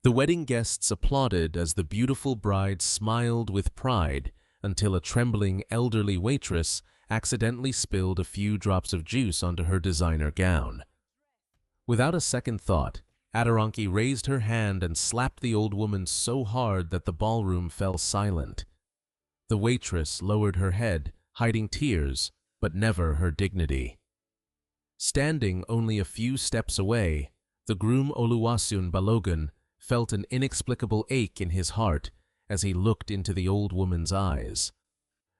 The wedding guests applauded as the beautiful bride smiled with pride until a trembling elderly waitress accidentally spilled a few drops of juice onto her designer gown. Without a second thought, Adoranki raised her hand and slapped the old woman so hard that the ballroom fell silent. The waitress lowered her head, hiding tears, but never her dignity. Standing only a few steps away, the groom Oluwaseun Balogun felt an inexplicable ache in his heart as he looked into the old woman's eyes.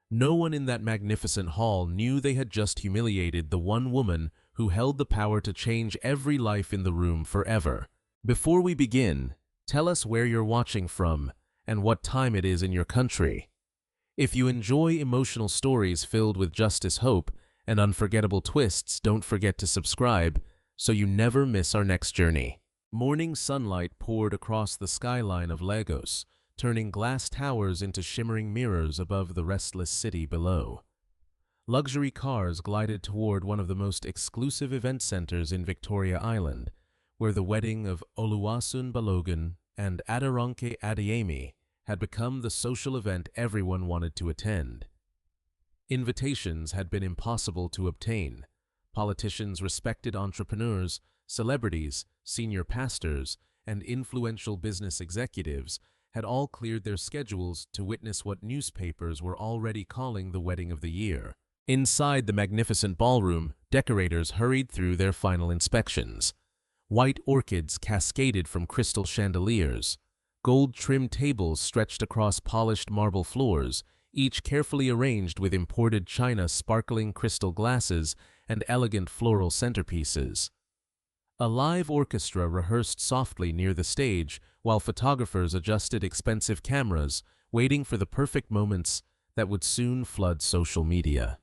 No one in that magnificent hall knew they had just humiliated the one woman who held the power to change every life in the room forever. Before we begin, tell us where you're watching from and what time it is in your country. If you enjoy emotional stories filled with justice, hope, and unforgettable twists, don't forget to subscribe so you never miss our next journey. Morning sunlight poured across the skyline of Lagos, turning glass towers into shimmering mirrors above the restless city below. Luxury cars glided toward one of the most exclusive event centers in Victoria Island, where the wedding of Oluwaseun Balogun and Adoranke Adeyemi had become the social event everyone wanted to attend. Invitations had been impossible to obtain. Politicians, respected entrepreneurs, celebrities, senior pastors, and influential business executives had all cleared their schedules to witness what newspapers were already calling the wedding of the year. Inside the magnificent ballroom, decorators hurried through their final inspections. White orchids cascaded from crystal chandeliers. Gold-trimmed tables stretched across polished marble floors, each carefully arranged with imported china, sparkling crystal glasses, and elegant floral centerpieces. A live orchestra rehearsed softly near the stage, while photographers adjusted expensive cameras, waiting for the perfect moments that would soon flood social media.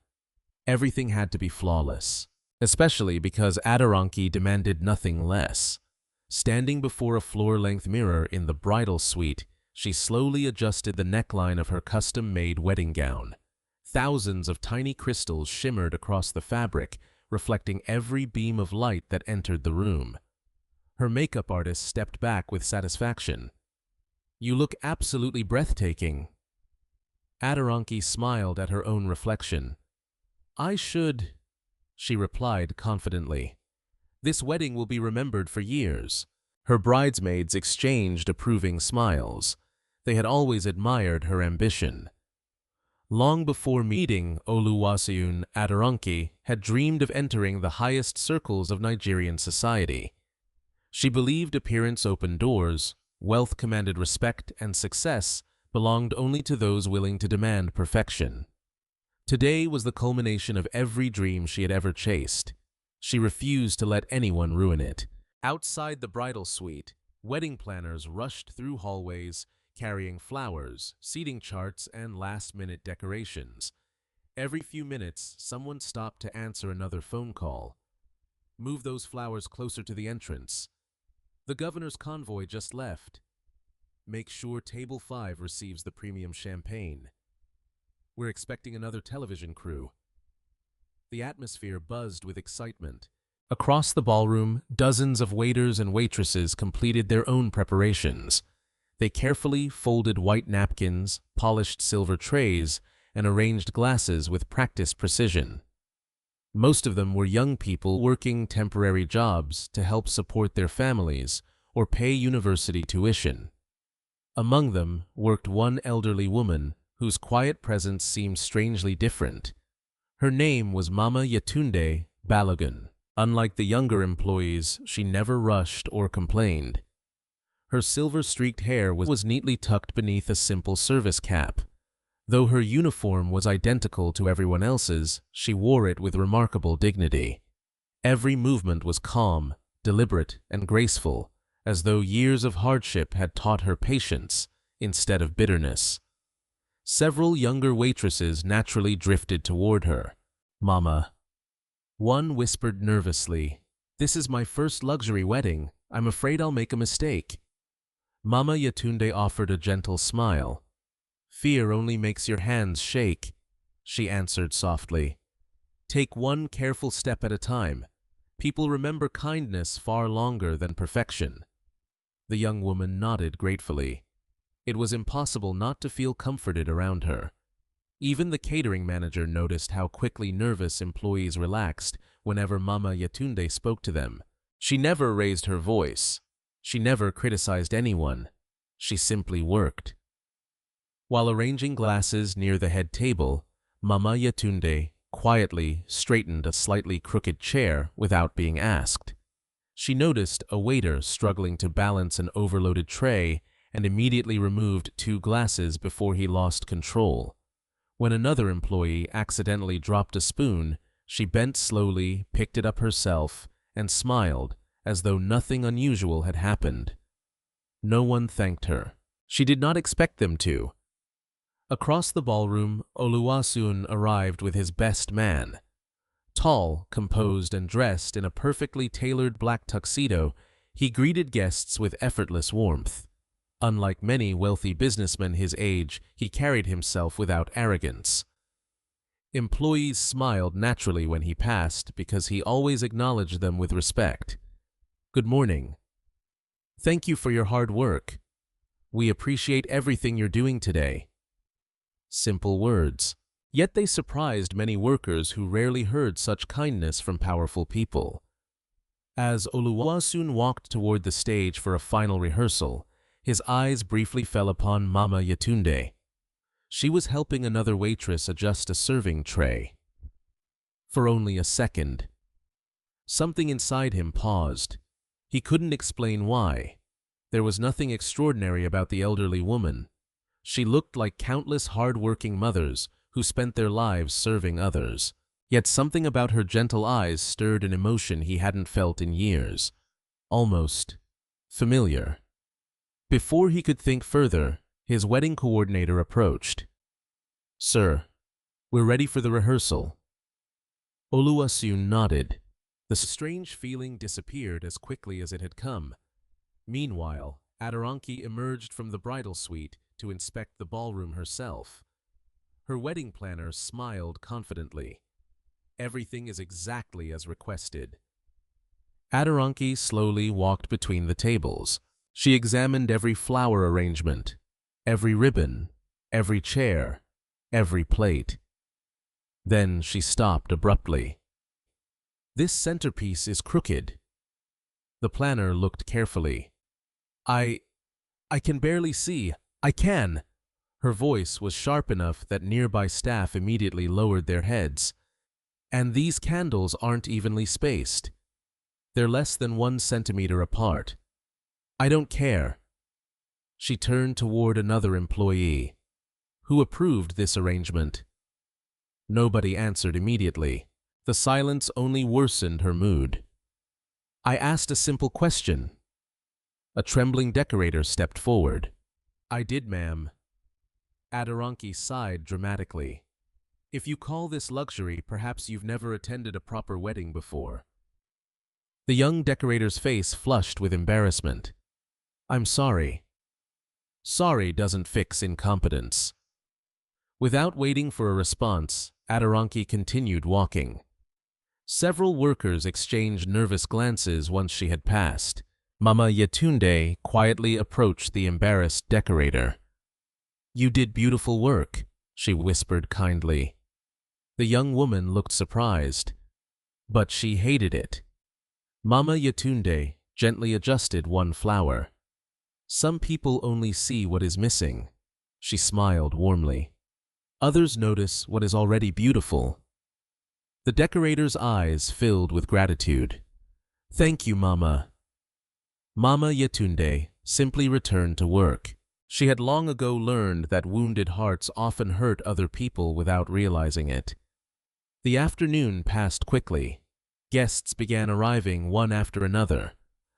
Everything had to be flawless, especially because Adoranki demanded nothing less. Standing before a floor-length mirror in the bridal suite, she slowly adjusted the neckline of her custom-made wedding gown. Thousands of tiny crystals shimmered across the fabric, reflecting every beam of light that entered the room. Her makeup artist stepped back with satisfaction. "You look absolutely breathtaking." Adoranki smiled at her own reflection. "I should," she replied confidently. "This wedding will be remembered for years." Her bridesmaids exchanged approving smiles. They had always admired her ambition. Long before meeting Oluwaseun, Adoranki had dreamed of entering the highest circles of Nigerian society. She believed appearance opened doors, wealth commanded respect, and success belonged only to those willing to demand perfection. Today was the culmination of every dream she had ever chased. She refused to let anyone ruin it. Outside the bridal suite, wedding planners rushed through hallways, carrying flowers, seating charts, and last-minute decorations. Every few minutes, someone stopped to answer another phone call. "Move those flowers closer to the entrance. The governor's convoy just left. Make sure table 5 receives the premium champagne. We're expecting another television crew." The atmosphere buzzed with excitement. Across the ballroom, dozens of waiters and waitresses completed their own preparations. They carefully folded white napkins, polished silver trays, and arranged glasses with practiced precision. Most of them were young people working temporary jobs to help support their families or pay university tuition. Among them worked one elderly woman whose quiet presence seemed strangely different. Her name was Mama Yetunde Balogun. Unlike the younger employees, she never rushed or complained. Her silver-streaked hair was neatly tucked beneath a simple service cap. Though her uniform was identical to everyone else's, she wore it with remarkable dignity. Every movement was calm, deliberate, and graceful, as though years of hardship had taught her patience instead of bitterness. Several younger waitresses naturally drifted toward her. "Mama." One whispered nervously, "This is my first luxury wedding. I'm afraid I'll make a mistake." Mama Yetunde offered a gentle smile. "Fear only makes your hands shake," she answered softly. "Take one careful step at a time. People remember kindness far longer than perfection." The young woman nodded gratefully. It was impossible not to feel comforted around her. Even the catering manager noticed how quickly nervous employees relaxed whenever Mama Yetunde spoke to them. She never raised her voice. She never criticized anyone. She simply worked. While arranging glasses near the head table, Mama Yetunde quietly straightened a slightly crooked chair without being asked. She noticed a waiter struggling to balance an overloaded tray and immediately removed 2 glasses before he lost control. When another employee accidentally dropped a spoon, she bent slowly, picked it up herself, and smiled as though nothing unusual had happened. No one thanked her. She did not expect them to. Across the ballroom, Oluwaseun arrived with his best man. Tall, composed, and dressed in a perfectly tailored black tuxedo, he greeted guests with effortless warmth. Unlike many wealthy businessmen his age, he carried himself without arrogance. Employees smiled naturally when he passed because he always acknowledged them with respect. "Good morning. Thank you for your hard work. We appreciate everything you're doing today." Simple words. Yet they surprised many workers who rarely heard such kindness from powerful people. As Oluwaseun walked toward the stage for a final rehearsal, his eyes briefly fell upon Mama Yetunde. She was helping another waitress adjust a serving tray. For only a second, something inside him paused. He couldn't explain why. There was nothing extraordinary about the elderly woman. She looked like countless hard-working mothers who spent their lives serving others. Yet something about her gentle eyes stirred an emotion he hadn't felt in years. Almost familiar. Before he could think further, his wedding coordinator approached. "Sir, we're ready for the rehearsal." Oluwaseun nodded. The strange feeling disappeared as quickly as it had come. Meanwhile, Aderonke emerged from the bridal suite to inspect the ballroom herself. Her wedding planner smiled confidently. "Everything is exactly as requested." Aderonke slowly walked between the tables. She examined every flower arrangement, every ribbon, every chair, every plate. Then she stopped abruptly. "This centerpiece is crooked." The planner looked carefully. I can barely see. I can." Her voice was sharp enough that nearby staff immediately lowered their heads. "And these candles aren't evenly spaced. They're less than 1 centimeter apart." "I don't care." She turned toward another employee. "Who approved this arrangement?" Nobody answered immediately. The silence only worsened her mood. "I asked a simple question." A trembling decorator stepped forward. "I did, ma'am." Aderonke sighed dramatically. "If you call this luxury, perhaps you've never attended a proper wedding before." The young decorator's face flushed with embarrassment. "I'm sorry." Sorry doesn't fix incompetence. Without waiting for a response, Aderonke continued walking. Several workers exchanged nervous glances once she had passed. Mama Yetunde quietly approached the embarrassed decorator. "You did beautiful work," she whispered kindly. The young woman looked surprised, but she hated it. Mama Yetunde gently adjusted one flower. "Some people only see what is missing." She smiled warmly. "Others notice what is already beautiful." The decorator's eyes filled with gratitude. "Thank you, Mama." Mama Yetunde simply returned to work. She had long ago learned that wounded hearts often hurt other people without realizing it. The afternoon passed quickly. Guests began arriving one after another.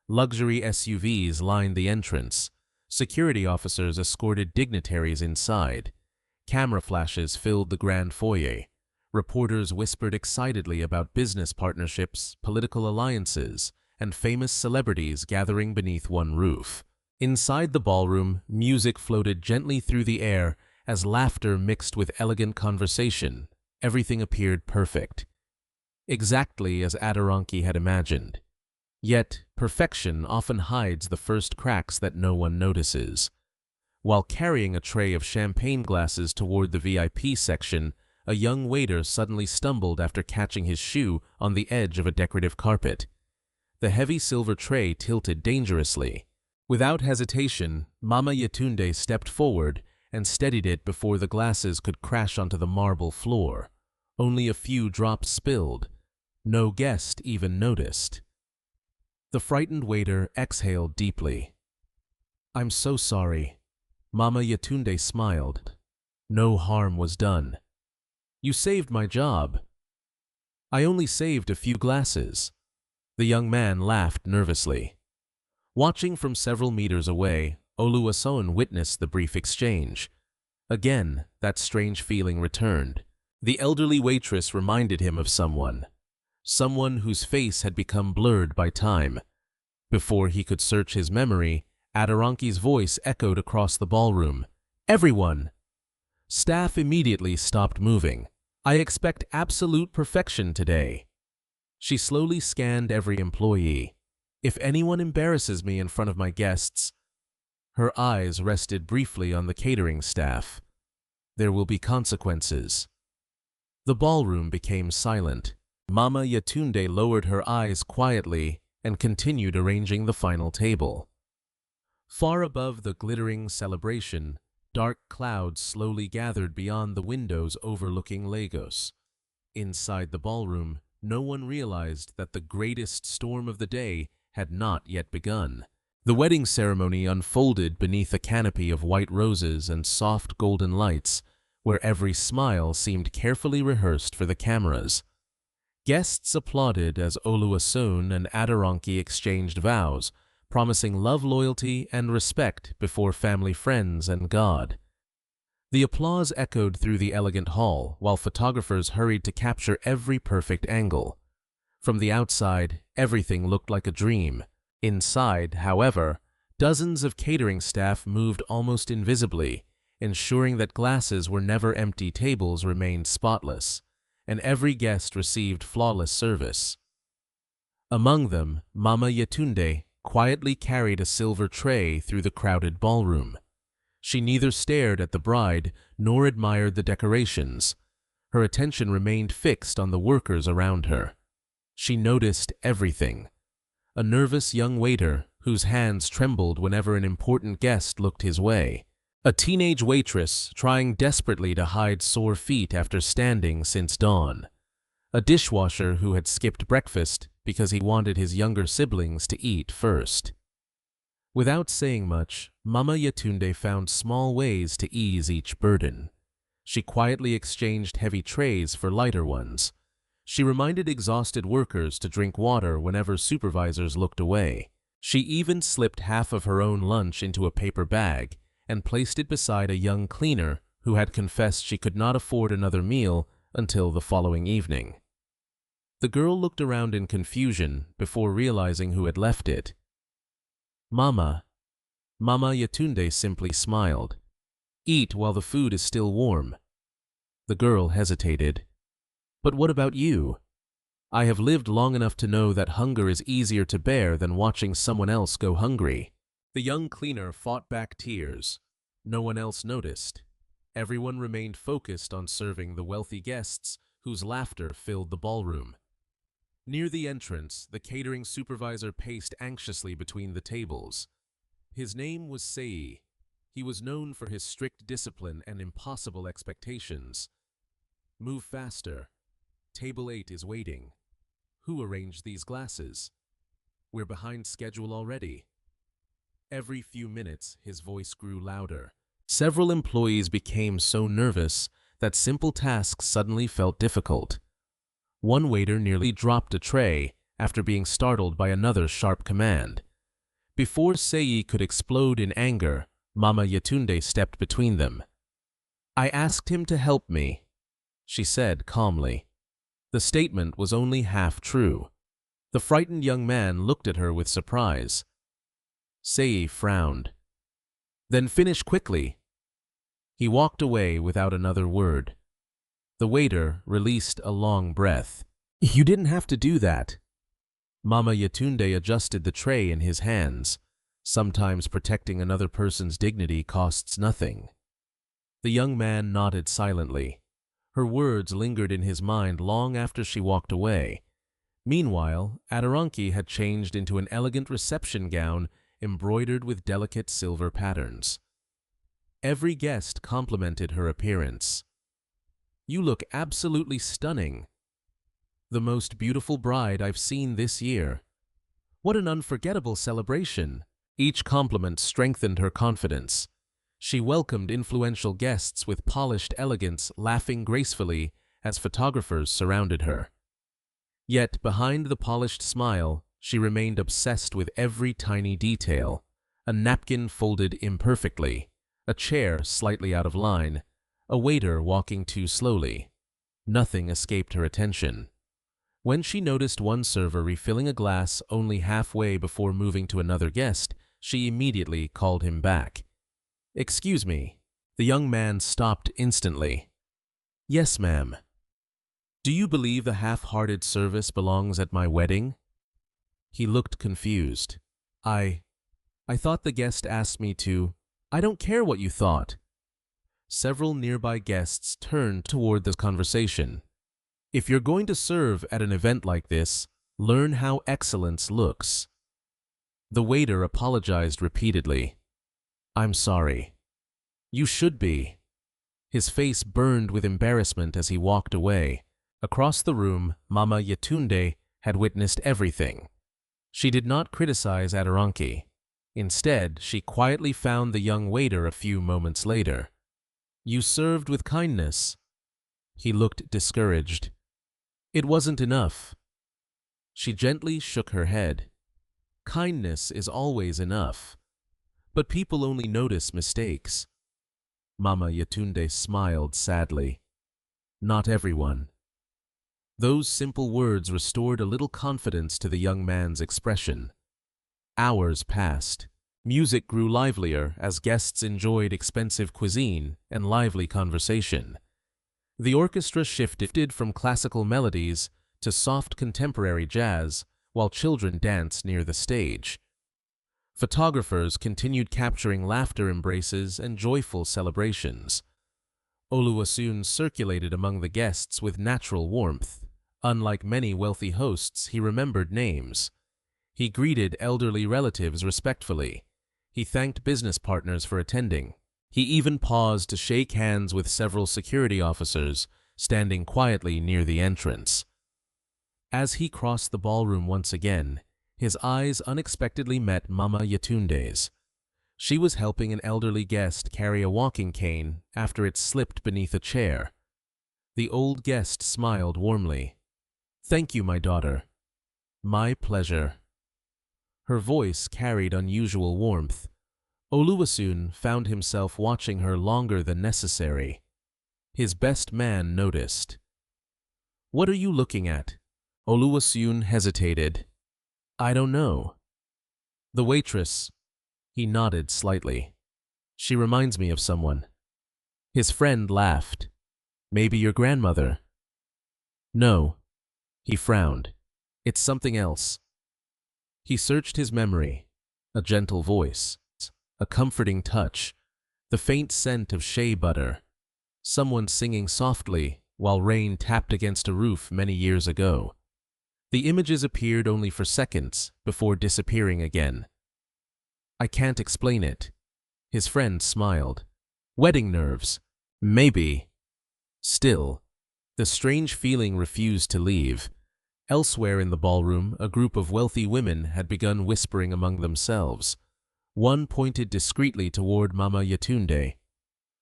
Luxury SUVs lined the entrance. Security officers escorted dignitaries inside. Camera flashes filled the grand foyer. Reporters whispered excitedly about business partnerships, political alliances, and famous celebrities gathering beneath one roof. Inside the ballroom, music floated gently through the air as laughter mixed with elegant conversation. Everything appeared perfect. Exactly as Aderonke had imagined. Yet, perfection often hides the first cracks that no one notices. While carrying a tray of champagne glasses toward the VIP section, a young waiter suddenly stumbled after catching his shoe on the edge of a decorative carpet. The heavy silver tray tilted dangerously. Without hesitation, Mama Yetunde stepped forward and steadied it before the glasses could crash onto the marble floor. Only a few drops spilled. No guest even noticed. The frightened waiter exhaled deeply. "I'm so sorry." Mama Yetunde smiled. "No harm was done. You saved my job." "I only saved a few glasses." The young man laughed nervously. Watching from several meters away, Oluwaseun witnessed the brief exchange. Again, that strange feeling returned. The elderly waitress reminded him of someone whose face had become blurred by time. Before he could search his memory, Aderonke's voice echoed across the ballroom. "Everyone!" Staff immediately stopped moving. "I expect absolute perfection today." She slowly scanned every employee. "If anyone embarrasses me in front of my guests..." Her eyes rested briefly on the catering staff. "There will be consequences." The ballroom became silent. Mama Yetunde lowered her eyes quietly and continued arranging the final table. Far above the glittering celebration, dark clouds slowly gathered beyond the windows overlooking Lagos. Inside the ballroom, no one realized that the greatest storm of the day had not yet begun. The wedding ceremony unfolded beneath a canopy of white roses and soft golden lights, where every smile seemed carefully rehearsed for the cameras. Guests applauded as Oluwaseun and Aderonke exchanged vows, promising love, loyalty, and respect before family, friends, and God. The applause echoed through the elegant hall, while photographers hurried to capture every perfect angle. From the outside, everything looked like a dream. Inside, however, dozens of catering staff moved almost invisibly, ensuring that glasses were never empty, tables remained spotless, and every guest received flawless service. Among them, Mama Yetunde quietly carried a silver tray through the crowded ballroom. She neither stared at the bride nor admired the decorations. Her attention remained fixed on the workers around her. She noticed everything. A nervous young waiter whose hands trembled whenever an important guest looked his way. A teenage waitress trying desperately to hide sore feet after standing since dawn. A dishwasher who had skipped breakfast because he wanted his younger siblings to eat first. Without saying much, Mama Yetunde found small ways to ease each burden. She quietly exchanged heavy trays for lighter ones. She reminded exhausted workers to drink water whenever supervisors looked away. She even slipped half of her own lunch into a paper bag and placed it beside a young cleaner who had confessed she could not afford another meal until the following evening. The girl looked around in confusion before realizing who had left it. Mama Yetunde simply smiled. "Eat while the food is still warm." The girl hesitated. "But what about you? I have lived long enough to know that hunger is easier to bear than watching someone else go hungry." The young cleaner fought back tears. No one else noticed. Everyone remained focused on serving the wealthy guests whose laughter filled the ballroom. Near the entrance, the catering supervisor paced anxiously between the tables. His name was Sei. He was known for his strict discipline and impossible expectations. "Move faster. Table 8 is waiting." "Who arranged these glasses?" "We're behind schedule already." Every few minutes, his voice grew louder. Several employees became so nervous that simple tasks suddenly felt difficult. One waiter nearly dropped a tray after being startled by another sharp command. Before Sei could explode in anger, Mama Yetunde stepped between them. "I asked him to help me," she said calmly. The statement was only half true. The frightened young man looked at her with surprise. Sei frowned. "Then finish quickly." He walked away without another word. The waiter released a long breath. "You didn't have to do that." Mama Yetunde adjusted the tray in his hands. Sometimes protecting another person's dignity costs nothing. The young man nodded silently. Her words lingered in his mind long after she walked away. Meanwhile, Adoranki had changed into an elegant reception gown embroidered with delicate silver patterns. Every guest complimented her appearance. "You look absolutely stunning. The most beautiful bride I've seen this year. What an unforgettable celebration." Each compliment strengthened her confidence. She welcomed influential guests with polished elegance, laughing gracefully as photographers surrounded her. Yet, behind the polished smile, she remained obsessed with every tiny detail: a napkin folded imperfectly, a chair slightly out of line, a waiter walking too slowly. Nothing escaped her attention. When she noticed one server refilling a glass only halfway before moving to another guest, she immediately called him back. "Excuse me." The young man stopped instantly. "Yes, ma'am." "Do you believe the half-hearted service belongs at my wedding?" He looked confused. I thought the guest asked me to." "I don't care what you thought." Several nearby guests turned toward this conversation. "If you're going to serve at an event like this, learn how excellence looks." The waiter apologized repeatedly. "I'm sorry." "You should be." His face burned with embarrassment as he walked away. Across the room, Mama Yetunde had witnessed everything. She did not criticize Adoranki. Instead, she quietly found the young waiter a few moments later. "You served with kindness." He looked discouraged. "It wasn't enough." She gently shook her head. "Kindness is always enough. But people only notice mistakes." Mama Yetunde smiled sadly. "Not everyone." Those simple words restored a little confidence to the young man's expression. Hours passed. Music grew livelier as guests enjoyed expensive cuisine and lively conversation. The orchestra shifted from classical melodies to soft contemporary jazz, while children danced near the stage. Photographers continued capturing laughter embraces and joyful celebrations. Oluwaseun circulated among the guests with natural warmth. Unlike many wealthy hosts, he remembered names. He greeted elderly relatives respectfully. He thanked business partners for attending. He even paused to shake hands with several security officers, standing quietly near the entrance. As he crossed the ballroom once again, his eyes unexpectedly met Mama Yetunde's. She was helping an elderly guest carry a walking cane after it slipped beneath a chair. The old guest smiled warmly. "Thank you, my daughter." "My pleasure." Her voice carried unusual warmth. Oluwaseun found himself watching her longer than necessary. His best man noticed. "What are you looking at?" Oluwaseun hesitated. "I don't know." "The waitress." He nodded slightly. "She reminds me of someone." His friend laughed. "Maybe your grandmother?" "No." He frowned. "It's something else." He searched his memory. A gentle voice. A comforting touch. The faint scent of shea butter. Someone singing softly while rain tapped against a roof many years ago. The images appeared only for seconds before disappearing again. "I can't explain it." His friend smiled. "Wedding nerves. Maybe." Still, the strange feeling refused to leave. Elsewhere in the ballroom, a group of wealthy women had begun whispering among themselves. One pointed discreetly toward Mama Yetunde.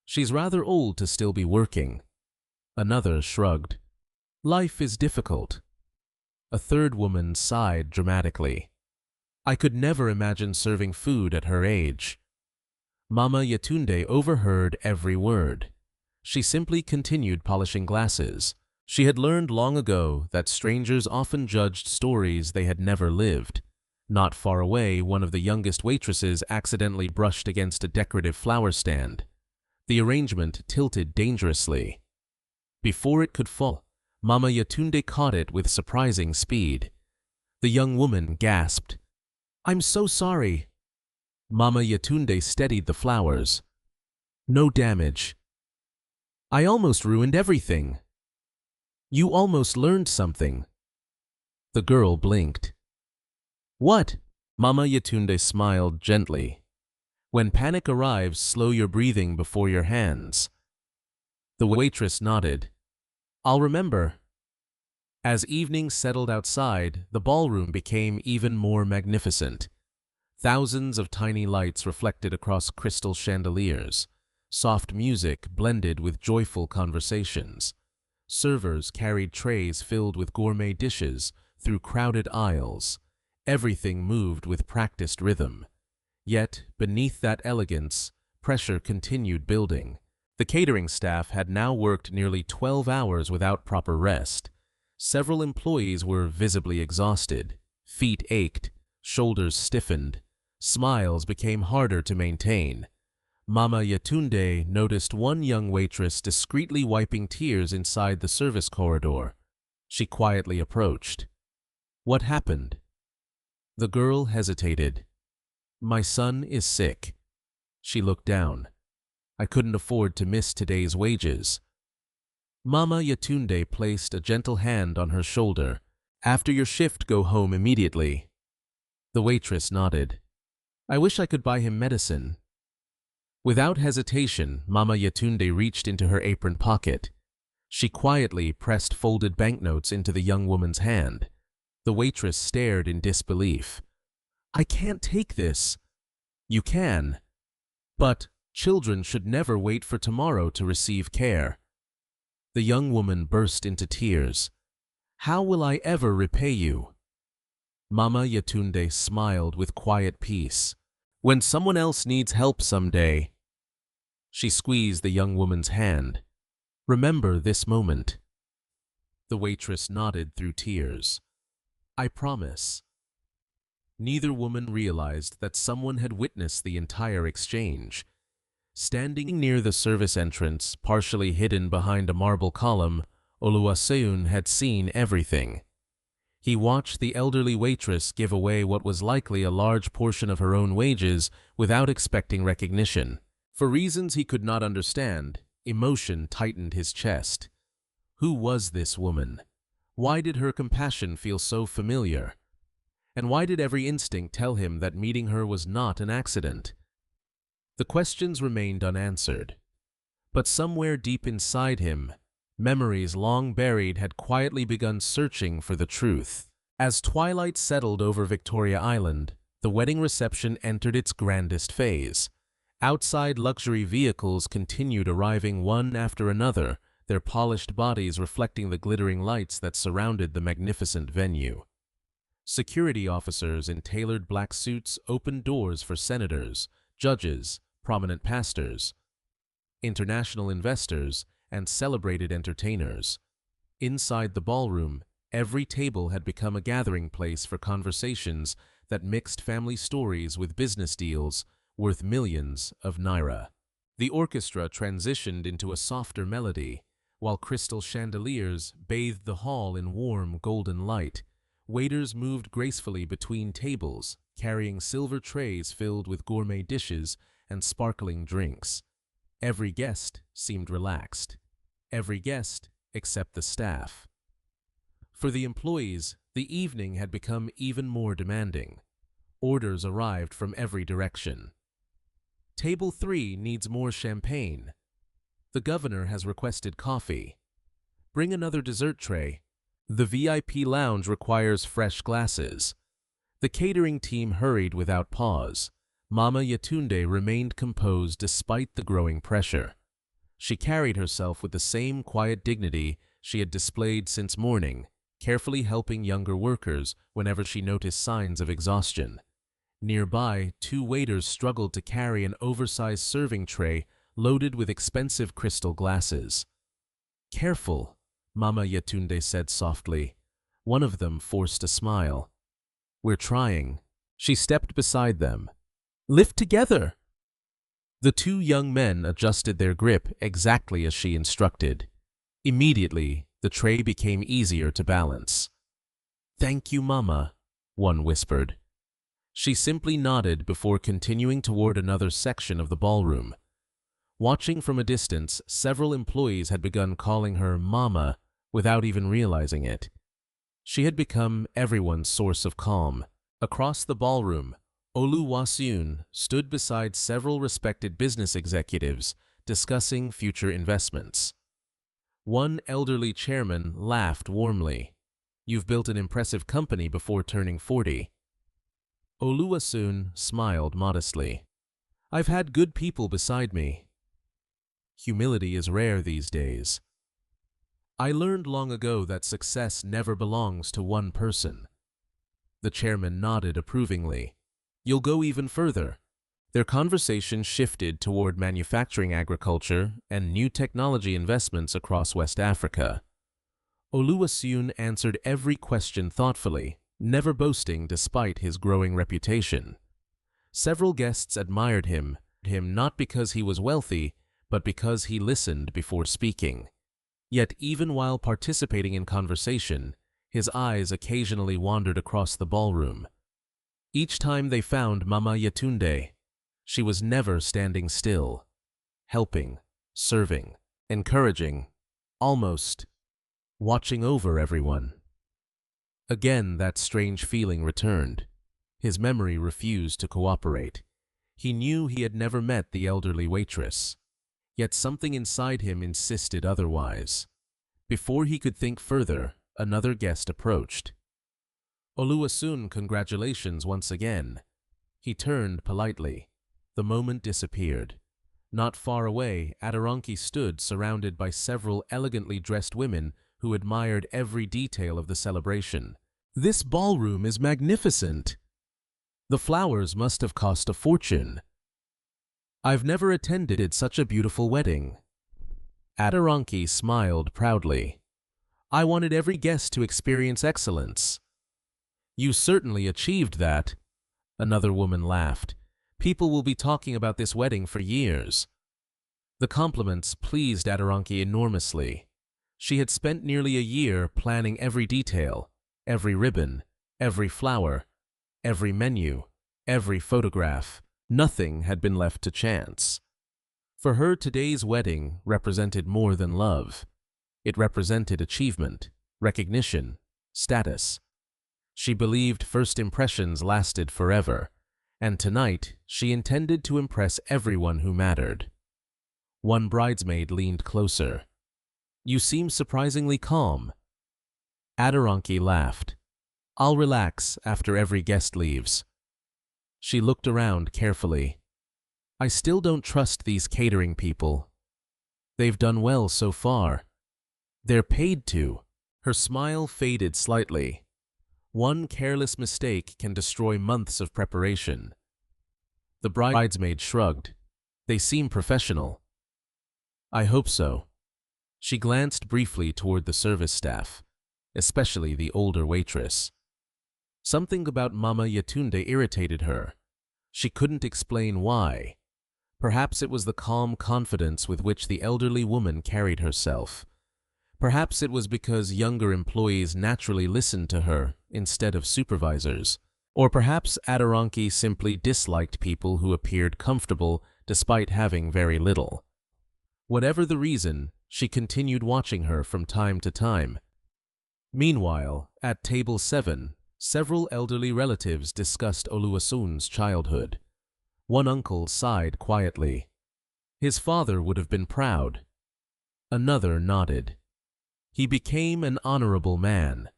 "She's rather old to still be working." Another shrugged. "Life is difficult." A third woman sighed dramatically. "I could never imagine serving food at her age." Mama Yetunde overheard every word. She simply continued polishing glasses. She had learned long ago that strangers often judged stories they had never lived. Not far away, one of the youngest waitresses accidentally brushed against a decorative flower stand. The arrangement tilted dangerously. Before it could fall, Mama Yetunde caught it with surprising speed. The young woman gasped. "I'm so sorry." Mama Yetunde steadied the flowers. "No damage. I almost ruined everything." "You almost learned something." The girl blinked. "What?" Mama Yetunde smiled gently. "When panic arrives, slow your breathing before your hands." The waitress nodded. "I'll remember." As evening settled outside, the ballroom became even more magnificent. Thousands of tiny lights reflected across crystal chandeliers. Soft music blended with joyful conversations. Servers carried trays filled with gourmet dishes through crowded aisles. Everything moved with practiced rhythm. Yet, beneath that elegance, pressure continued building. The catering staff had now worked nearly 12 hours without proper rest. Several employees were visibly exhausted. Feet ached, shoulders stiffened. Smiles became harder to maintain. Mama Yetunde noticed one young waitress discreetly wiping tears inside the service corridor. She quietly approached. "What happened?" The girl hesitated. "My son is sick." She looked down. "I couldn't afford to miss today's wages." Mama Yetunde placed a gentle hand on her shoulder. "After your shift, go home immediately." The waitress nodded. "I wish I could buy him medicine." Without hesitation, Mama Yetunde reached into her apron pocket. She quietly pressed folded banknotes into the young woman's hand. The waitress stared in disbelief. "I can't take this." "You can. But children should never wait for tomorrow to receive care." The young woman burst into tears. "How will I ever repay you?" Mama Yetunde smiled with quiet peace. "When someone else needs help someday." She squeezed the young woman's hand. "Remember this moment." The waitress nodded through tears. "I promise." Neither woman realized that someone had witnessed the entire exchange. Standing near the service entrance, partially hidden behind a marble column, Oluwaseun had seen everything. He watched the elderly waitress give away what was likely a large portion of her own wages without expecting recognition. For reasons he could not understand, emotion tightened his chest. Who was this woman? Why did her compassion feel so familiar? And why did every instinct tell him that meeting her was not an accident? The questions remained unanswered. But somewhere deep inside him, memories long buried had quietly begun searching for the truth. As twilight settled over Victoria Island, the wedding reception entered its grandest phase. Outside luxury vehicles continued arriving one after another, their polished bodies reflecting the glittering lights that surrounded the magnificent venue. Security officers in tailored black suits opened doors for senators, judges, prominent pastors, international investors, and celebrated entertainers. Inside the ballroom, every table had become a gathering place for conversations that mixed family stories with business deals worth millions of naira. The orchestra transitioned into a softer melody, while crystal chandeliers bathed the hall in warm golden light. Waiters moved gracefully between tables, carrying silver trays filled with gourmet dishes and sparkling drinks. Every guest seemed relaxed. Every guest except the staff. For the employees, the evening had become even more demanding. Orders arrived from every direction. "Table 3 needs more champagne." "The governor has requested coffee." "Bring another dessert tray." "The VIP lounge requires fresh glasses." The catering team hurried without pause. Mama Yetunde remained composed despite the growing pressure. She carried herself with the same quiet dignity she had displayed since morning, carefully helping younger workers whenever she noticed signs of exhaustion. Nearby, two waiters struggled to carry an oversized serving tray loaded with expensive crystal glasses. "Careful," Mama Yetunde said softly. One of them forced a smile. "We're trying." She stepped beside them. "Lift together." The two young men adjusted their grip exactly as she instructed. Immediately, the tray became easier to balance. "Thank you, Mama." one whispered. She simply nodded before continuing toward another section of the ballroom. Watching from a distance, several employees had begun calling her Mama without even realizing it. She had become everyone's source of calm. Across the ballroom, Oluwaseun stood beside several respected business executives discussing future investments. One elderly chairman laughed warmly. "You've built an impressive company before turning 40. Oluwaseun smiled modestly. "I've had good people beside me. Humility is rare these days. I learned long ago that success never belongs to one person." The chairman nodded approvingly. "You'll go even further." Their conversation shifted toward manufacturing, agriculture, and new technology investments across West Africa. Oluwaseun answered every question thoughtfully, never boasting despite his growing reputation. Several guests admired him not because he was wealthy, but because he listened before speaking. Yet even while participating in conversation, his eyes occasionally wandered across the ballroom. Each time they found Mama Yetunde, she was never standing still, helping, serving, encouraging, almost watching over everyone. Again that strange feeling returned. His memory refused to cooperate. He knew he had never met the elderly waitress, yet something inside him insisted otherwise. Before he could think further, another guest approached. "Oluwaseun, congratulations once again." He turned politely. The moment disappeared. Not far away, Aderonke stood surrounded by several elegantly dressed women who admired every detail of the celebration. "This ballroom is magnificent. The flowers must have cost a fortune. I've never attended such a beautiful wedding." Aderonke smiled proudly. "I wanted every guest to experience excellence." "You certainly achieved that." Another woman laughed. "People will be talking about this wedding for years." The compliments pleased Aderonke enormously. She had spent nearly a year planning every detail, every ribbon, every flower, every menu, every photograph. Nothing had been left to chance. For her, today's wedding represented more than love. It represented achievement, recognition, status. She believed first impressions lasted forever, and tonight she intended to impress everyone who mattered. One bridesmaid leaned closer. "You seem surprisingly calm." Aderonke laughed. "I'll relax after every guest leaves." She looked around carefully. "I still don't trust these catering people. They've done well so far. They're paid to." Her smile faded slightly. One careless mistake can destroy months of preparation. The bridesmaid shrugged. "They seem professional." "I hope so." She glanced briefly toward the service staff, especially the older waitress. Something about Mama Yetunde irritated her. She couldn't explain why. Perhaps it was the calm confidence with which the elderly woman carried herself. Perhaps it was because younger employees naturally listened to her instead of supervisors. Or perhaps Aderonke simply disliked people who appeared comfortable despite having very little. Whatever the reason, she continued watching her from time to time. Meanwhile, at table 7, several elderly relatives discussed Oluwaseun's childhood. One uncle sighed quietly. His father would have been proud. Another nodded. He became an honorable man.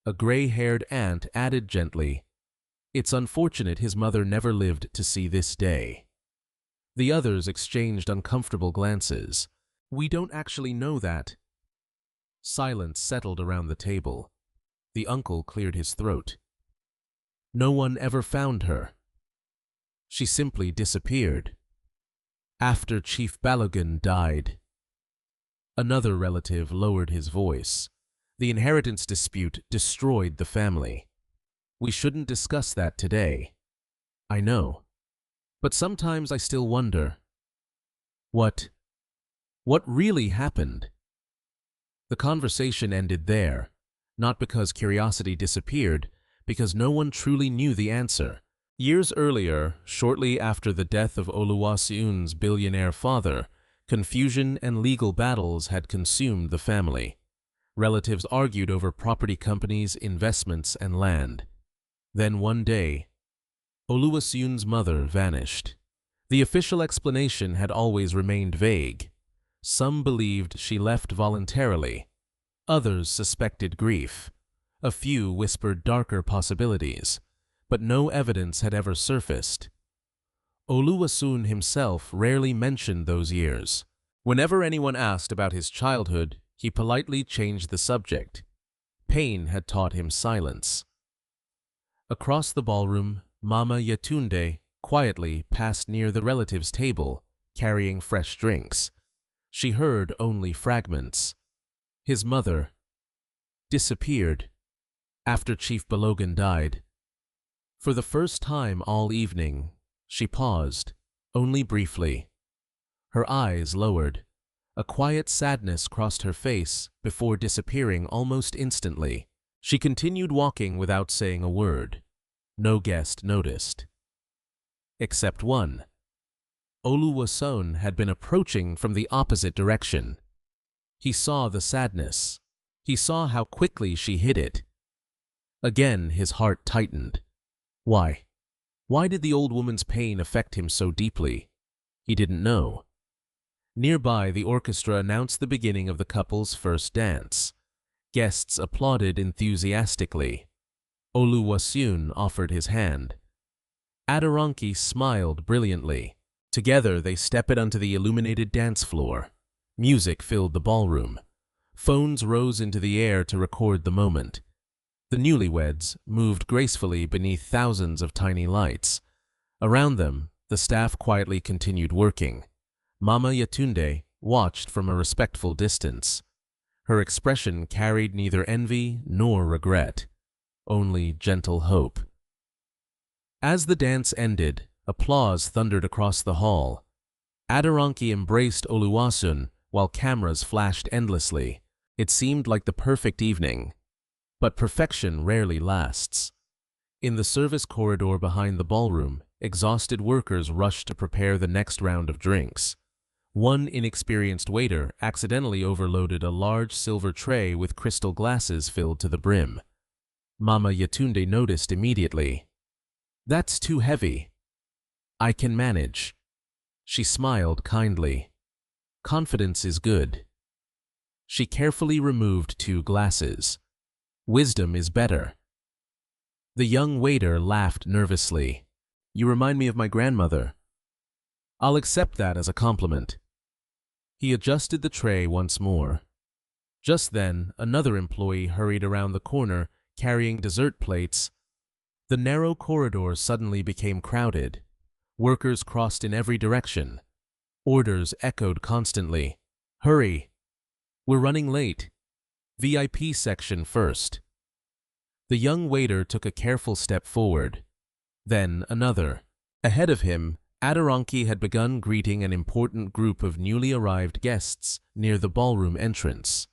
A gray-haired aunt added gently, "It's unfortunate his mother never lived to see this day." The others exchanged uncomfortable glances. "We don't actually know that." Silence settled around the table. The uncle cleared his throat. "No one ever found her. She simply disappeared after Chief Balogun died." Another relative lowered his voice. "The inheritance dispute destroyed the family. We shouldn't discuss that today." "I know. But sometimes I still wonder. What really happened?" The conversation ended there, not because curiosity disappeared, because no one truly knew the answer. Years earlier, shortly after the death of Oluwaseun's billionaire father, confusion and legal battles had consumed the family. Relatives argued over property companies, investments, and land. Then one day, Oluwaseun's mother vanished. The official explanation had always remained vague. Some believed she left voluntarily. Others suspected grief. A few whispered darker possibilities, but no evidence had ever surfaced. Oluwaseun himself rarely mentioned those years. Whenever anyone asked about his childhood, he politely changed the subject. Pain had taught him silence. Across the ballroom, Mama Yetunde quietly passed near the relatives' table, carrying fresh drinks. She heard only fragments. His mother disappeared after Chief Balogan died. For the first time all evening, she paused, only briefly. Her eyes lowered. A quiet sadness crossed her face before disappearing almost instantly. She continued walking without saying a word. No guest noticed. Except one. Oluwaseun had been approaching from the opposite direction. He saw the sadness. He saw how quickly she hid it. Again his heart tightened. Why? Why did the old woman's pain affect him so deeply? He didn't know. Nearby, the orchestra announced the beginning of the couple's first dance. Guests applauded enthusiastically. Oluwaseun offered his hand. Aderonke smiled brilliantly. Together they stepped onto the illuminated dance floor. Music filled the ballroom. Phones rose into the air to record the moment. The newlyweds moved gracefully beneath thousands of tiny lights. Around them, the staff quietly continued working. Mama Yetunde watched from a respectful distance. Her expression carried neither envy nor regret, only gentle hope. As the dance ended, applause thundered across the hall. Aderonke embraced Oluwaseun while cameras flashed endlessly. It seemed like the perfect evening. But perfection rarely lasts. In the service corridor behind the ballroom, exhausted workers rushed to prepare the next round of drinks. One inexperienced waiter accidentally overloaded a large silver tray with crystal glasses filled to the brim. Mama Yetunde noticed immediately. "That's too heavy. I can manage." She smiled kindly. Confidence is good. She carefully removed 2 glasses. Wisdom is better. The young waiter laughed nervously. "You remind me of my grandmother." "I'll accept that as a compliment." He adjusted the tray once more. Just then, another employee hurried around the corner, carrying dessert plates. The narrow corridor suddenly became crowded. Workers crossed in every direction. Orders echoed constantly. "Hurry! We're running late. VIP section first." The young waiter took a careful step forward. Then another. Ahead of him, Aderonke had begun greeting an important group of newly arrived guests near the ballroom entrance.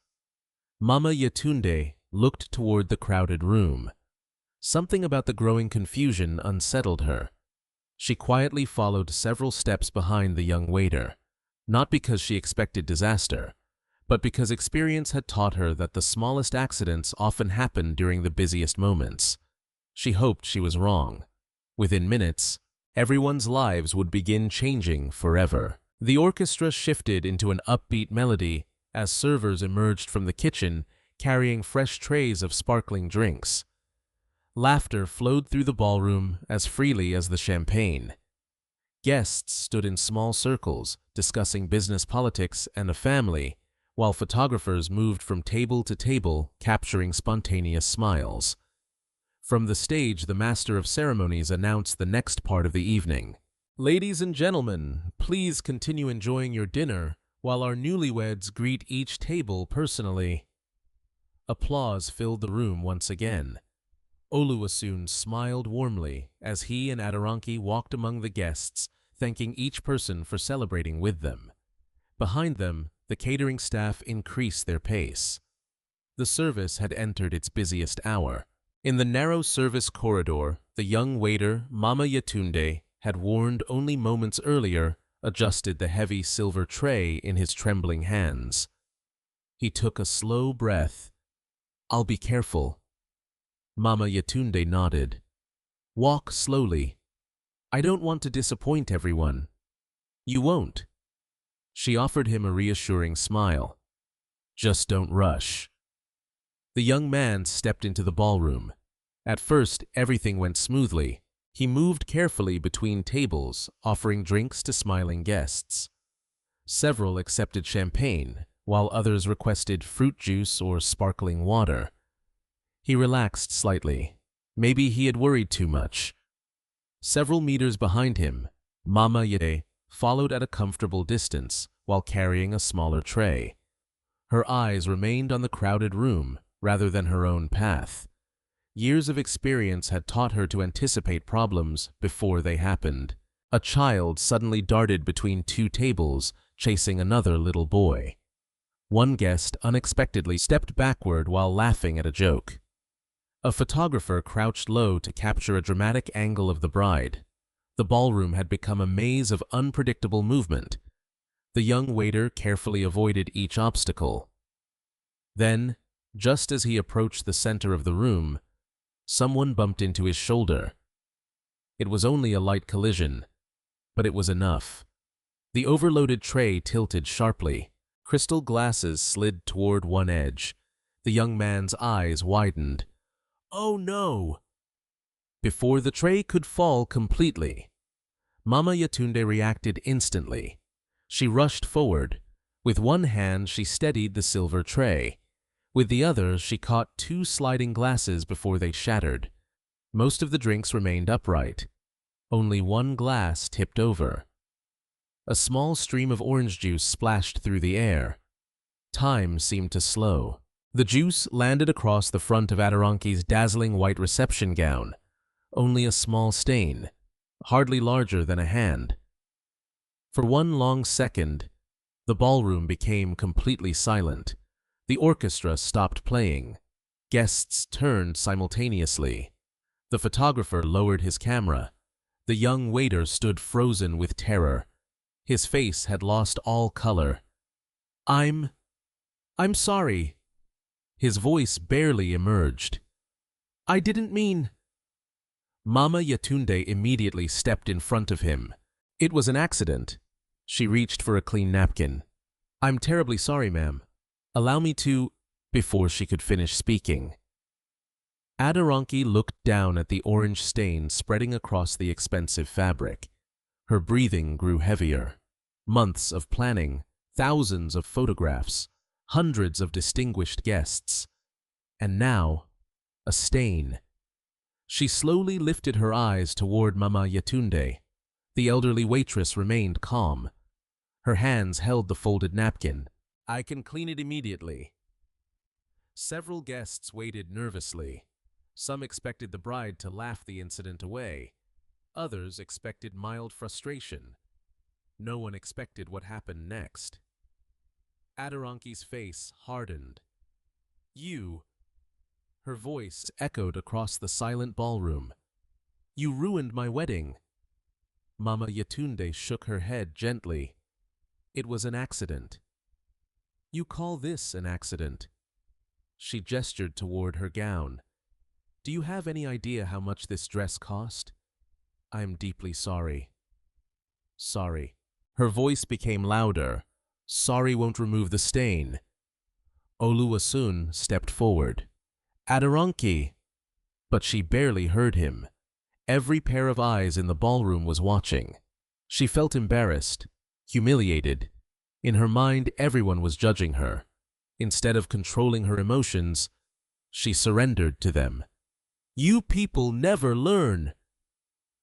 Mama Yetunde looked toward the crowded room. Something about the growing confusion unsettled her. She quietly followed several steps behind the young waiter, not because she expected disaster, but because experience had taught her that the smallest accidents often happen during the busiest moments. She hoped she was wrong. Within minutes, everyone's lives would begin changing forever. The orchestra shifted into an upbeat melody as servers emerged from the kitchen carrying fresh trays of sparkling drinks. Laughter flowed through the ballroom as freely as the champagne. Guests stood in small circles, discussing business, politics, and a family, while photographers moved from table to table, capturing spontaneous smiles. From the stage, the master of ceremonies announced the next part of the evening. "Ladies and gentlemen, please continue enjoying your dinner while our newlyweds greet each table personally." Applause filled the room once again. Oluwaseun smiled warmly as he and Aderonke walked among the guests, thanking each person for celebrating with them. Behind them, the catering staff increased their pace. The service had entered its busiest hour. In the narrow service corridor, the young waiter, Mama Yetunde, had warned only moments earlier, adjusted the heavy silver tray in his trembling hands. He took a slow breath. "I'll be careful." Mama Yetunde nodded. "Walk slowly. I don't want to disappoint everyone." "You won't." She offered him a reassuring smile. "Just don't rush." The young man stepped into the ballroom. At first, everything went smoothly. He moved carefully between tables, offering drinks to smiling guests. Several accepted champagne, while others requested fruit juice or sparkling water. He relaxed slightly. Maybe he had worried too much. Several meters behind him, Mama Yetunde followed at a comfortable distance while carrying a smaller tray. Her eyes remained on the crowded room rather than her own path. Years of experience had taught her to anticipate problems before they happened. A child suddenly darted between two tables, chasing another little boy. One guest unexpectedly stepped backward while laughing at a joke. A photographer crouched low to capture a dramatic angle of the bride. The ballroom had become a maze of unpredictable movement. The young waiter carefully avoided each obstacle. Then, just as he approached the center of the room, someone bumped into his shoulder. It was only a light collision, but it was enough. The overloaded tray tilted sharply. Crystal glasses slid toward one edge. The young man's eyes widened. "Oh no!" Before the tray could fall completely, Mama Yetunde reacted instantly. She rushed forward. With one hand, she steadied the silver tray. With the other, she caught two sliding glasses before they shattered. Most of the drinks remained upright. Only one glass tipped over. A small stream of orange juice splashed through the air. Time seemed to slow. The juice landed across the front of Adoranki's dazzling white reception gown. Only a small stain, hardly larger than a hand. For one long second, the ballroom became completely silent. The orchestra stopped playing. Guests turned simultaneously. The photographer lowered his camera. The young waiter stood frozen with terror. His face had lost all color. I'm sorry." His voice barely emerged. "I didn't mean." Mama Yetunde immediately stepped in front of him. "It was an accident." She reached for a clean napkin. "I'm terribly sorry, ma'am. Allow me to—" Before she could finish speaking, Adoranki looked down at the orange stain spreading across the expensive fabric. Her breathing grew heavier. Months of planning, thousands of photographs, hundreds of distinguished guests. And now, a stain. She slowly lifted her eyes toward Mama Yetunde. The elderly waitress remained calm. Her hands held the folded napkin. "I can clean it immediately." Several guests waited nervously. Some expected the bride to laugh the incident away. Others expected mild frustration. No one expected what happened next. Adoranki's face hardened. "You—" Her voice echoed across the silent ballroom. "You ruined my wedding." Mama Yetunde shook her head gently. "It was an accident." "You call this an accident?" She gestured toward her gown. "Do you have any idea how much this dress cost?" "I'm deeply sorry." "Sorry." Her voice became louder. "Sorry won't remove the stain." Oluwasun stepped forward. "Adoranki!" But she barely heard him. Every pair of eyes in the ballroom was watching. She felt embarrassed, humiliated. In her mind, everyone was judging her. Instead of controlling her emotions, she surrendered to them. "You people never learn."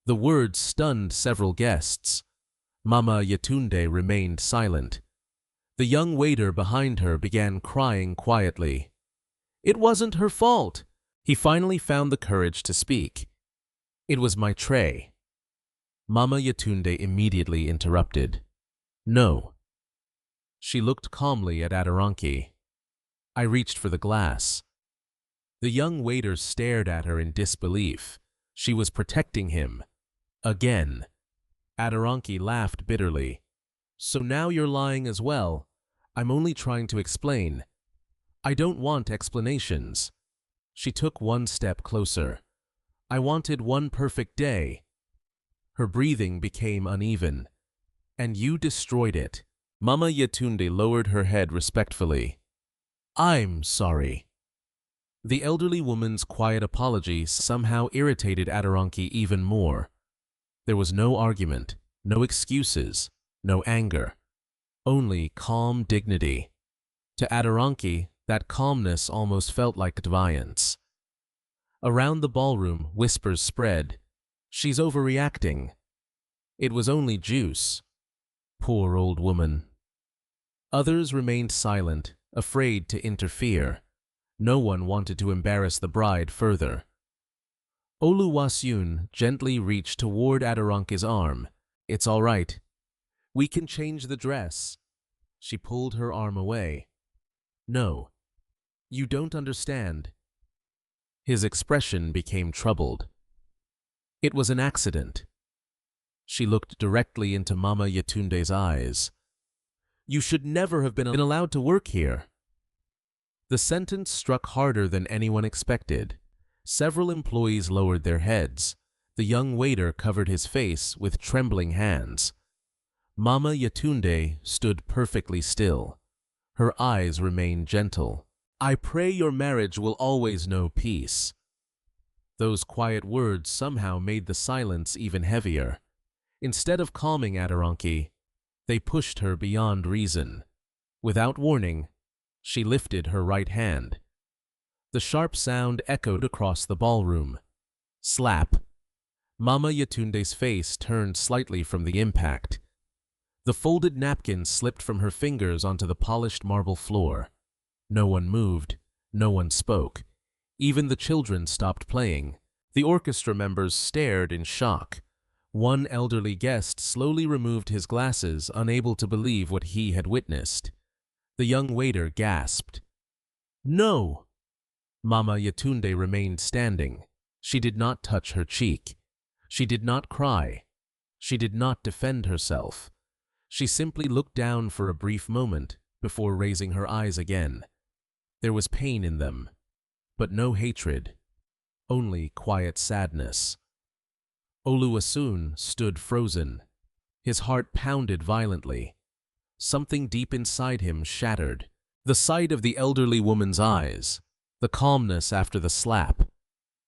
The words stunned several guests. Mama Yetunde remained silent. The young waiter behind her began crying quietly. "It wasn't her fault." He finally found the courage to speak. "It was my tray." Mama Yetunde immediately interrupted. "No." She looked calmly at Adoranki. "I reached for the glass." The young waiter stared at her in disbelief. She was protecting him. Again. Adoranki laughed bitterly. So now you're lying as well. I'm only trying to explain. I don't want explanations. She took one step closer. I wanted one perfect day. Her breathing became uneven. And you destroyed it. Mama Yetunde lowered her head respectfully. I'm sorry. The elderly woman's quiet apology somehow irritated Adoranki even more. There was no argument, no excuses, no anger. Only calm dignity. To Adoranki, that calmness almost felt like defiance. Around the ballroom, whispers spread. She's overreacting. It was only juice. Poor old woman. Others remained silent, afraid to interfere. No one wanted to embarrass the bride further. Oluwaseun gently reached toward Adoranki's arm. It's all right. We can change the dress. She pulled her arm away. No. You don't understand. His expression became troubled. It was an accident. She looked directly into Mama Yetunde's eyes. You should never have been allowed to work here. The sentence struck harder than anyone expected. Several employees lowered their heads. The young waiter covered his face with trembling hands. Mama Yetunde stood perfectly still. Her eyes remained gentle. I pray your marriage will always know peace. Those quiet words somehow made the silence even heavier. Instead of calming Adoranki, they pushed her beyond reason. Without warning, she lifted her right hand. The sharp sound echoed across the ballroom. Slap. Mama Yetunde's face turned slightly from the impact. The folded napkin slipped from her fingers onto the polished marble floor. No one moved. No one spoke. Even the children stopped playing. The orchestra members stared in shock. One elderly guest slowly removed his glasses, unable to believe what he had witnessed. The young waiter gasped. No! Mama Yetunde remained standing. She did not touch her cheek. She did not cry. She did not defend herself. She simply looked down for a brief moment before raising her eyes again. There was pain in them, but no hatred, only quiet sadness. Oluwaseun stood frozen. His heart pounded violently. Something deep inside him shattered. The sight of the elderly woman's eyes, the calmness after the slap,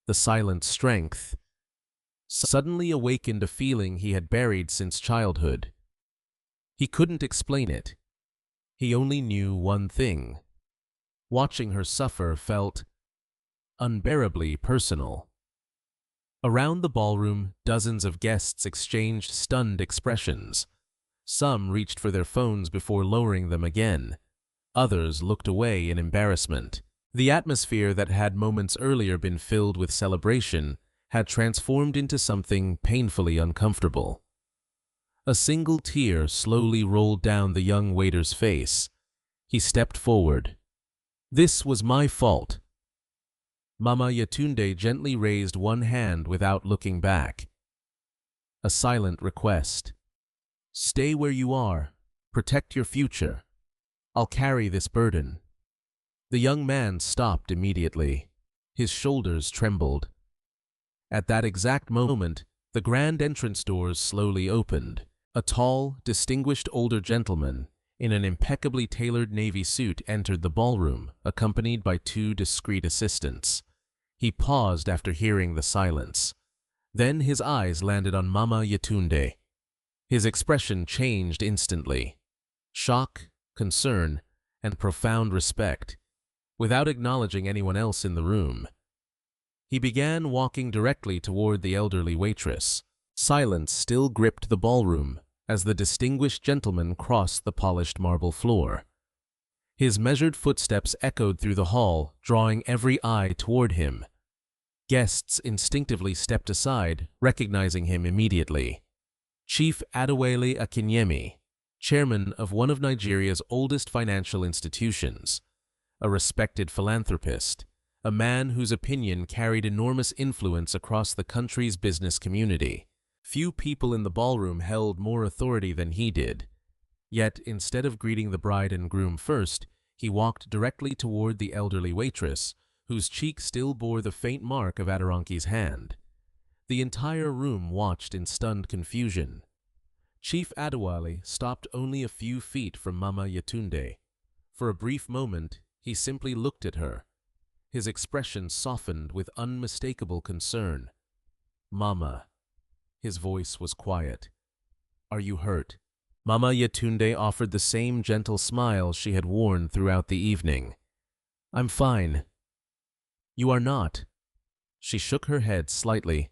the silent strength, suddenly awakened a feeling he had buried since childhood. He couldn't explain it. He only knew one thing. Watching her suffer felt unbearably personal. Around the ballroom, dozens of guests exchanged stunned expressions. Some reached for their phones before lowering them again. Others looked away in embarrassment. The atmosphere that had moments earlier been filled with celebration had transformed into something painfully uncomfortable. A single tear slowly rolled down the young waiter's face. He stepped forward. This was my fault. Mama Yetunde gently raised one hand without looking back. A silent request. Stay where you are. Protect your future. I'll carry this burden. The young man stopped immediately. His shoulders trembled. At that exact moment, the grand entrance doors slowly opened. A tall, distinguished older gentleman in an impeccably tailored navy suit entered the ballroom, accompanied by two discreet assistants. He paused after hearing the silence. Then his eyes landed on Mama Yetunde. His expression changed instantly. Shock, concern, and profound respect, without acknowledging anyone else in the room. He began walking directly toward the elderly waitress. Silence still gripped the ballroom as the distinguished gentleman crossed the polished marble floor. His measured footsteps echoed through the hall, drawing every eye toward him. Guests instinctively stepped aside, recognizing him immediately. Chief Adewale Akinyemi, chairman of one of Nigeria's oldest financial institutions, a respected philanthropist, a man whose opinion carried enormous influence across the country's business community. Few people in the ballroom held more authority than he did. Yet, instead of greeting the bride and groom first, he walked directly toward the elderly waitress, whose cheek still bore the faint mark of Aderonke's hand. The entire room watched in stunned confusion. Chief Adewale stopped only a few feet from Mama Yetunde. For a brief moment, he simply looked at her. His expression softened with unmistakable concern. "Mama." His voice was quiet. "Are you hurt?" Mama Yetunde offered the same gentle smile she had worn throughout the evening. "I'm fine." "You are not." She shook her head slightly.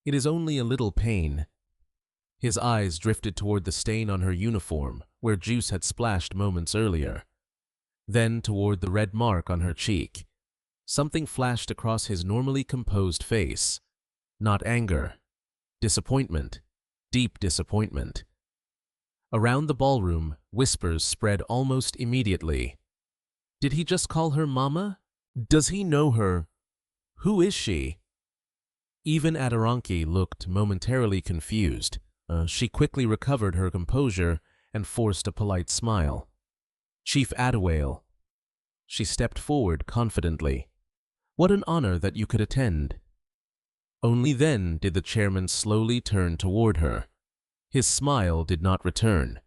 "It is only a little pain." His eyes drifted toward the stain on her uniform, where juice had splashed moments earlier. Then toward the red mark on her cheek. Something flashed across his normally composed face. Not anger. Disappointment. Deep disappointment. Around the ballroom, whispers spread almost immediately. Did he just call her Mama? Does he know her? Who is she? Even Aderonke looked momentarily confused. She quickly recovered her composure and forced a polite smile. "Chief Adewale." She stepped forward confidently. "What an honor that you could attend." Only then did the chairman slowly turn toward her. His smile did not return.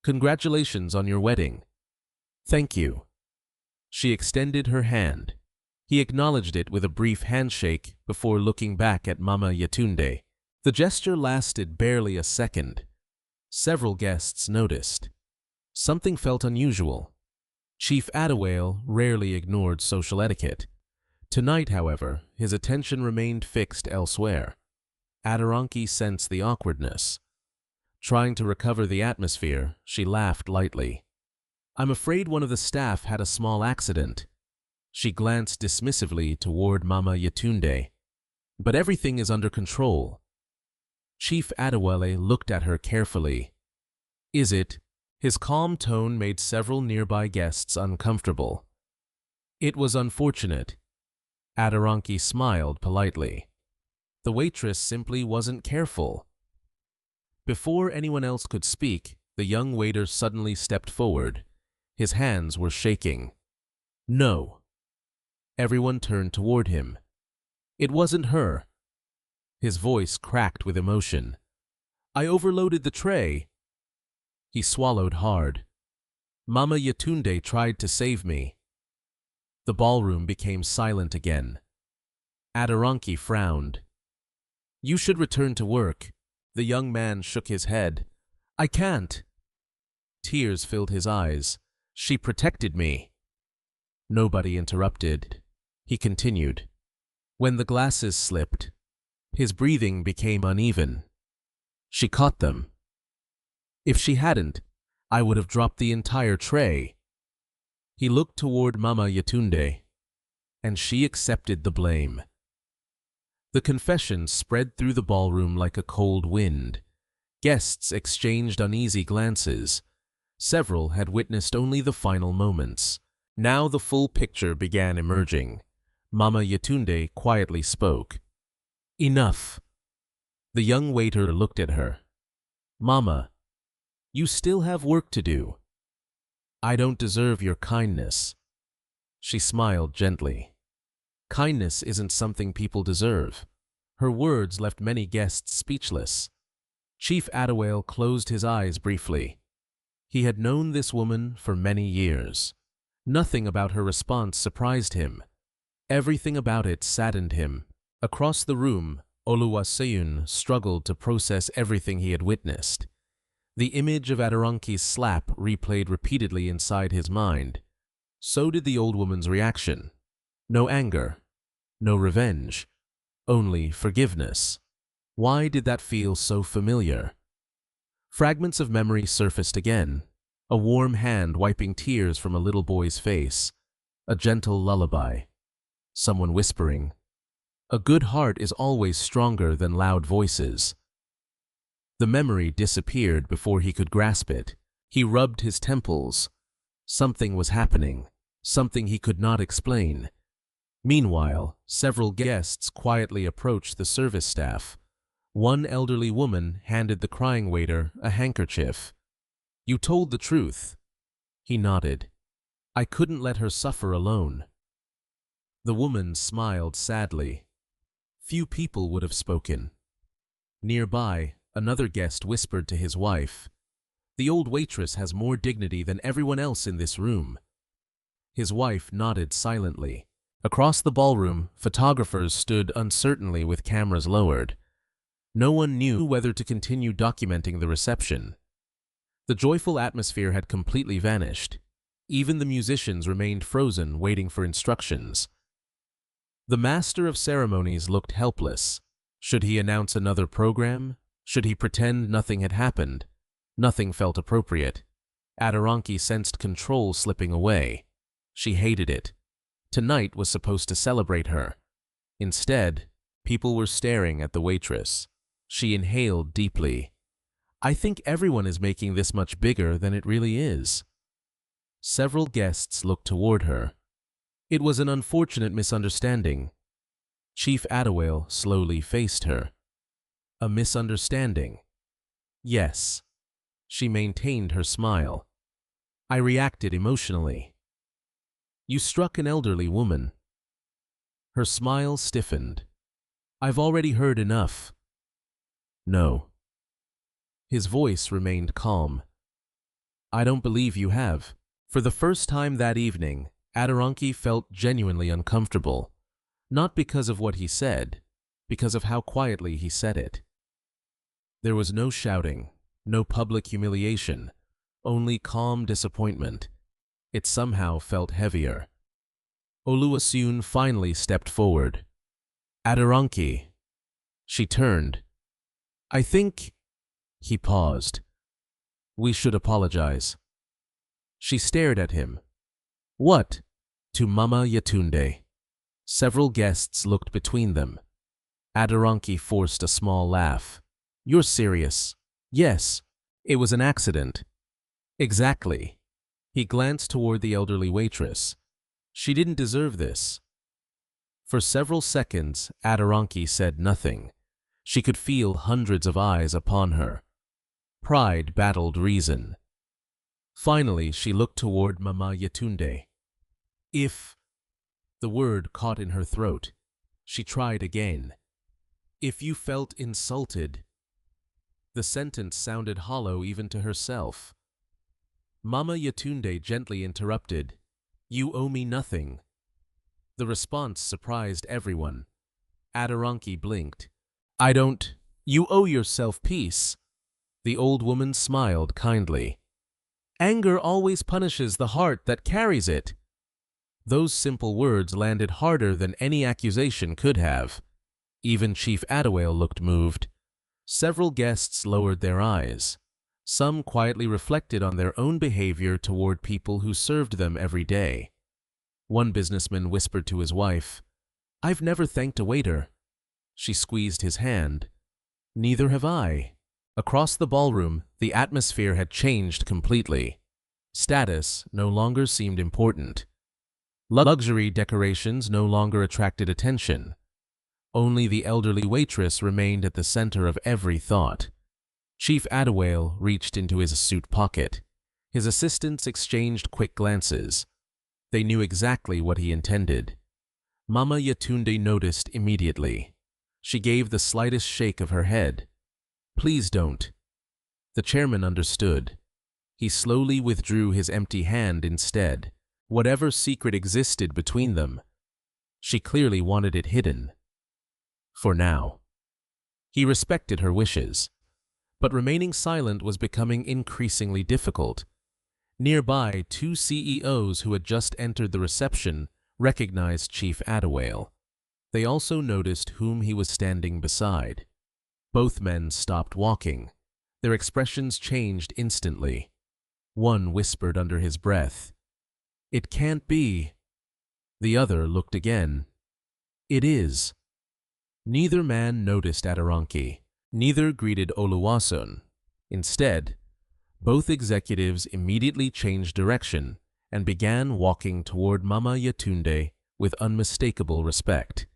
"Congratulations on your wedding." "Thank you." She extended her hand. He acknowledged it with a brief handshake before looking back at Mama Yetunde. The gesture lasted barely a second. Several guests noticed. Something felt unusual. Chief Adewale rarely ignored social etiquette. Tonight, however, his attention remained fixed elsewhere. Aderonke sensed the awkwardness. Trying to recover the atmosphere, she laughed lightly. "I'm afraid one of the staff had a small accident." She glanced dismissively toward Mama Yetunde. "But everything is under control." Chief Adewale looked at her carefully. "Is it?" His calm tone made several nearby guests uncomfortable. "It was unfortunate." Aderonke smiled politely. "The waitress simply wasn't careful." Before anyone else could speak, the young waiter suddenly stepped forward. His hands were shaking. "No." Everyone turned toward him. "It wasn't her." His voice cracked with emotion. "I overloaded the tray." He swallowed hard. "Mama Yetunde tried to save me." The ballroom became silent again. Aderonke frowned. "You should return to work." The young man shook his head. "I can't." Tears filled his eyes. "She protected me." Nobody interrupted. He continued. When the glasses slipped, his breathing became uneven. "She caught them. If she hadn't, I would have dropped the entire tray." He looked toward Mama Yetunde, and she accepted the blame. The confession spread through the ballroom like a cold wind. Guests exchanged uneasy glances. Several had witnessed only the final moments. Now the full picture began emerging. Mama Yetunde quietly spoke. "Enough." The young waiter looked at her. "Mama, you still have work to do. I don't deserve your kindness." She smiled gently. "Kindness isn't something people deserve." Her words left many guests speechless. Chief Adewale closed his eyes briefly. He had known this woman for many years. Nothing about her response surprised him. Everything about it saddened him. Across the room, Oluwaseun struggled to process everything he had witnessed. The image of Aderonke's slap replayed repeatedly inside his mind. So did the old woman's reaction. No anger, no revenge, only forgiveness. Why did that feel so familiar? Fragments of memory surfaced again. A warm hand wiping tears from a little boy's face. A gentle lullaby. Someone whispering, "A good heart is always stronger than loud voices." The memory disappeared before he could grasp it. He rubbed his temples. Something was happening. Something he could not explain. Meanwhile, several guests quietly approached the service staff. One elderly woman handed the crying waiter a handkerchief. "You told the truth." He nodded. "I couldn't let her suffer alone." The woman smiled sadly. Few people would have spoken. Nearby, another guest whispered to his wife, "The old waitress has more dignity than everyone else in this room." His wife nodded silently. Across the ballroom, photographers stood uncertainly with cameras lowered. No one knew whether to continue documenting the reception. The joyful atmosphere had completely vanished. Even the musicians remained frozen, waiting for instructions. The master of ceremonies looked helpless. Should he announce another program? Should he pretend nothing had happened? Nothing felt appropriate. Adoranki sensed control slipping away. She hated it. Tonight was supposed to celebrate her. Instead, people were staring at the waitress. She inhaled deeply. "I think everyone is making this much bigger than it really is." Several guests looked toward her. It was an unfortunate misunderstanding. Chief Adawale slowly faced her. "A misunderstanding?" "Yes." She maintained her smile. "I reacted emotionally." "You struck an elderly woman." Her smile stiffened. "I've already heard enough." "No." His voice remained calm. "I don't believe you have." For the first time that evening, Adoranki felt genuinely uncomfortable. Not because of what he said, because of how quietly he said it. There was no shouting, no public humiliation, only calm disappointment. It somehow felt heavier. Oluwaseun finally stepped forward. "Adoranki." She turned. "I think—" He paused. "We should apologize." She stared at him. "What?" "To Mama Yetunde." Several guests looked between them. Adoranki forced a small laugh. "You're serious?" "Yes. It was an accident." "Exactly." He glanced toward the elderly waitress. "She didn't deserve this." For several seconds, Adoranki said nothing. She could feel hundreds of eyes upon her. Pride battled reason. Finally, she looked toward Mama Yetunde. "If—" The word caught in her throat. She tried again. "If you felt insulted." The sentence sounded hollow even to herself. Mama Yetunde gently interrupted. "You owe me nothing." The response surprised everyone. Adoranki blinked. "I don't—" "You owe yourself peace." The old woman smiled kindly. "Anger always punishes the heart that carries it." Those simple words landed harder than any accusation could have. Even Chief Adawale looked moved. Several guests lowered their eyes. Some quietly reflected on their own behavior toward people who served them every day. One businessman whispered to his wife, "I've never thanked a waiter." She squeezed his hand. "Neither have I." Across the ballroom, the atmosphere had changed completely. Status no longer seemed important. Luxury decorations no longer attracted attention. Only the elderly waitress remained at the center of every thought. Chief Adawale reached into his suit pocket. His assistants exchanged quick glances. They knew exactly what he intended. Mama Yetunde noticed immediately. She gave the slightest shake of her head. "Please don't." The chairman understood. He slowly withdrew his empty hand instead. Whatever secret existed between them, she clearly wanted it hidden. For now. He respected her wishes. But remaining silent was becoming increasingly difficult. Nearby, two CEOs who had just entered the reception recognized Chief Adawale. They also noticed whom he was standing beside. Both men stopped walking. Their expressions changed instantly. One whispered under his breath, "It can't be." The other looked again. "It is." Neither man noticed Adoranki. Neither greeted Oluwaseun. Instead, both executives immediately changed direction and began walking toward Mama Yetunde with unmistakable respect.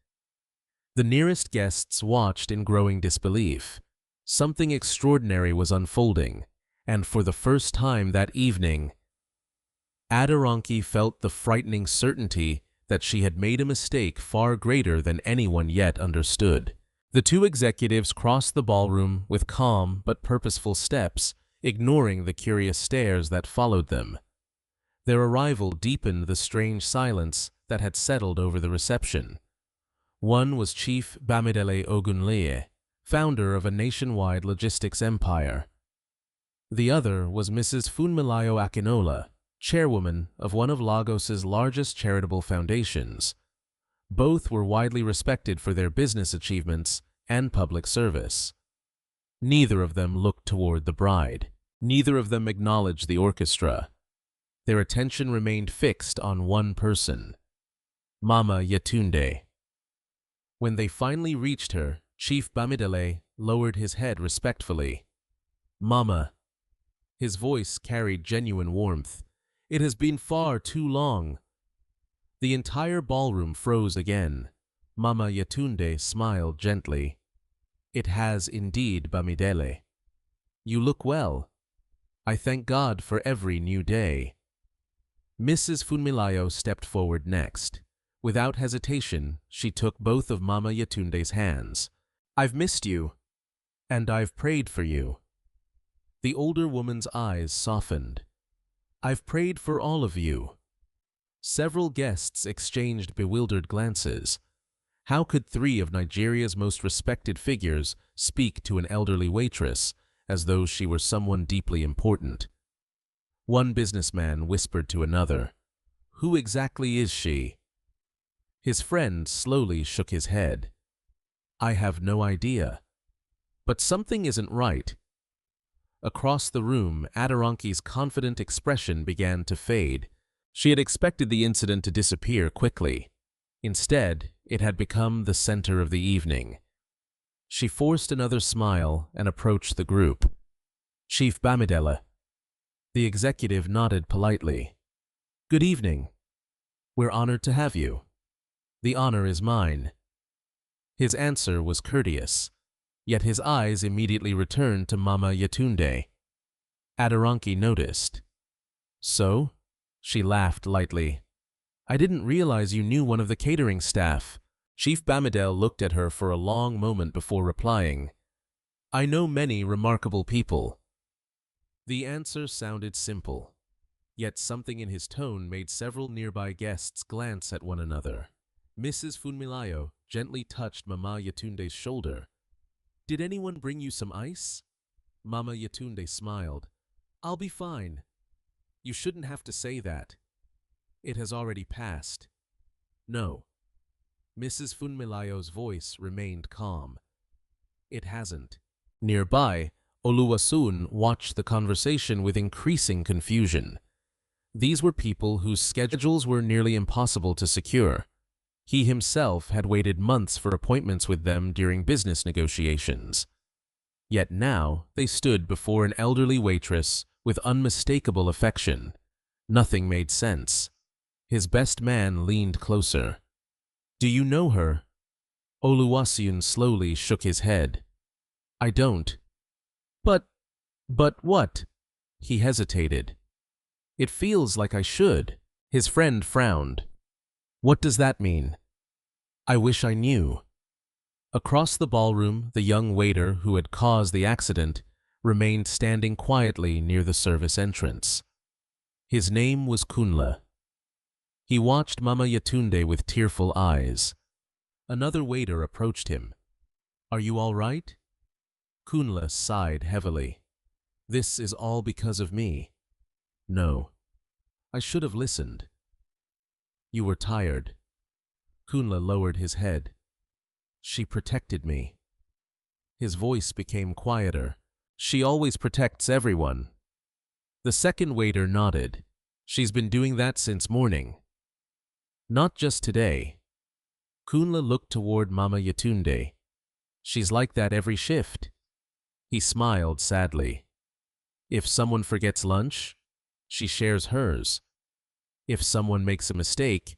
The nearest guests watched in growing disbelief. Something extraordinary was unfolding, and for the first time that evening, Aderonke felt the frightening certainty that she had made a mistake far greater than anyone yet understood. The two executives crossed the ballroom with calm but purposeful steps, ignoring the curious stares that followed them. Their arrival deepened the strange silence that had settled over the reception. One was Chief Bamidele Ogunleye, founder of a nationwide logistics empire. The other was Mrs. Funmilayo Akinola, chairwoman of one of Lagos's largest charitable foundations. Both were widely respected for their business achievements and public service. Neither of them looked toward the bride. Neither of them acknowledged the orchestra. Their attention remained fixed on one person, Mama Yetunde. When they finally reached her, Chief Bamidele lowered his head respectfully. "Mama." His voice carried genuine warmth. "It has been far too long." The entire ballroom froze again. Mama Yetunde smiled gently. "It has indeed, Bamidele. You look well. I thank God for every new day." Mrs. Funmilayo stepped forward next. Without hesitation, she took both of Mama Yetunde's hands. "I've missed you, and I've prayed for you." The older woman's eyes softened. "I've prayed for all of you." Several guests exchanged bewildered glances. How could three of Nigeria's most respected figures speak to an elderly waitress as though she were someone deeply important? One businessman whispered to another, "Who exactly is she?" His friend slowly shook his head. "I have no idea. But something isn't right." Across the room, Aderonke's confident expression began to fade. She had expected the incident to disappear quickly. Instead, it had become the center of the evening. She forced another smile and approached the group. "Chief Bamidele." The executive nodded politely. "Good evening. We're honored to have you." "The honor is mine." His answer was courteous, yet his eyes immediately returned to Mama Yetunde. Aderonke noticed. "So?" She laughed lightly. "I didn't realize you knew one of the catering staff." Chief Bamidele looked at her for a long moment before replying, "I know many remarkable people." The answer sounded simple, yet something in his tone made several nearby guests glance at one another. Mrs. Funmilayo gently touched Mama Yetunde's shoulder. "Did anyone bring you some ice?" Mama Yetunde smiled. "I'll be fine." "You shouldn't have to say that. It has already passed." "No." Mrs. Funmilayo's voice remained calm. "It hasn't." Nearby, Oluwasun watched the conversation with increasing confusion. These were people whose schedules were nearly impossible to secure. He himself had waited months for appointments with them during business negotiations. Yet now they stood before an elderly waitress with unmistakable affection. Nothing made sense. His best man leaned closer. "Do you know her?" Oluwasun slowly shook his head. "I don't." But what?" He hesitated. "It feels like I should." His friend frowned. "What does that mean?" "I wish I knew." Across the ballroom, the young waiter who had caused the accident remained standing quietly near the service entrance. His name was Kunle. He watched Mama Yetunde with tearful eyes. Another waiter approached him. "Are you all right?" Kunle sighed heavily. "This is all because of me." "No. I should have listened." "You were tired." Kunle lowered his head. "She protected me." His voice became quieter. "She always protects everyone." The second waiter nodded. "She's been doing that since morning." "Not just today." Kunle looked toward Mama Yetunde. "She's like that every shift." He smiled sadly. "If someone forgets lunch, she shares hers. If someone makes a mistake,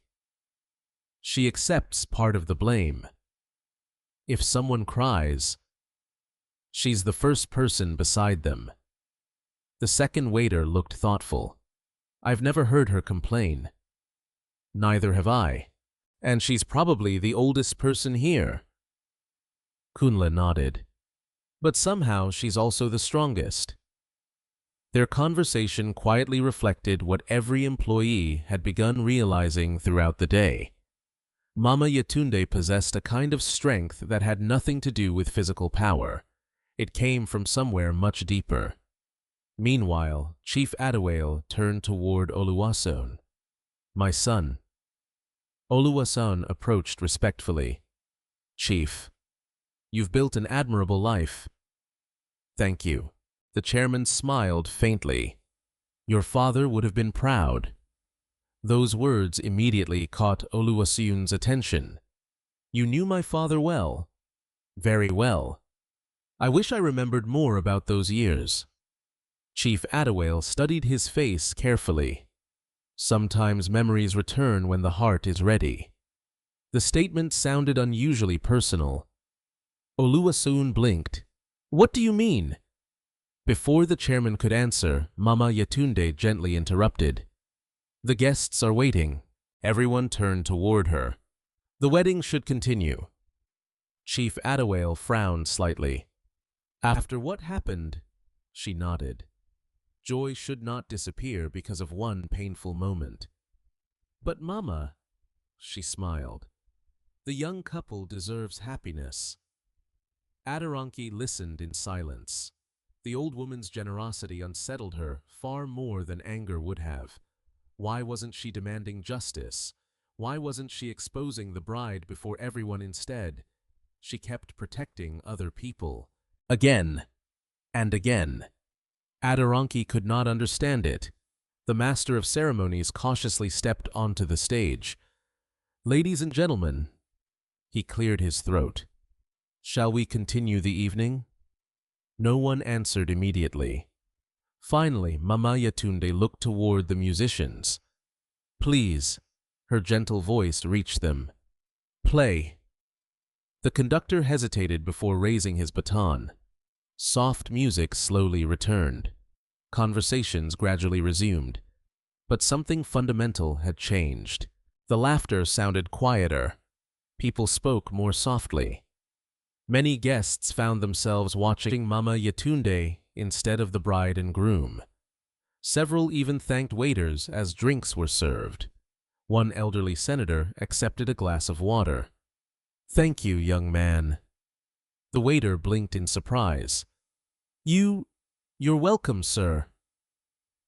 She accepts part of the blame. If someone cries, she's the first person beside them. The second waiter looked thoughtful. I've never heard her complain. Neither have I. And she's probably the oldest person here. Kunle nodded. But somehow she's also the strongest. Their conversation quietly reflected what every employee had begun realizing throughout the day. Mama Yetunde possessed a kind of strength that had nothing to do with physical power. It came from somewhere much deeper. Meanwhile, Chief Adewale turned toward Oluwaseun. My son. Oluwaseun approached respectfully. Chief, you've built an admirable life. Thank you. The chairman smiled faintly. Your father would have been proud. Those words immediately caught Oluwaseun's attention. You knew my father well. Very well. I wish I remembered more about those years. Chief Adewale studied his face carefully. Sometimes memories return when the heart is ready. The statement sounded unusually personal. Oluwaseun blinked. What do you mean? Before the chairman could answer, Mama Yetunde gently interrupted. The guests are waiting. Everyone turned toward her. The wedding should continue. Chief Adewale frowned slightly. After what happened, she nodded. Joy should not disappear because of one painful moment. But Mama, she smiled, the young couple deserves happiness. Aderonke listened in silence. The old woman's generosity unsettled her far more than anger would have. Why wasn't she demanding justice? Why wasn't she exposing the bride before everyone instead? She kept protecting other people. Again and again. Aderonke could not understand it. The master of ceremonies cautiously stepped onto the stage. Ladies and gentlemen, he cleared his throat. Shall we continue the evening? No one answered immediately. Finally, Mama Yetunde looked toward the musicians. Please, her gentle voice reached them. Play. The conductor hesitated before raising his baton. Soft music slowly returned. Conversations gradually resumed. But something fundamental had changed. The laughter sounded quieter. People spoke more softly. Many guests found themselves watching Mama Yetunde instead of the bride and groom. Several even thanked waiters as drinks were served. One elderly senator accepted a glass of water. Thank you, young man. The waiter blinked in surprise. You're welcome, sir.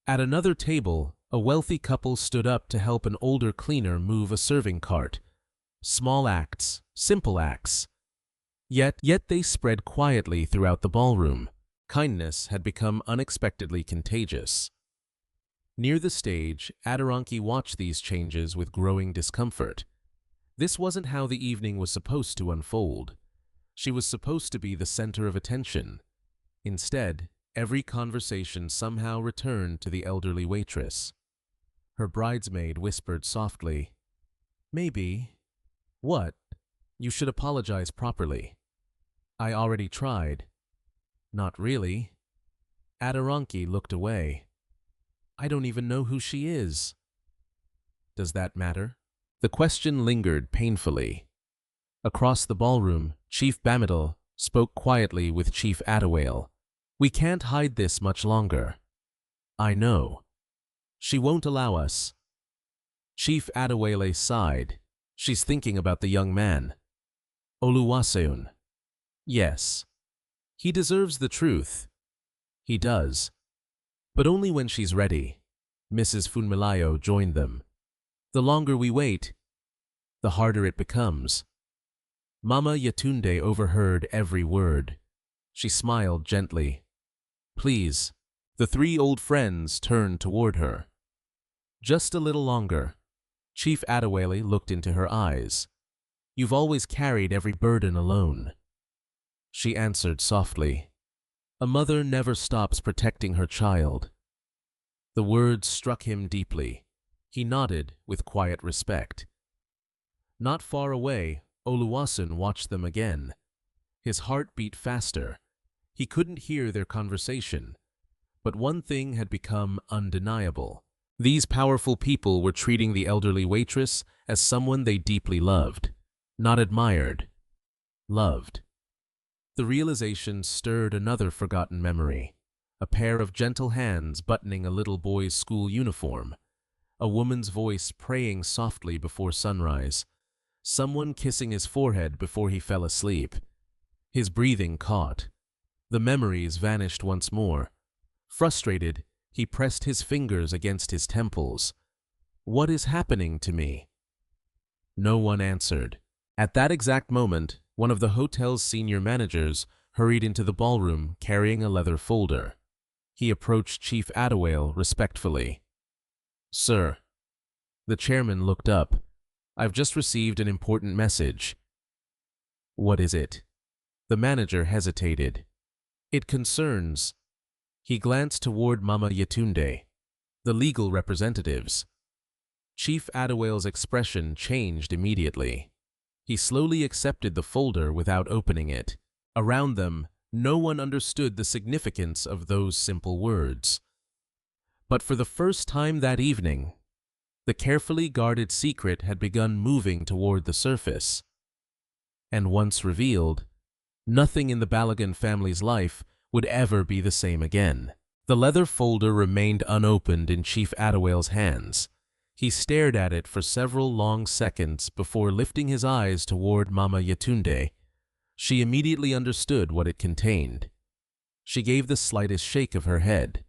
At another table, a wealthy couple stood up to help an older cleaner move a serving cart. Small acts, simple acts. Yet they spread quietly throughout the ballroom. Kindness had become unexpectedly contagious. Near the stage, Aderonke watched these changes with growing discomfort. This wasn't how the evening was supposed to unfold. She was supposed to be the center of attention. Instead, every conversation somehow returned to the elderly waitress. Her bridesmaid whispered softly, Maybe. What? You should apologize properly. I already tried. Not really. Aderonke looked away. I don't even know who she is. Does that matter? The question lingered painfully. Across the ballroom, Chief Bamidal spoke quietly with Chief Adewale. We can't hide this much longer. I know. She won't allow us. Chief Adewale sighed. She's thinking about the young man. Oluwaseun. Yes. He deserves the truth. He does. But only when she's ready. Mrs. Funmilayo joined them. The longer we wait, the harder it becomes. Mama Yetunde overheard every word. She smiled gently. Please. The three old friends turned toward her. Just a little longer. Chief Adewale looked into her eyes. You've always carried every burden alone. She answered softly. A mother never stops protecting her child. The words struck him deeply. He nodded with quiet respect. Not far away, Oluwaseun watched them again. His heart beat faster. He couldn't hear their conversation. But one thing had become undeniable. These powerful people were treating the elderly waitress as someone they deeply loved. Not admired. Loved. The realization stirred another forgotten memory. A pair of gentle hands buttoning a little boy's school uniform. A woman's voice praying softly before sunrise. Someone kissing his forehead before he fell asleep. His breathing caught. The memories vanished once more. Frustrated, he pressed his fingers against his temples. What is happening to me? No one answered. At that exact moment, one of the hotel's senior managers hurried into the ballroom carrying a leather folder. He approached Chief Adewale respectfully. "Sir." The chairman looked up. "I've just received an important message." "What is it?" The manager hesitated. "It concerns—" He glanced toward Mama Yetunde, the legal representatives. Chief Adewale's expression changed immediately. He slowly accepted the folder without opening it. Around them, no one understood the significance of those simple words. But for the first time that evening, the carefully guarded secret had begun moving toward the surface. And once revealed, nothing in the Balogun family's life would ever be the same again. The leather folder remained unopened in Chief Adewale's hands. He stared at it for several long seconds before lifting his eyes toward Mama Yetunde. She immediately understood what it contained. She gave the slightest shake of her head.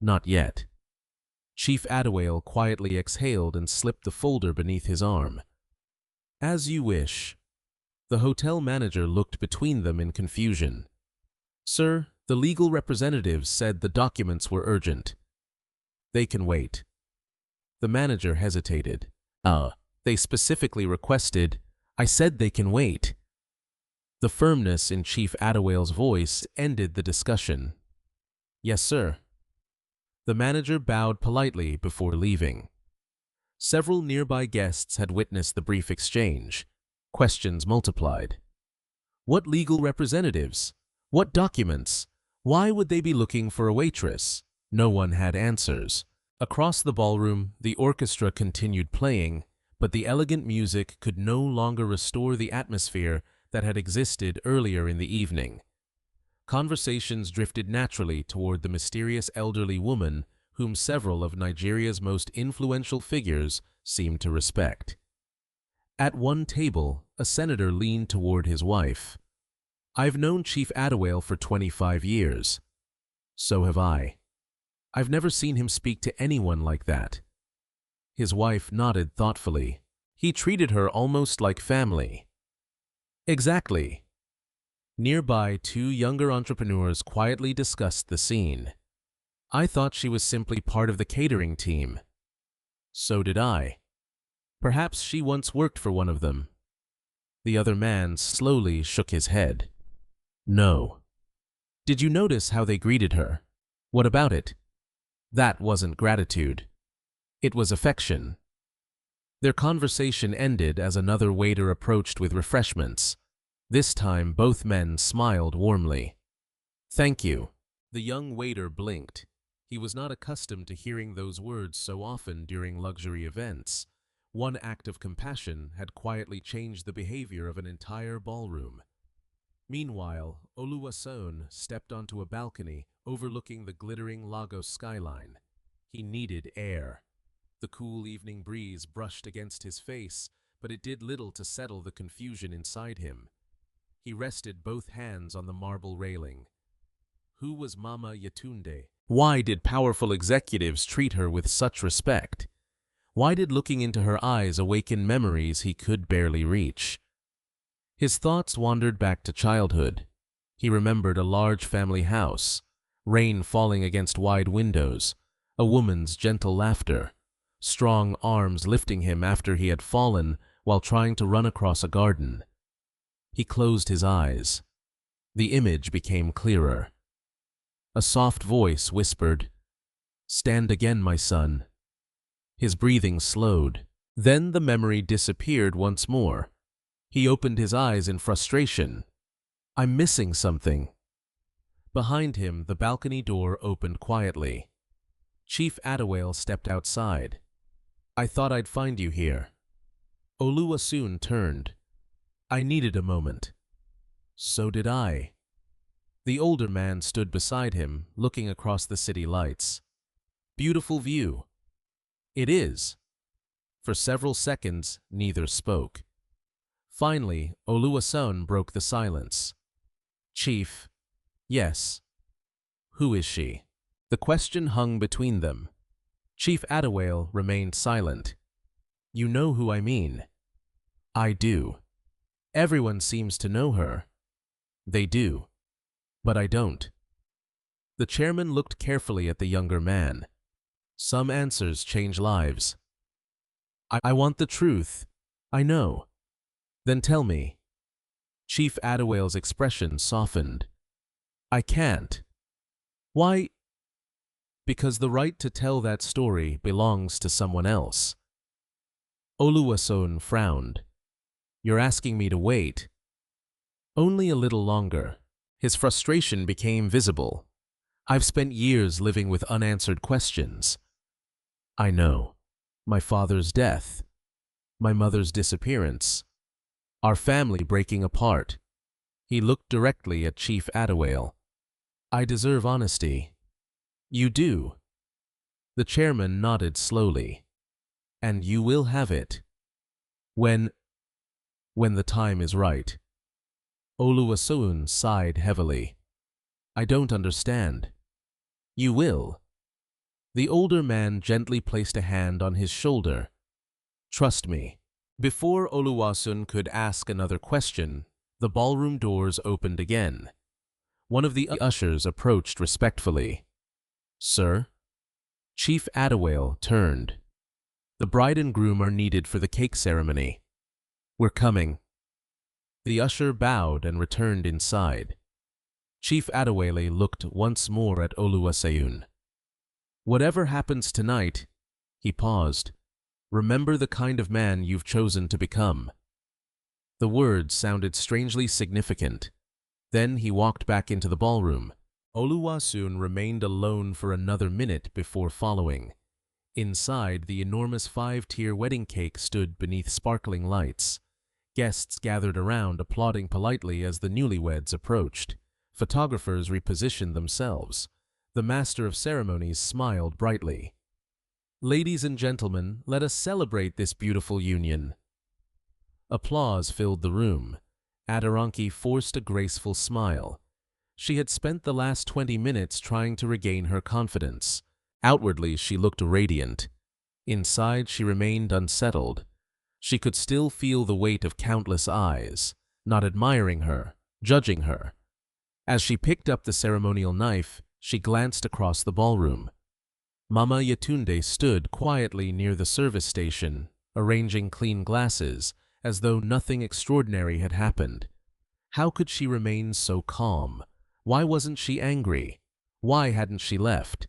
Not yet. Chief Adewale quietly exhaled and slipped the folder beneath his arm. "As you wish." The hotel manager looked between them in confusion. "Sir, the legal representatives said the documents were urgent." "They can wait." The manager hesitated. They specifically requested—" "I said they can wait." The firmness in Chief Adewale's voice ended the discussion. "Yes, sir." The manager bowed politely before leaving. Several nearby guests had witnessed the brief exchange. Questions multiplied. What legal representatives? What documents? Why would they be looking for a waitress? No one had answers. Across the ballroom, the orchestra continued playing, but the elegant music could no longer restore the atmosphere that had existed earlier in the evening. Conversations drifted naturally toward the mysterious elderly woman whom several of Nigeria's most influential figures seemed to respect. At one table, a senator leaned toward his wife. "I've known Chief Adewale for 25 years. So have I. I've never seen him speak to anyone like that." His wife nodded thoughtfully. "He treated her almost like family." "Exactly." Nearby, two younger entrepreneurs quietly discussed the scene. "I thought she was simply part of the catering team." "So did I." "Perhaps she once worked for one of them." The other man slowly shook his head. "No." "Did you notice how they greeted her?" "What about it?" "That wasn't gratitude. It was affection." Their conversation ended as another waiter approached with refreshments. This time, both men smiled warmly. "Thank you." The young waiter blinked. He was not accustomed to hearing those words so often during luxury events. One act of compassion had quietly changed the behavior of an entire ballroom. Meanwhile, Oluwaseun stepped onto a balcony overlooking the glittering Lagos skyline. He needed air. The cool evening breeze brushed against his face, but it did little to settle the confusion inside him. He rested both hands on the marble railing. Who was Mama Yetunde? Why did powerful executives treat her with such respect? Why did looking into her eyes awaken memories he could barely reach? His thoughts wandered back to childhood. He remembered a large family house, rain falling against wide windows, a woman's gentle laughter, strong arms lifting him after he had fallen while trying to run across a garden. He closed his eyes. The image became clearer. A soft voice whispered, "Stand again, my son." His breathing slowed. Then the memory disappeared once more. He opened his eyes in frustration. I'm missing something. Behind him, the balcony door opened quietly. Chief Adewale stepped outside. I thought I'd find you here. Oluwaseun turned. I needed a moment. So did I. The older man stood beside him, looking across the city lights. Beautiful view. It is. For several seconds, neither spoke. Finally, Oluwaseun broke the silence. Chief. Yes. Who is she? The question hung between them. Chief Adewale remained silent. You know who I mean. I do. Everyone seems to know her. They do. But I don't. The chairman looked carefully at the younger man. Some answers change lives. I want the truth. I know. Then tell me. Chief Adewale's expression softened. I can't. Why? Because the right to tell that story belongs to someone else. Oluwaseun frowned. You're asking me to wait. Only a little longer. His frustration became visible. I've spent years living with unanswered questions. I know. My father's death. My mother's disappearance. Our family breaking apart. He looked directly at Chief Adewale. I deserve honesty. You do. The chairman nodded slowly. And you will have it. When the time is right. Oluwaseun sighed heavily. I don't understand. You will. The older man gently placed a hand on his shoulder. Trust me. Before Oluwaseun could ask another question, the ballroom doors opened again. One of the ushers approached respectfully. Sir? Chief Adewale turned. The bride and groom are needed for the cake ceremony. We're coming. The usher bowed and returned inside. Chief Adewale looked once more at Oluwaseun. Whatever happens tonight, he paused, remember the kind of man you've chosen to become. The words sounded strangely significant. Then he walked back into the ballroom. Oluwaseun remained alone for another minute before following. Inside, the enormous 5-tier wedding cake stood beneath sparkling lights. Guests gathered around, applauding politely as the newlyweds approached. Photographers repositioned themselves. The master of ceremonies smiled brightly. Ladies and gentlemen, let us celebrate this beautiful union. Applause filled the room. Aderonke forced a graceful smile. She had spent the last 20 minutes trying to regain her confidence. Outwardly, she looked radiant. Inside, she remained unsettled. She could still feel the weight of countless eyes, not admiring her, judging her. As she picked up the ceremonial knife, she glanced across the ballroom. Mama Yetunde stood quietly near the service station, arranging clean glasses, as though nothing extraordinary had happened. How could she remain so calm? Why wasn't she angry? Why hadn't she left?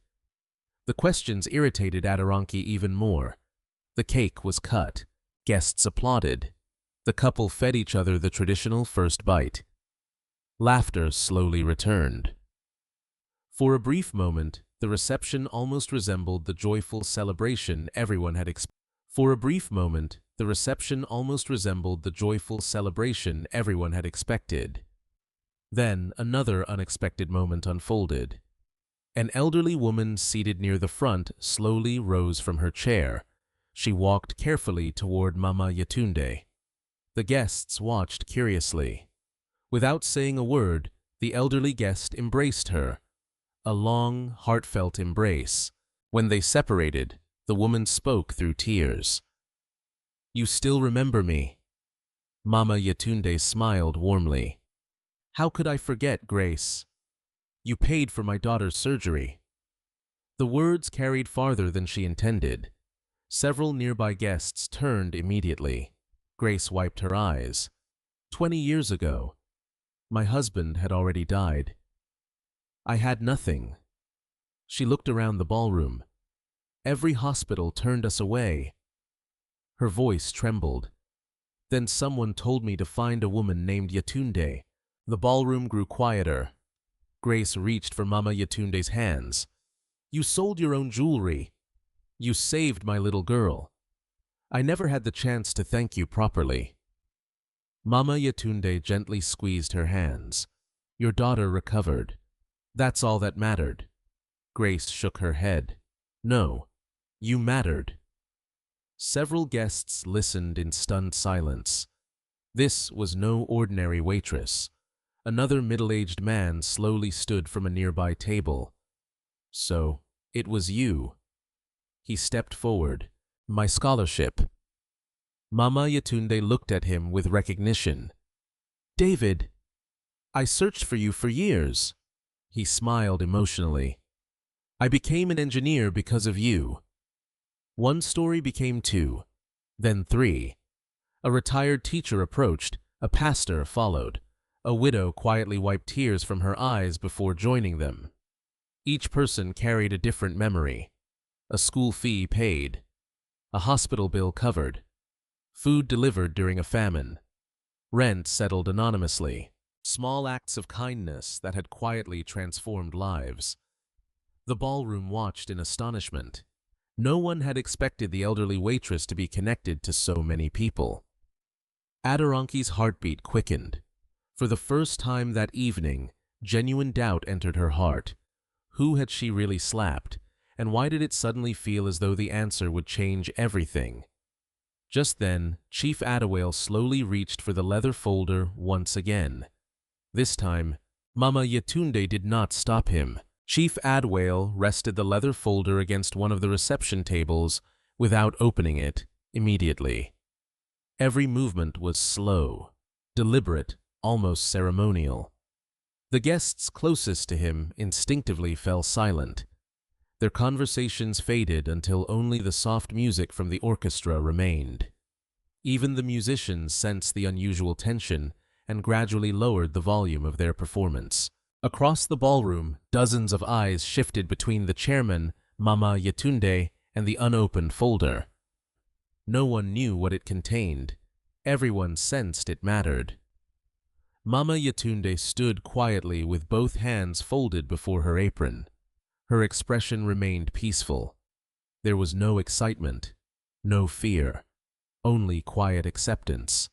The questions irritated Aderonke even more. The cake was cut. Guests applauded. The couple fed each other the traditional first bite. Laughter slowly returned. For a brief moment, the reception almost resembled the joyful celebration everyone had expected. Then another unexpected moment unfolded. An elderly woman seated near the front slowly rose from her chair. She walked carefully toward Mama Yetunde. The guests watched curiously. Without saying a word, the elderly guest embraced her. A long, heartfelt embrace. When they separated, the woman spoke through tears. You still remember me? Mama Yetunde smiled warmly. How could I forget, Grace? You paid for my daughter's surgery. The words carried farther than she intended. Several nearby guests turned immediately. Grace wiped her eyes. 20 years ago, my husband had already died. I had nothing. She looked around the ballroom. Every hospital turned us away. Her voice trembled. Then someone told me to find a woman named Yetunde. The ballroom grew quieter. Grace reached for Mama Yetunde's hands. You sold your own jewelry. You saved my little girl. I never had the chance to thank you properly. Mama Yetunde gently squeezed her hands. Your daughter recovered. That's all that mattered. Grace shook her head. No, you mattered. Several guests listened in stunned silence. This was no ordinary waitress. Another middle-aged man slowly stood from a nearby table. So, it was you. He stepped forward. My scholarship. Mama Yetunde looked at him with recognition. David, I searched for you for years. He smiled emotionally. I became an engineer because of you. One story became two, then three. A retired teacher approached, a pastor followed. A widow quietly wiped tears from her eyes before joining them. Each person carried a different memory. A school fee paid. A hospital bill covered. Food delivered during a famine. Rent settled anonymously. Small acts of kindness that had quietly transformed lives. The ballroom watched in astonishment. No one had expected the elderly waitress to be connected to so many people. Adoranki's heartbeat quickened. For the first time that evening, genuine doubt entered her heart. Who had she really slapped, and why did it suddenly feel as though the answer would change everything? Just then, Chief Adawale slowly reached for the leather folder once again. This time, Mama Yetunde did not stop him. Chief Adawale rested the leather folder against one of the reception tables without opening it immediately. Every movement was slow, deliberate, almost ceremonial. The guests closest to him instinctively fell silent. Their conversations faded until only the soft music from the orchestra remained. Even the musicians sensed the unusual tension and gradually lowered the volume of their performance. Across the ballroom, dozens of eyes shifted between the chairman, Mama Yetunde, and the unopened folder. No one knew what it contained. Everyone sensed it mattered. Mama Yetunde stood quietly with both hands folded before her apron. Her expression remained peaceful. There was no excitement, no fear, only quiet acceptance.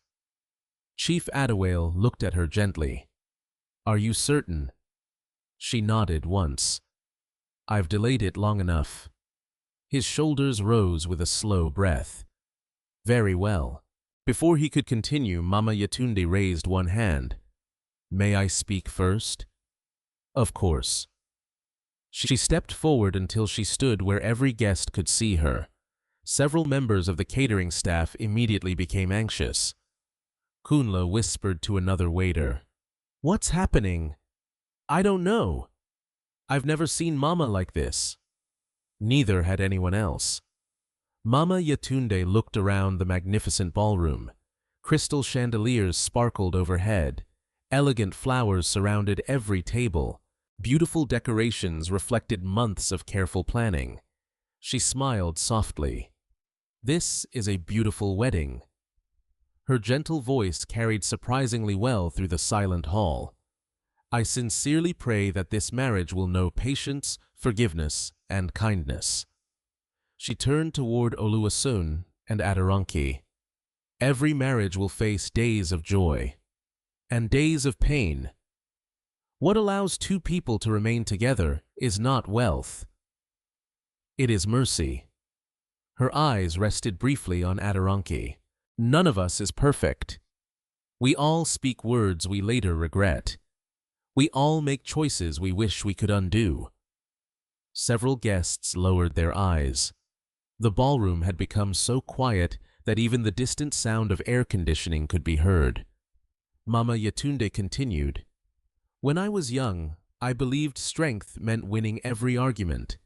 Chief Adawale looked at her gently. Are you certain? She nodded once. I've delayed it long enough. His shoulders rose with a slow breath. Very well. Before he could continue, Mama Yetunde raised one hand. May I speak first? Of course. She stepped forward until she stood where every guest could see her. Several members of the catering staff immediately became anxious. Kunla whispered to another waiter. What's happening? I don't know. I've never seen Mama like this. Neither had anyone else. Mama Yetunde looked around the magnificent ballroom. Crystal chandeliers sparkled overhead. Elegant flowers surrounded every table. Beautiful decorations reflected months of careful planning. She smiled softly. This is a beautiful wedding. Her gentle voice carried surprisingly well through the silent hall. I sincerely pray that this marriage will know patience, forgiveness, and kindness. She turned toward Oluwaseun and Adoranki. Every marriage will face days of joy and days of pain. What allows two people to remain together is not wealth. It is mercy. Her eyes rested briefly on Adoranki. None of us is perfect. We all speak words we later regret. We all make choices we wish we could undo. Several guests lowered their eyes. The ballroom had become so quiet that even the distant sound of air conditioning could be heard. Mama Yetunde continued, When I was young, I believed strength meant winning every argument.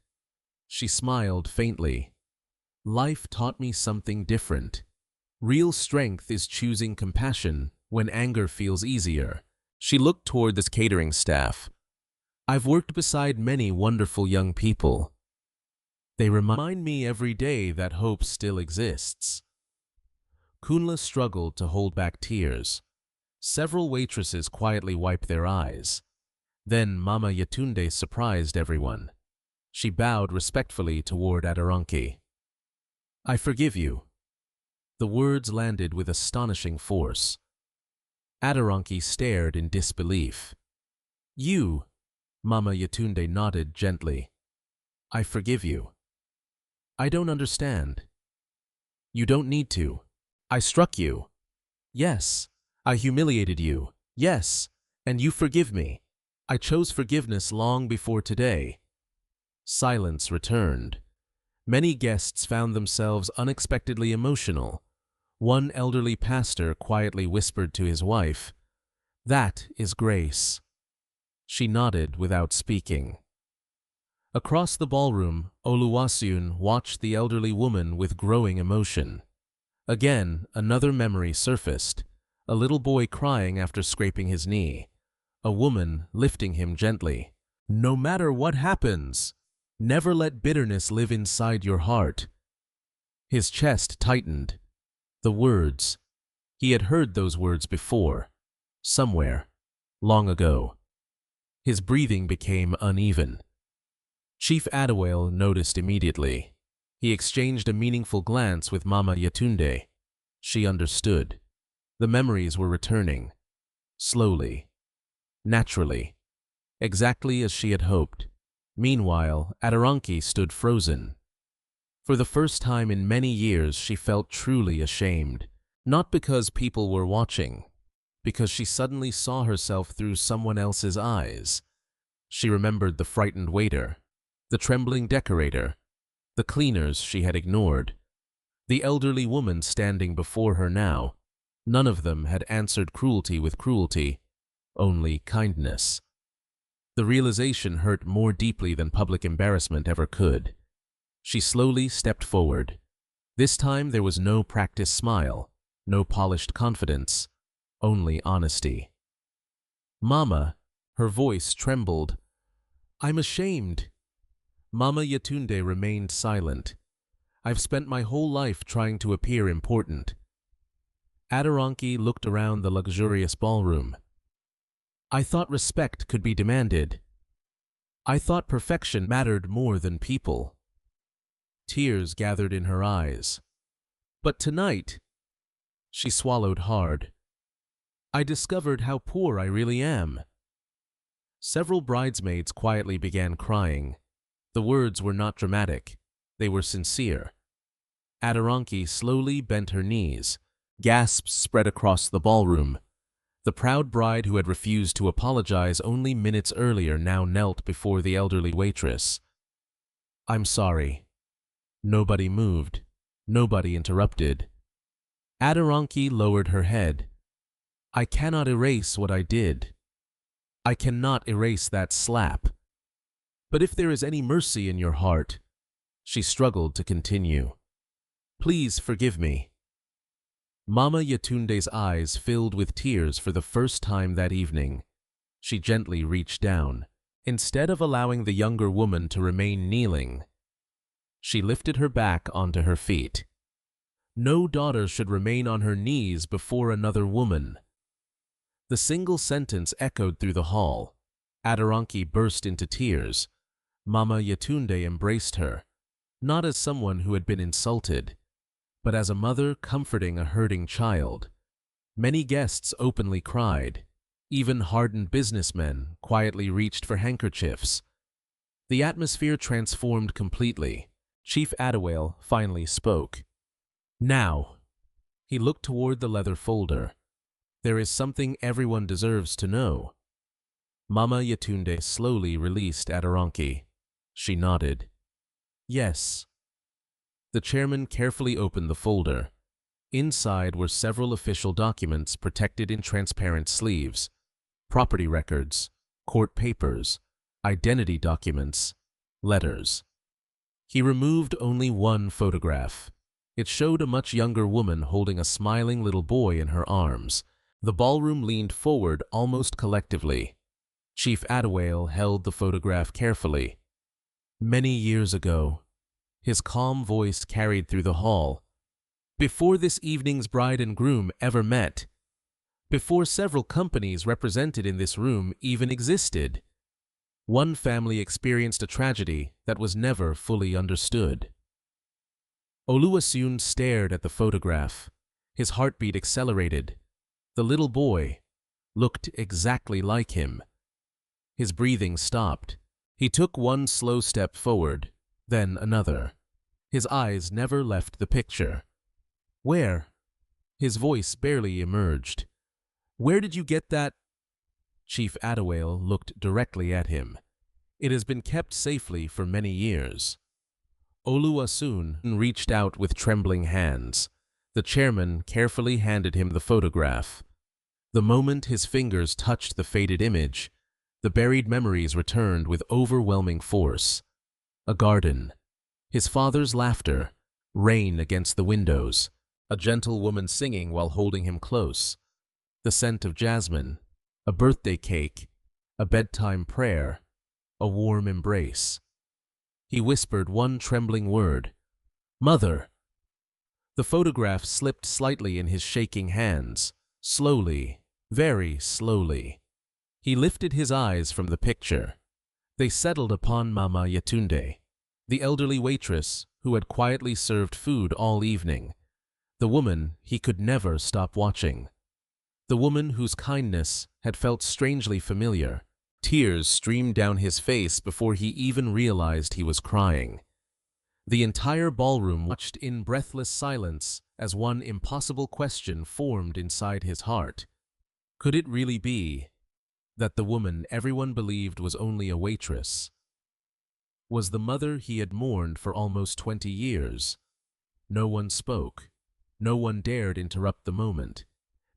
She smiled faintly. Life taught me something different. Real strength is choosing compassion when anger feels easier. She looked toward the catering staff. I've worked beside many wonderful young people. They remind me every day that hope still exists. Kunla struggled to hold back tears. Several waitresses quietly wiped their eyes. Then Mama Yetunde surprised everyone. She bowed respectfully toward Aderonke. "I forgive you." The words landed with astonishing force. Aderonke stared in disbelief. "You," Mama Yetunde nodded gently. "I forgive you." "I don't understand." "You don't need to. I struck you. Yes. I humiliated you. Yes. And you forgive me. I chose forgiveness long before today." Silence returned. Many guests found themselves unexpectedly emotional. One elderly pastor quietly whispered to his wife, "That is grace." She nodded without speaking. Across the ballroom, Oluwaseun watched the elderly woman with growing emotion. Again, another memory surfaced, a little boy crying after scraping his knee, a woman lifting him gently. "No matter what happens, never let bitterness live inside your heart." His chest tightened. The words. He had heard those words before, somewhere, long ago. His breathing became uneven. Chief Adewale noticed immediately. He exchanged a meaningful glance with Mama Yetunde. She understood. The memories were returning. Slowly. Naturally. Exactly as she had hoped. Meanwhile, Aderonke stood frozen. For the first time in many years, she felt truly ashamed. Not because people were watching, because she suddenly saw herself through someone else's eyes. She remembered the frightened waiter, the trembling decorator, the cleaners she had ignored, the elderly woman standing before her now. None of them had answered cruelty with cruelty, only kindness. The realization hurt more deeply than public embarrassment ever could. She slowly stepped forward. This time there was no practiced smile, no polished confidence, only honesty. "Mama," her voice trembled. "I'm ashamed." Mama Yetunde remained silent. "I've spent my whole life trying to appear important." Aderonke looked around the luxurious ballroom. "I thought respect could be demanded. I thought perfection mattered more than people." Tears gathered in her eyes. "But tonight," she swallowed hard, "I discovered how poor I really am." Several bridesmaids quietly began crying. The words were not dramatic. They were sincere. Aderonke slowly bent her knees. Gasps spread across the ballroom. The proud bride who had refused to apologize only minutes earlier now knelt before the elderly waitress. "I'm sorry." Nobody moved. Nobody interrupted. Aderonke lowered her head. "I cannot erase what I did. I cannot erase that slap. But if there is any mercy in your heart," she struggled to continue, "please forgive me." Mama Yetunde's eyes filled with tears for the first time that evening. She gently reached down. Instead of allowing the younger woman to remain kneeling, she lifted her back onto her feet. No daughter should remain on her knees before another woman. The single sentence echoed through the hall. Aderonke burst into tears. Mama Yetunde embraced her, not as someone who had been insulted, but as a mother comforting a hurting child. Many guests openly cried. Even hardened businessmen quietly reached for handkerchiefs. The atmosphere transformed completely. Chief Adewale finally spoke. "Now." He looked toward the leather folder. "There is something everyone deserves to know." Mama Yetunde slowly released Aderonke. She nodded. "Yes." The chairman carefully opened the folder. Inside were several official documents protected in transparent sleeves. Property records, court papers, identity documents, letters. He removed only one photograph. It showed a much younger woman holding a smiling little boy in her arms. The ballroom leaned forward almost collectively. Chief Adewale held the photograph carefully. "Many years ago," his calm voice carried through the hall, Before this evening's bride and groom ever met, before several companies represented in this room even existed, one family experienced a tragedy that was never fully understood. Oluwaseun stared at the photograph. His heartbeat accelerated. The little boy looked exactly like him. His breathing stopped. He took one slow step forward, then another. His eyes never left the picture. Where? His voice barely emerged. Where did you get that? Chief Adawale looked directly at him. It has been kept safely for many years. Oluwaseun reached out with trembling hands. The chairman carefully handed him the photograph. The moment his fingers touched the faded image, the buried memories returned with overwhelming force. A garden, his father's laughter, rain against the windows, a gentle woman singing while holding him close, the scent of jasmine, a birthday cake, a bedtime prayer, a warm embrace. He whispered one trembling word, "Mother." The photograph slipped slightly in his shaking hands, slowly, very slowly. He lifted his eyes from the picture. They settled upon Mama Yetunde, the elderly waitress who had quietly served food all evening, the woman he could never stop watching, the woman whose kindness had felt strangely familiar. Tears streamed down his face before he even realized he was crying. The entire ballroom watched in breathless silence as one impossible question formed inside his heart. Could it really be that the woman everyone believed was only a waitress was the mother he had mourned for almost 20 years? No one spoke. No one dared interrupt the moment,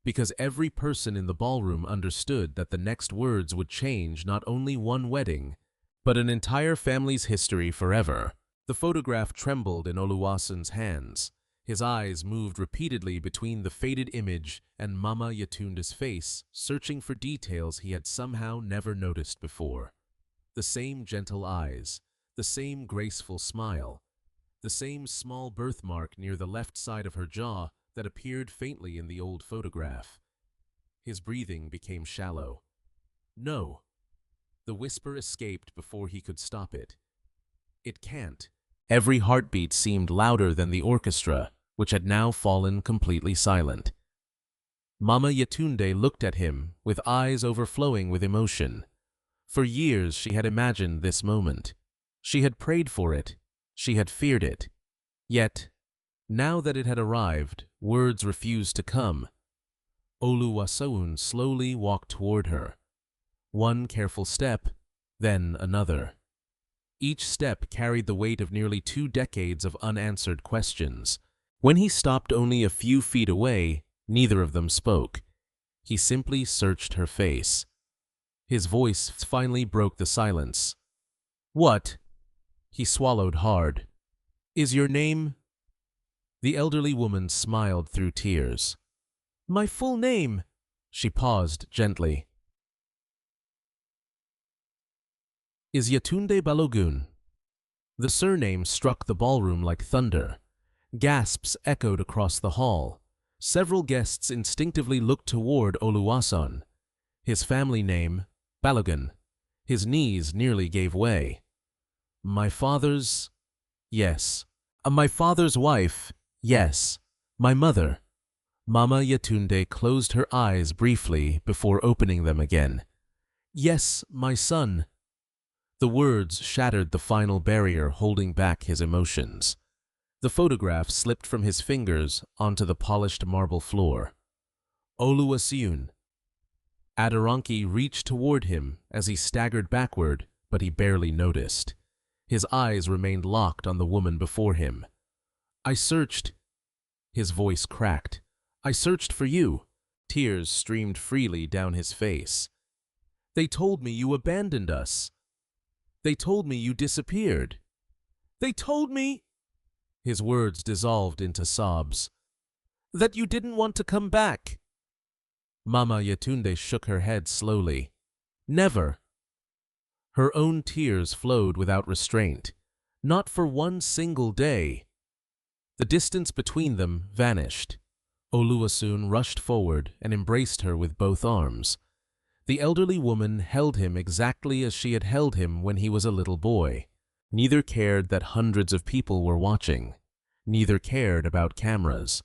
because every person in the ballroom understood that the next words would change not only one wedding, but an entire family's history forever. The photograph trembled in Oluwaseun's hands. His eyes moved repeatedly between the faded image and Mama Yetunde's face, searching for details he had somehow never noticed before. The same gentle eyes, the same graceful smile, the same small birthmark near the left side of her jaw that appeared faintly in the old photograph. His breathing became shallow. "No." The whisper escaped before he could stop it. "It can't." Every heartbeat seemed louder than the orchestra, which had now fallen completely silent. Mama Yetunde looked at him with eyes overflowing with emotion. For years she had imagined this moment. She had prayed for it. She had feared it. Yet, now that it had arrived, words refused to come. Oluwaseun slowly walked toward her. One careful step, then another. Each step carried the weight of nearly 2 decades of unanswered questions. When he stopped only a few feet away, neither of them spoke. He simply searched her face. His voice finally broke the silence. "What?" He swallowed hard. "Is your name?" The elderly woman smiled through tears. "My full name." She paused gently. "Is Yetunde Balogun." The surname struck the ballroom like thunder. Gasps echoed across the hall. Several guests instinctively looked toward Oluwaseun. His family name, Balogun. His knees nearly gave way. "My father's?" "Yes." "My father's wife?" "Yes." "My mother?" Mama Yetunde closed her eyes briefly before opening them again. "Yes, my son." The words shattered the final barrier holding back his emotions. The photograph slipped from his fingers onto the polished marble floor. "Oluwaseun." Aderonke reached toward him as he staggered backward, but he barely noticed. His eyes remained locked on the woman before him. "I searched." His voice cracked. "I searched for you." Tears streamed freely down his face. "They told me you abandoned us. They told me you disappeared. They told me," his words dissolved into sobs, "that you didn't want to come back." Mama Yetunde shook her head slowly. "Never." Her own tears flowed without restraint. "Not for one single day." The distance between them vanished. Oluwaseun rushed forward and embraced her with both arms. The elderly woman held him exactly as she had held him when he was a little boy. Neither cared that hundreds of people were watching. Neither cared about cameras.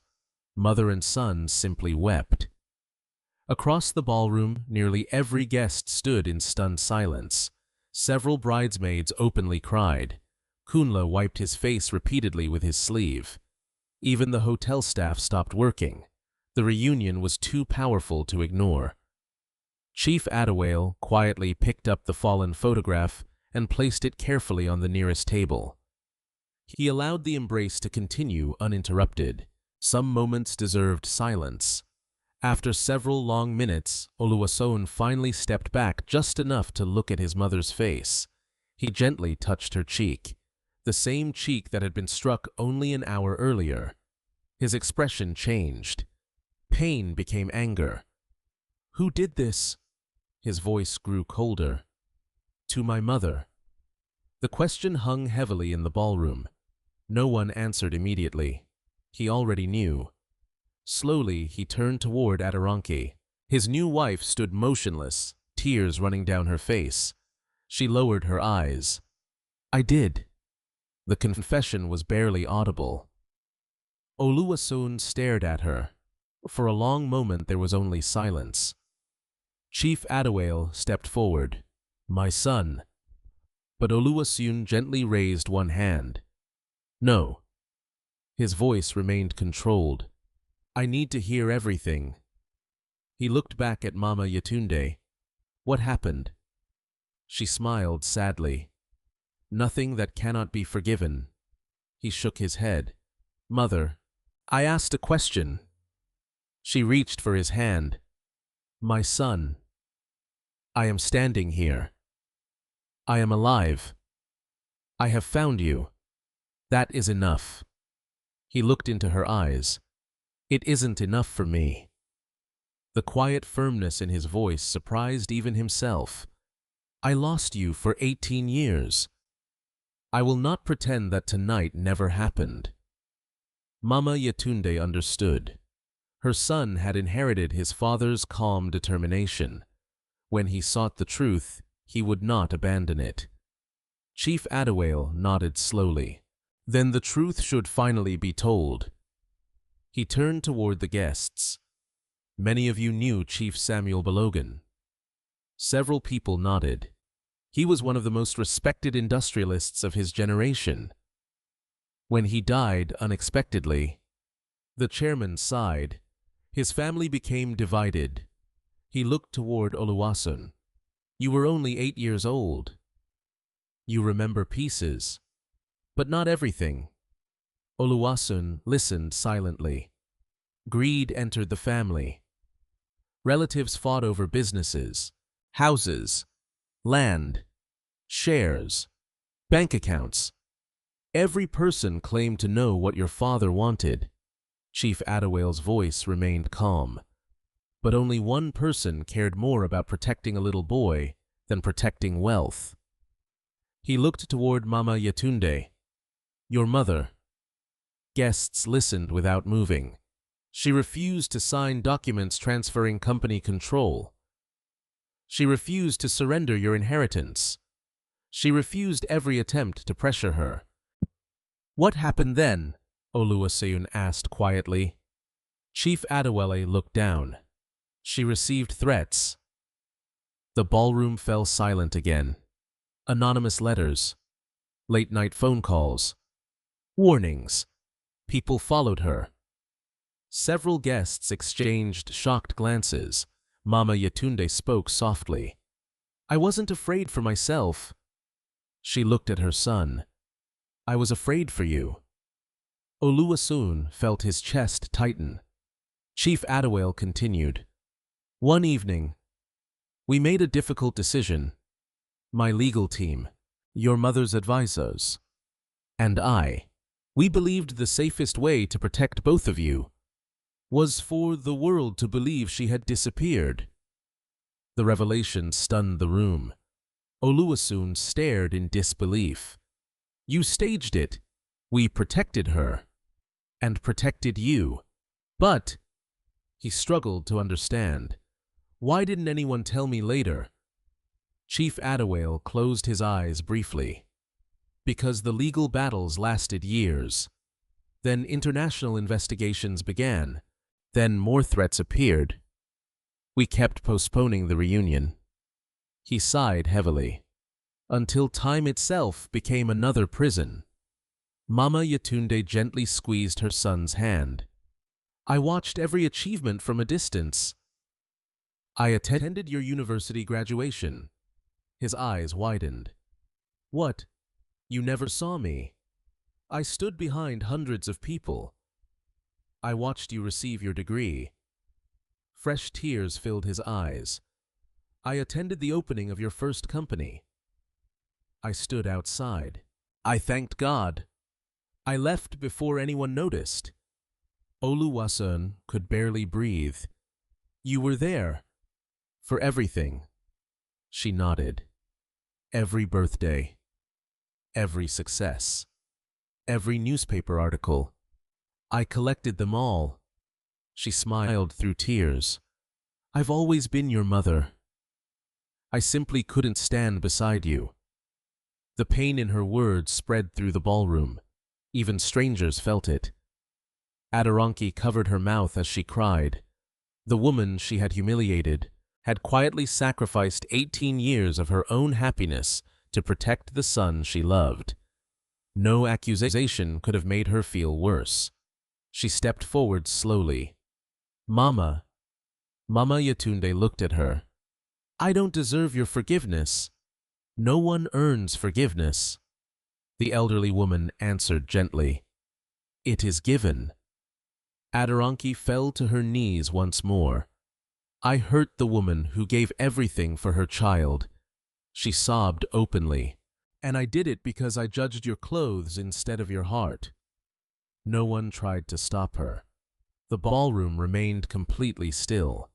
Mother and son simply wept. Across the ballroom, nearly every guest stood in stunned silence. Several bridesmaids openly cried. Kunle wiped his face repeatedly with his sleeve. Even the hotel staff stopped working. The reunion was too powerful to ignore. Chief Adewale quietly picked up the fallen photograph and placed it carefully on the nearest table. He allowed the embrace to continue uninterrupted. Some moments deserved silence. After several long minutes, Oluwaseun finally stepped back just enough to look at his mother's face. He gently touched her cheek, the same cheek that had been struck only an hour earlier. His expression changed. Pain became anger. "Who did this?" His voice grew colder. "To my mother." The question hung heavily in the ballroom. No one answered immediately. He already knew. Slowly, he turned toward Aderonke. His new wife stood motionless, tears running down her face. She lowered her eyes. "I did." The confession was barely audible. Oluwaseun stared at her. For a long moment there was only silence. Chief Adewale stepped forward. "My son." But Oluwaseun gently raised one hand. "No." His voice remained controlled. "I need to hear everything." He looked back at Mama Yetunde. "What happened?" She smiled sadly. "Nothing that cannot be forgiven." He shook his head. "Mother, I asked a question." She reached for his hand. "My son, I am standing here. I am alive. I have found you. That is enough." He looked into her eyes. "It isn't enough for me." The quiet firmness in his voice surprised even himself. "I lost you for 18 years. I will not pretend that tonight never happened." Mama Yetunde understood. Her son had inherited his father's calm determination. When he sought the truth, he would not abandon it. Chief Adewale nodded slowly. Then the truth should finally be told. He turned toward the guests. "Many of you knew Chief Samuel Balogun." Several people nodded. He was one of the most respected industrialists of his generation. When he died unexpectedly, the chairman sighed. His family became divided. He looked toward Oluwaseun. "You were only 8 years old. You remember pieces, but not everything." Oluwaseun listened silently. Greed entered the family. Relatives fought over businesses, houses, land, shares, bank accounts. Every person claimed to know what your father wanted. Chief Adewale's voice remained calm. But only one person cared more about protecting a little boy than protecting wealth. He looked toward Mama Yetunde. "Your mother." Guests listened without moving. She refused to sign documents transferring company control. She refused to surrender your inheritance. She refused every attempt to pressure her. "What happened then?" Oluwaseun asked quietly. Chief Adewale looked down. "She received threats." The ballroom fell silent again. Anonymous letters, late-night phone calls, warnings. People followed her. Several guests exchanged shocked glances. Mama Yetunde spoke softly. "I wasn't afraid for myself." She looked at her son. "I was afraid for you." Oluwaseun felt his chest tighten. Chief Adewale continued. "One evening, we made a difficult decision. My legal team, your mother's advisors, and I. We believed the safest way to protect both of you was for the world to believe she had disappeared." The revelation stunned the room. Oluwaseun stared in disbelief. "You staged it. We protected her." and protected you. But he struggled to understand. Why didn't anyone tell me later? Chief Adawale closed his eyes briefly. Because the legal battles lasted years. Then international investigations began. Then more threats appeared. We kept postponing the reunion. He sighed heavily. Until time itself became another prison. Mama Yetunde gently squeezed her son's hand. I watched every achievement from a distance. I attended your university graduation. His eyes widened. What? You never saw me? I stood behind hundreds of people. I watched you receive your degree. Fresh tears filled his eyes. I attended the opening of your first company. I stood outside. I thanked God. I left before anyone noticed. Oluwaseun could barely breathe. You were there. For everything. She nodded. Every birthday. Every success. Every newspaper article. I collected them all. She smiled through tears. I've always been your mother. I simply couldn't stand beside you. The pain in her words spread through the ballroom. Even strangers felt it. Adoranki covered her mouth as she cried. The woman she had humiliated had quietly sacrificed 18 years of her own happiness to protect the son she loved. No accusation could have made her feel worse. She stepped forward slowly. Mama Yetunde looked at her. I don't deserve your forgiveness. No one earns forgiveness. The elderly woman answered gently. It is given. Adoranki fell to her knees once more. I hurt the woman who gave everything for her child. She sobbed openly. And I did it because I judged your clothes instead of your heart. No one tried to stop her. The ballroom remained completely still.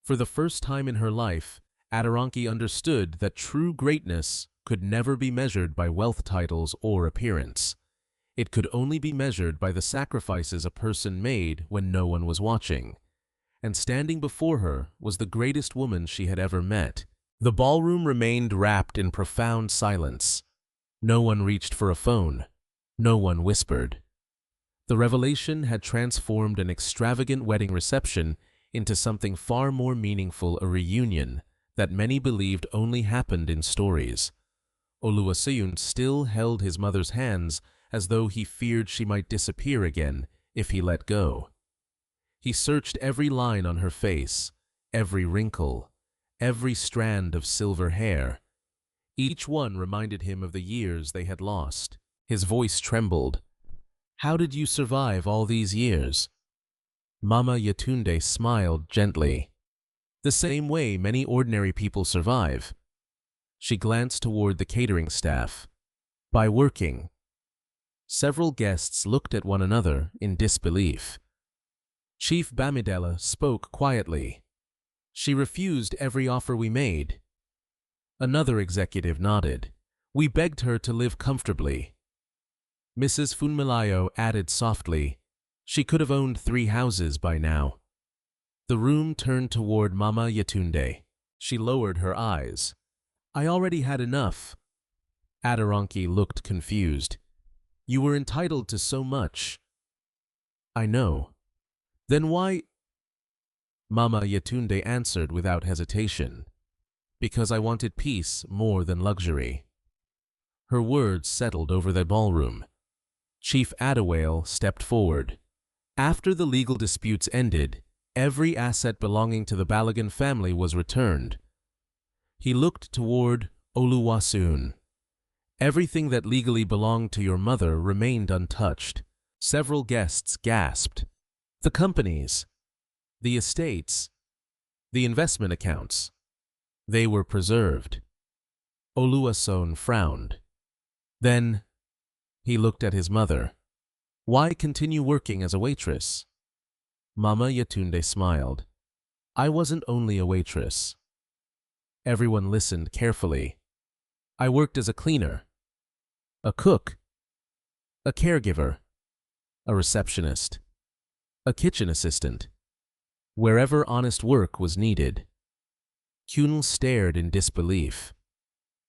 For the first time in her life, Adoranki understood that true greatness could never be measured by wealth titles or appearance. It could only be measured by the sacrifices a person made when no one was watching. And standing before her was the greatest woman she had ever met. The ballroom remained wrapped in profound silence. No one reached for a phone. No one whispered. The revelation had transformed an extravagant wedding reception into something far more meaningful, a reunion that many believed only happened in stories. Oluwaseun still held his mother's hands as though he feared she might disappear again if he let go. He searched every line on her face, every wrinkle, every strand of silver hair. Each one reminded him of the years they had lost. His voice trembled. How did you survive all these years? Mama Yetunde smiled gently. The same way many ordinary people survive. She glanced toward the catering staff. By working. Several guests looked at one another in disbelief. Chief Bamidele spoke quietly. She refused every offer we made. Another executive nodded. We begged her to live comfortably. Mrs. Funmilayo added softly. She could have owned 3 houses by now. The room turned toward Mama Yetunde. She lowered her eyes. I already had enough. Adoranki looked confused. You were entitled to so much. I know. Then why? Mama Yetunde answered without hesitation. Because I wanted peace more than luxury. Her words settled over the ballroom. Chief Adawale stepped forward. After the legal disputes ended, every asset belonging to the Balogun family was returned. He looked toward Oluwaseun. Everything that legally belonged to your mother remained untouched. Several guests gasped. The companies, the estates, the investment accounts. They were preserved. Oluwaseun frowned. Then he looked at his mother. Why continue working as a waitress? Mama Yetunde smiled. I wasn't only a waitress. Everyone listened carefully. I worked as a cleaner, a cook, a caregiver. a receptionist, a kitchen assistant, wherever honest work was needed. Kyun stared in disbelief.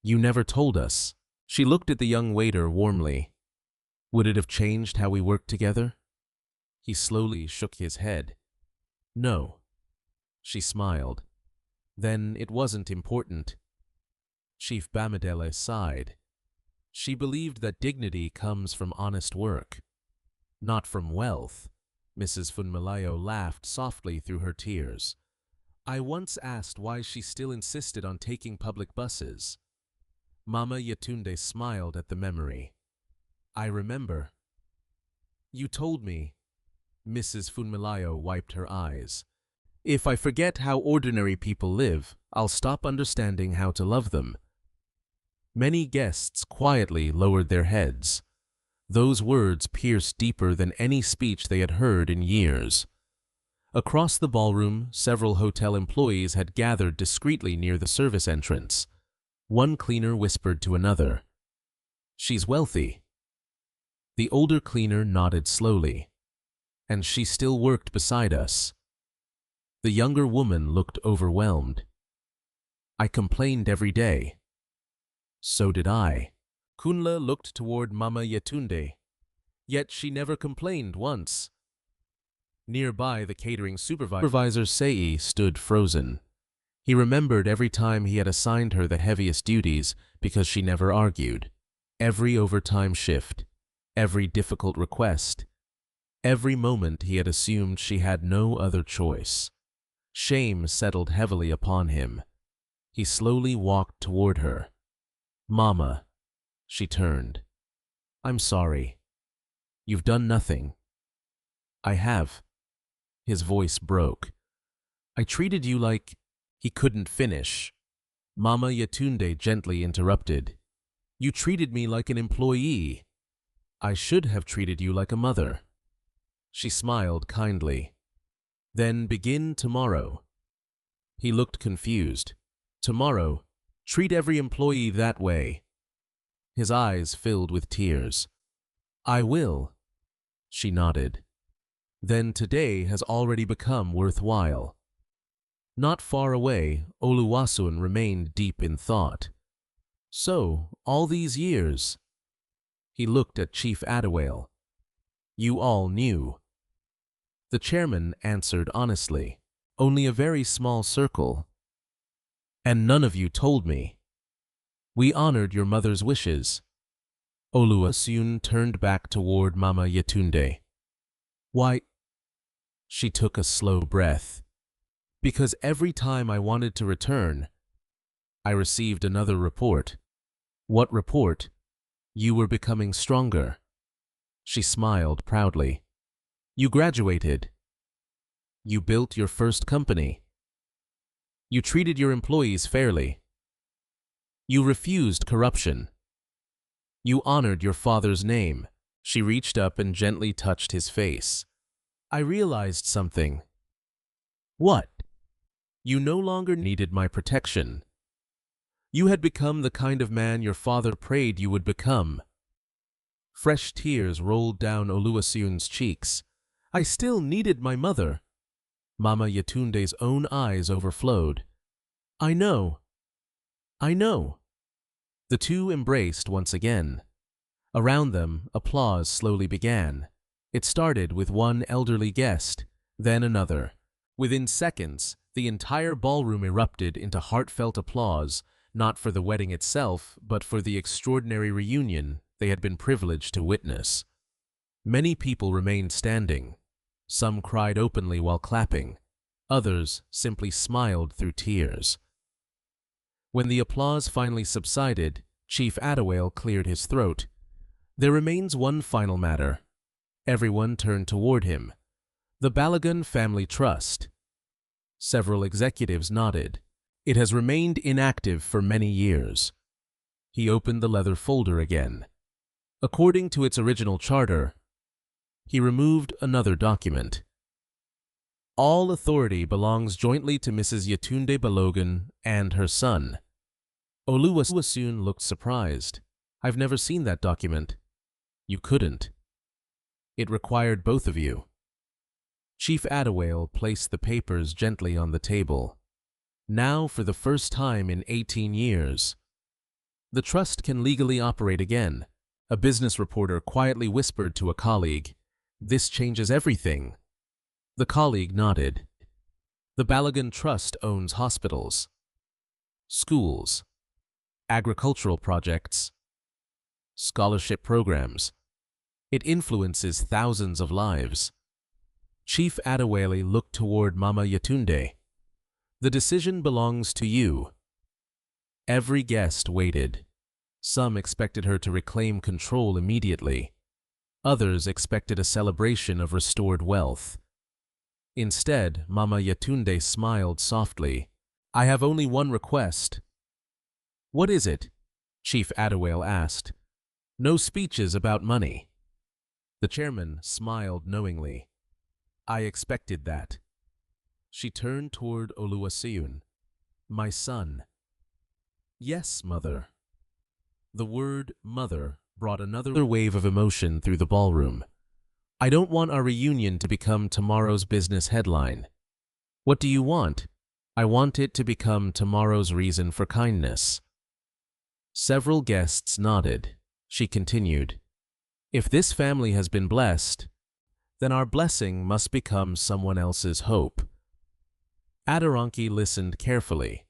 You never told us. She looked at the young waiter warmly. Would it have changed how we worked together? He slowly shook his head. No. She smiled. Then it wasn't important. Chief Bamidele sighed. She believed that dignity comes from honest work, not from wealth. Mrs. Funmilayo laughed softly through her tears. I once asked why she still insisted on taking public buses. Mama Yetunde smiled at the memory. I remember. You told me. Mrs. Funmilayo wiped her eyes. If I forget how ordinary people live, I'll stop understanding how to love them. Many guests quietly lowered their heads. Those words pierced deeper than any speech they had heard in years. Across the ballroom, several hotel employees had gathered discreetly near the service entrance. One cleaner whispered to another, She's wealthy. The older cleaner nodded slowly. And she still worked beside us. The younger woman looked overwhelmed. I complained every day. So did I. Kunla looked toward Mama Yetunde. Yet she never complained once. Nearby, the catering supervisor Sei stood frozen. He remembered every time he had assigned her the heaviest duties because she never argued. Every overtime shift, every difficult request, every moment he had assumed she had no other choice. Shame settled heavily upon him. He slowly walked toward her. Mama, she turned. I'm sorry. You've done nothing. I have. His voice broke. I treated you like... He couldn't finish. Mama Yetunde gently interrupted. You treated me like an employee. I should have treated you like a mother. She smiled kindly. Then begin tomorrow. He looked confused. Tomorrow, treat every employee that way. His eyes filled with tears. I will. She nodded. Then today has already become worthwhile. Not far away, Oluwaseun remained deep in thought. So, all these years. He looked at Chief Adewale. You all knew. The chairman answered honestly. Only a very small circle. And none of you told me. We honored your mother's wishes. Oluwaseun turned back toward Mama Yetunde. Why? She took a slow breath. Because every time I wanted to return, I received another report. What report? You were becoming stronger. She smiled proudly. You graduated. You built your first company. You treated your employees fairly. You refused corruption. You honored your father's name. She reached up and gently touched his face. I realized something. What? You no longer needed my protection. You had become the kind of man your father prayed you would become. Fresh tears rolled down Oluwaseun's cheeks. I still needed my mother. Mama Yetunde's own eyes overflowed. I know. I know. The two embraced once again. Around them, applause slowly began. It started with one elderly guest, then another. Within seconds, the entire ballroom erupted into heartfelt applause, not for the wedding itself, but for the extraordinary reunion they had been privileged to witness. Many people remained standing. Some cried openly while clapping. Others simply smiled through tears. When the applause finally subsided, Chief Adewale cleared his throat. There remains one final matter. Everyone turned toward him. The Balogun Family Trust. Several executives nodded. It has remained inactive for many years. He opened the leather folder again. According to its original charter, he removed another document. All authority belongs jointly to Mrs. Yetunde Balogun and her son. Oluwaseun looked surprised. I've never seen that document. You couldn't. It required both of you. Chief Adawale placed the papers gently on the table. Now, for the first time in 18 years, the trust can legally operate again. A business reporter quietly whispered to a colleague, "This changes everything." The colleague nodded. The Balogun Trust owns hospitals, schools, agricultural projects, scholarship programs. It influences thousands of lives. Chief Adawale looked toward Mama Yetunde. "The decision belongs to you." Every guest waited. Some expected her to reclaim control immediately. Others expected a celebration of restored wealth. Instead, Mama Yetunde smiled softly. "I have only one request." "What is it?" Chief Adawale asked. "No speeches about money." The chairman smiled knowingly. "I expected that." She turned toward Oluwaseun. "My son." "Yes, mother." The word mother brought another wave of emotion through the ballroom. "I don't want our reunion to become tomorrow's business headline." "What do you want?" "I want it to become tomorrow's reason for kindness." Several guests nodded. She continued, "If this family has been blessed, then our blessing must become someone else's hope." Aderonke listened carefully.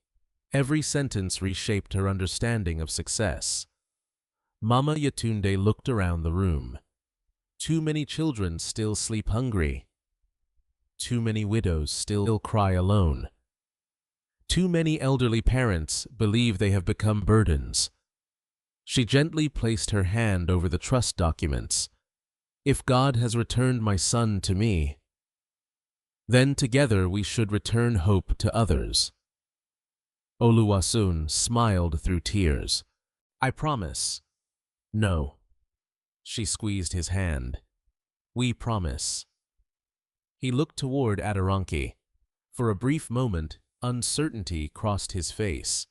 Every sentence reshaped her understanding of success. Mama Yetunde looked around the room. Too many children still sleep hungry. Too many widows still cry alone. Too many elderly parents believe they have become burdens. She gently placed her hand over the trust documents. "If God has returned my son to me, then together we should return hope to others." Oluwaseun smiled through tears. "I promise." "No." She squeezed his hand. "We promise." He looked toward Aderonke. For a brief moment, uncertainty crossed his face.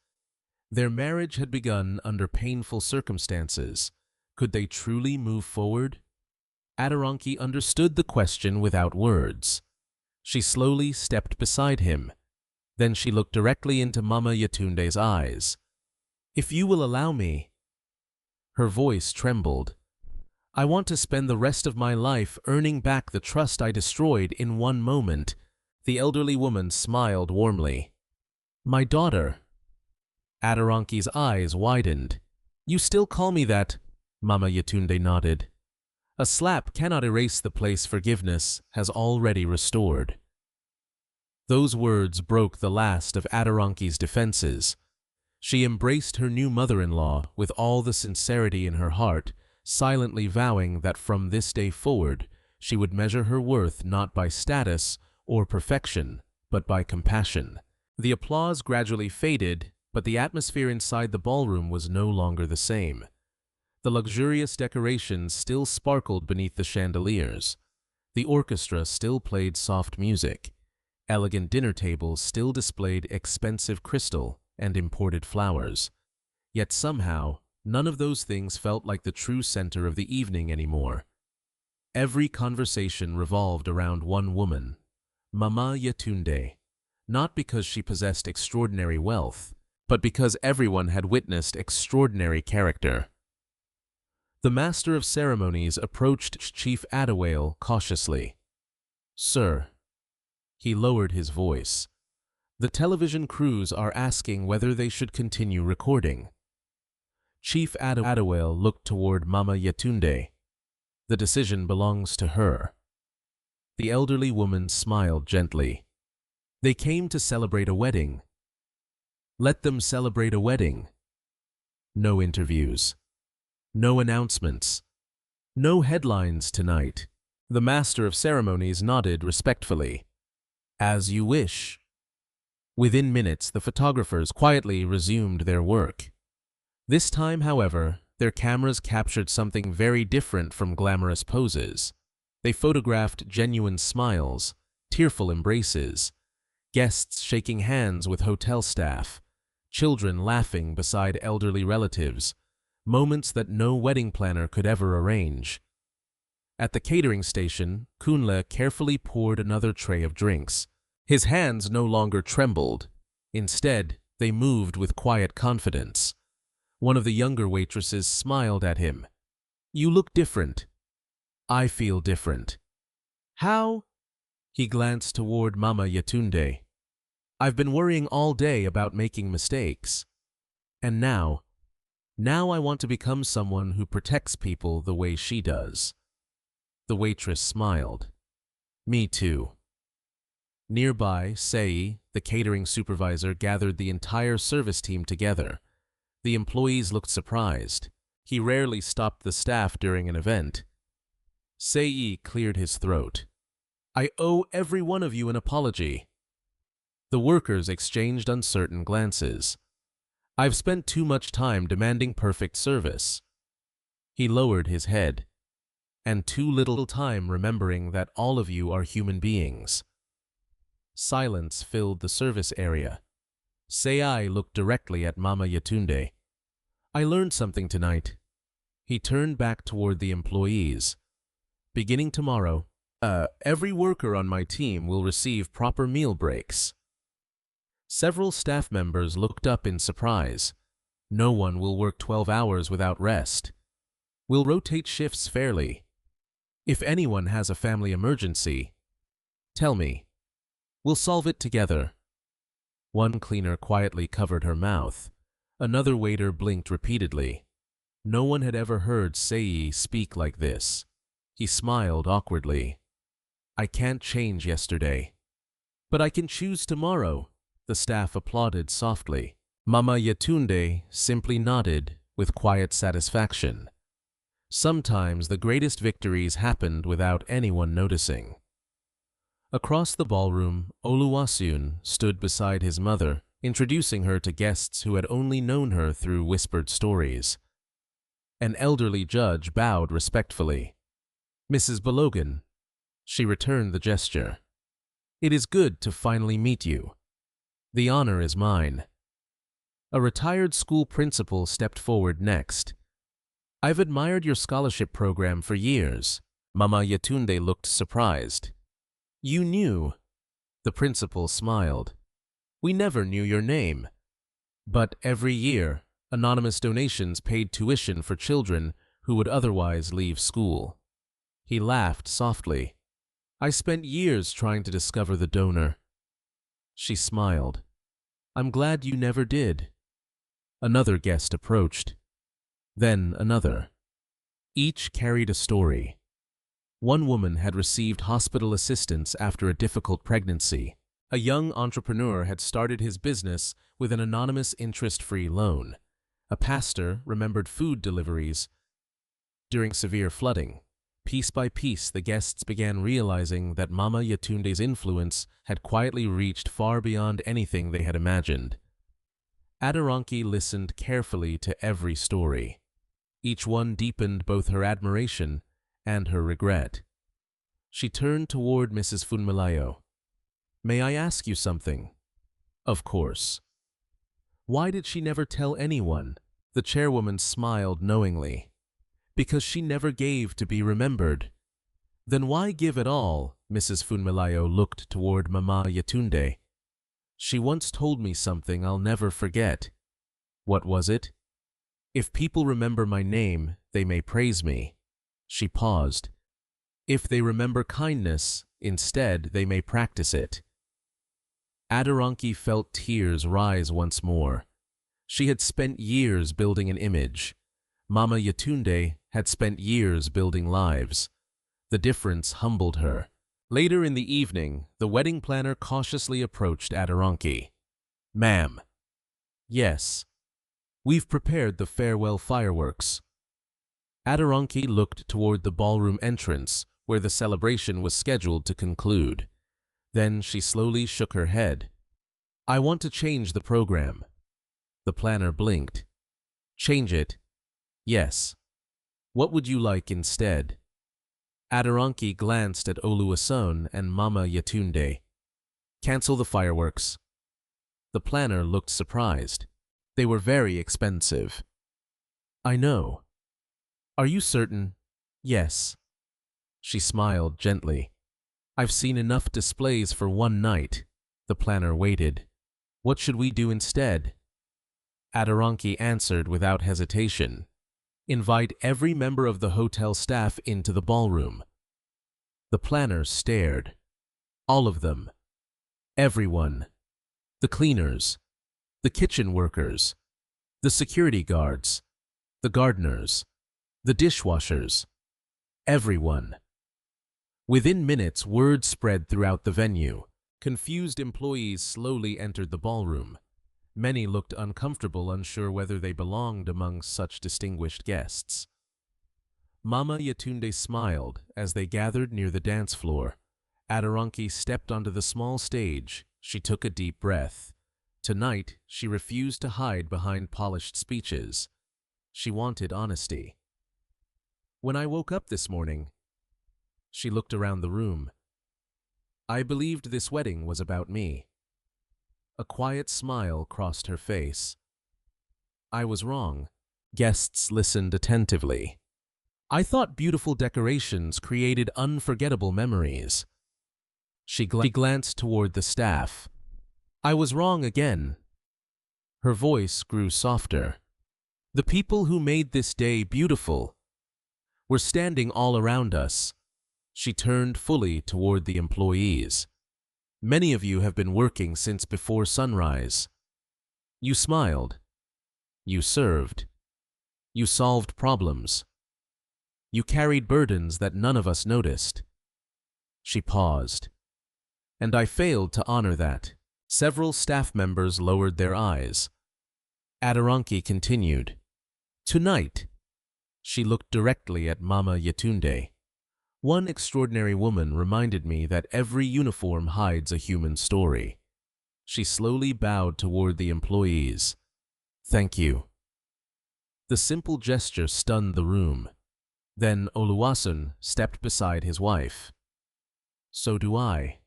Their marriage had begun under painful circumstances. Could they truly move forward? Aderonke understood the question without words. She slowly stepped beside him. Then she looked directly into Mama Yetunde's eyes. "If you will allow me." Her voice trembled. "I want to spend the rest of my life earning back the trust I destroyed in one moment." The elderly woman smiled warmly. "My daughter." Aderonke's eyes widened. "You still call me that?" Mama Yetunde nodded. "A slap cannot erase the place forgiveness has already restored." Those words broke the last of Aderonke's defenses. She embraced her new mother-in-law with all the sincerity in her heart, silently vowing that from this day forward she would measure her worth not by status or perfection, but by compassion. The applause gradually faded, but the atmosphere inside the ballroom was no longer the same. The luxurious decorations still sparkled beneath the chandeliers. The orchestra still played soft music. Elegant dinner tables still displayed expensive crystal and imported flowers. Yet somehow, none of those things felt like the true center of the evening anymore. Every conversation revolved around one woman, Mama Yetunde, not because she possessed extraordinary wealth, but because everyone had witnessed extraordinary character. The master of ceremonies approached Chief Adawale cautiously. "Sir." He lowered his voice. "The television crews are asking whether they should continue recording." Chief Adawale looked toward Mama Yetunde. "The decision belongs to her." The elderly woman smiled gently. "They came to celebrate a wedding. Let them celebrate a wedding." No interviews. No announcements. No headlines tonight. The master of ceremonies nodded respectfully. "As you wish." Within minutes, the photographers quietly resumed their work. This time, however, their cameras captured something very different from glamorous poses. They photographed genuine smiles, tearful embraces, guests shaking hands with hotel staff, children laughing beside elderly relatives, moments that no wedding planner could ever arrange. At the catering station, Kunle carefully poured another tray of drinks. His hands no longer trembled. Instead, they moved with quiet confidence. One of the younger waitresses smiled at him. "You look different." "I feel different." "How?" He glanced toward Mama Yetunde. "I've been worrying all day about making mistakes. And now I want to become someone who protects people the way she does." The waitress smiled. "Me too." Nearby, Sei, the catering supervisor, gathered the entire service team together. The employees looked surprised. He rarely stopped the staff during an event. Sei cleared his throat. "I owe every one of you an apology." The workers exchanged uncertain glances. "I've spent too much time demanding perfect service." He lowered his head. "And too little time remembering that all of you are human beings." Silence filled the service area. Sei looked directly at Mama Yetunde. "I learned something tonight." He turned back toward the employees. "Beginning tomorrow, every worker on my team will receive proper meal breaks." Several staff members looked up in surprise. "No one will work 12 hours without rest. We'll rotate shifts fairly. If anyone has a family emergency, tell me. We'll solve it together." One cleaner quietly covered her mouth. Another waiter blinked repeatedly. No one had ever heard Sei speak like this. He smiled awkwardly. "I can't change yesterday. But I can choose tomorrow." The staff applauded softly. Mama Yetunde simply nodded with quiet satisfaction. Sometimes the greatest victories happened without anyone noticing. Across the ballroom, Oluwaseun stood beside his mother, introducing her to guests who had only known her through whispered stories. An elderly judge bowed respectfully. "Mrs. Balogun." She returned the gesture. "It is good to finally meet you. The honor is mine." A retired school principal stepped forward next. "I've admired your scholarship program for years." Mama Yetunde looked surprised. "You knew?" The principal smiled. "We never knew your name. But every year, anonymous donations paid tuition for children who would otherwise leave school." He laughed softly. "I spent years trying to discover the donor." She smiled. "I'm glad you never did." Another guest approached. Then another. Each carried a story. One woman had received hospital assistance after a difficult pregnancy. A young entrepreneur had started his business with an anonymous interest-free loan. A pastor remembered food deliveries during severe flooding. Piece by piece, the guests began realizing that Mama Yetunde's influence had quietly reached far beyond anything they had imagined. Aderonke listened carefully to every story. Each one deepened both her admiration and her regret. She turned toward Mrs. Funmilayo. "May I ask you something?" "Of course." "Why did she never tell anyone?" The chairwoman smiled knowingly. "Because she never gave to be remembered." "Then why give at all?" Mrs. Funmilayo looked toward Mama Yetunde. "She once told me something I'll never forget." "What was it?" "If people remember my name, they may praise me." She paused. "If they remember kindness, instead they may practice it." Aderonke felt tears rise once more. She had spent years building an image. Mama Yetunde had spent years building lives. The difference humbled her. Later in the evening, the wedding planner cautiously approached Aderonke. "Ma'am." "Yes." "We've prepared the farewell fireworks." Aderonke looked toward the ballroom entrance, where the celebration was scheduled to conclude. Then she slowly shook her head. "I want to change the program." The planner blinked. "Change it?" "Yes." "What would you like instead?" Aderonke glanced at Oluwaseun and Mama Yetunde. "Cancel the fireworks." The planner looked surprised. "They were very expensive." "I know." "Are you certain?" "Yes." She smiled gently. I've seen enough displays for one night. The planner waited. What should we do instead? Aderonki answered without hesitation. Invite every member of the hotel staff into the ballroom. The planner stared. All of them. Everyone. The cleaners. The kitchen workers. The security guards. The gardeners. The dishwashers. Everyone. Within minutes, word spread throughout the venue. Confused employees slowly entered the ballroom. Many looked uncomfortable, unsure whether they belonged among such distinguished guests. Mama Yetunde smiled as they gathered near the dance floor. Aderonki stepped onto the small stage. She took a deep breath. Tonight, she refused to hide behind polished speeches. She wanted honesty. When I woke up this morning, she looked around the room. I believed this wedding was about me. A quiet smile crossed her face. I was wrong. Guests listened attentively. I thought beautiful decorations created unforgettable memories. She glanced toward the staff. I was wrong again. Her voice grew softer. The people who made this day beautiful were standing all around us. She turned fully toward the employees. Many of you have been working since before sunrise. You smiled. You served. You solved problems. You carried burdens that none of us noticed. She paused. And I failed to honor that. Several staff members lowered their eyes. Aderonki continued. Tonight, she looked directly at Mama Yetunde. One extraordinary woman reminded me that every uniform hides a human story. She slowly bowed toward the employees. Thank you. The simple gesture stunned the room. Then Oluwasun stepped beside his wife. So do I.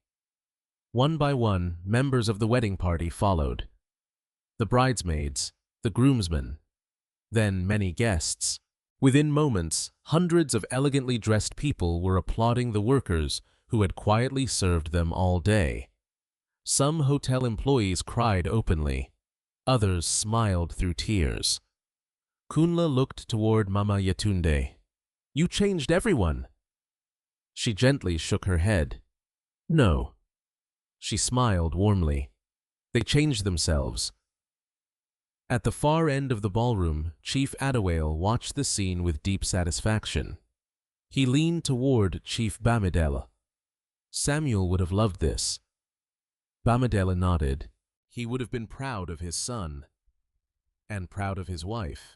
One by one, members of the wedding party followed. The bridesmaids, the groomsmen, then many guests. Within moments, hundreds of elegantly dressed people were applauding the workers who had quietly served them all day. Some hotel employees cried openly. Others smiled through tears. Kunla looked toward Mama Yetunde. You changed everyone. She gently shook her head. No. She smiled warmly. They changed themselves. At the far end of the ballroom, Chief Adewale watched the scene with deep satisfaction. He leaned toward Chief Bamidele. Samuel would have loved this. Bamidele nodded. He would have been proud of his son and proud of his wife.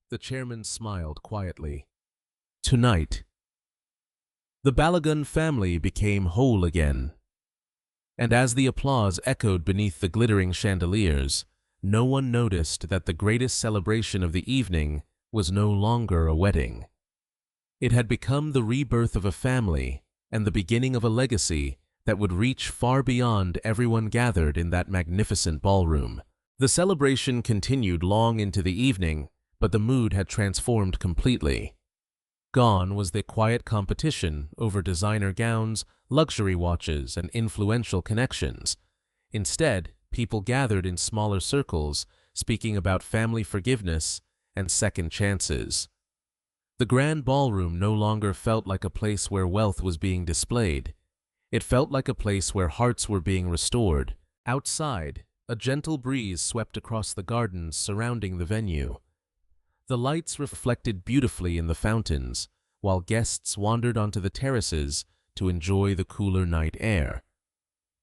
The chairman smiled quietly. Tonight, the Balagun family became whole again. And as the applause echoed beneath the glittering chandeliers, no one noticed that the greatest celebration of the evening was no longer a wedding. It had become the rebirth of a family and the beginning of a legacy that would reach far beyond everyone gathered in that magnificent ballroom. The celebration continued long into the evening, but the mood had transformed completely. Gone was the quiet competition over designer gowns, luxury watches, and influential connections. Instead, people gathered in smaller circles, speaking about family forgiveness and second chances. The grand ballroom no longer felt like a place where wealth was being displayed. It felt like a place where hearts were being restored. Outside, a gentle breeze swept across the gardens surrounding the venue. The lights reflected beautifully in the fountains, while guests wandered onto the terraces to enjoy the cooler night air.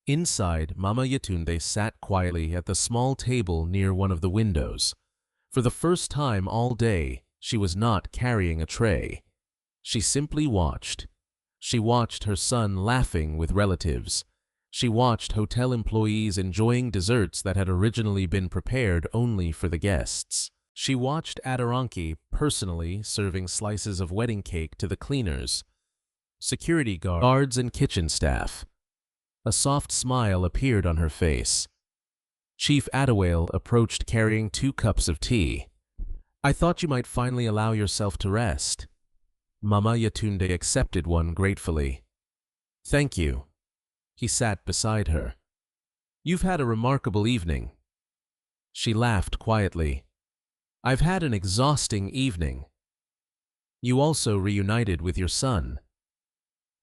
Inside, Mama Yetunde sat quietly at the small table near one of the windows. For the first time all day, she was not carrying a tray. She simply watched. She watched her son laughing with relatives. She watched hotel employees enjoying desserts that had originally been prepared only for the guests. She watched Aderonki personally serving slices of wedding cake to the cleaners, security guards, and kitchen staff. A soft smile appeared on her face. Chief Adewale approached carrying 2 cups of tea. I thought you might finally allow yourself to rest. Mama Yatunde accepted one gratefully. Thank you. He sat beside her. You've had a remarkable evening. She laughed quietly. I've had an exhausting evening. You also reunited with your son.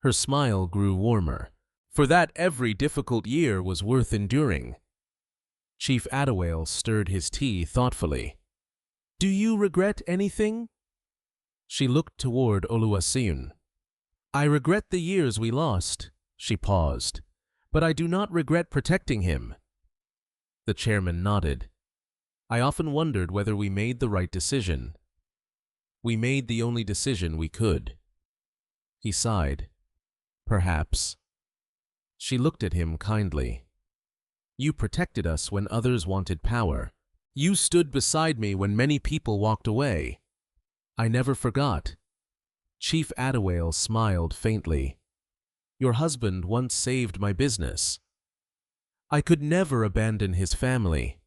Her smile grew warmer. For that, every difficult year was worth enduring. Chief Adewale stirred his tea thoughtfully. Do you regret anything? She looked toward Oluwaseun. I regret the years we lost. She paused. But I do not regret protecting him. The chairman nodded. I often wondered whether we made the right decision. We made the only decision we could. He sighed. Perhaps. She looked at him kindly. You protected us when others wanted power. You stood beside me when many people walked away. I never forgot. Chief Adewale smiled faintly. Your husband once saved my business. I could never abandon his family.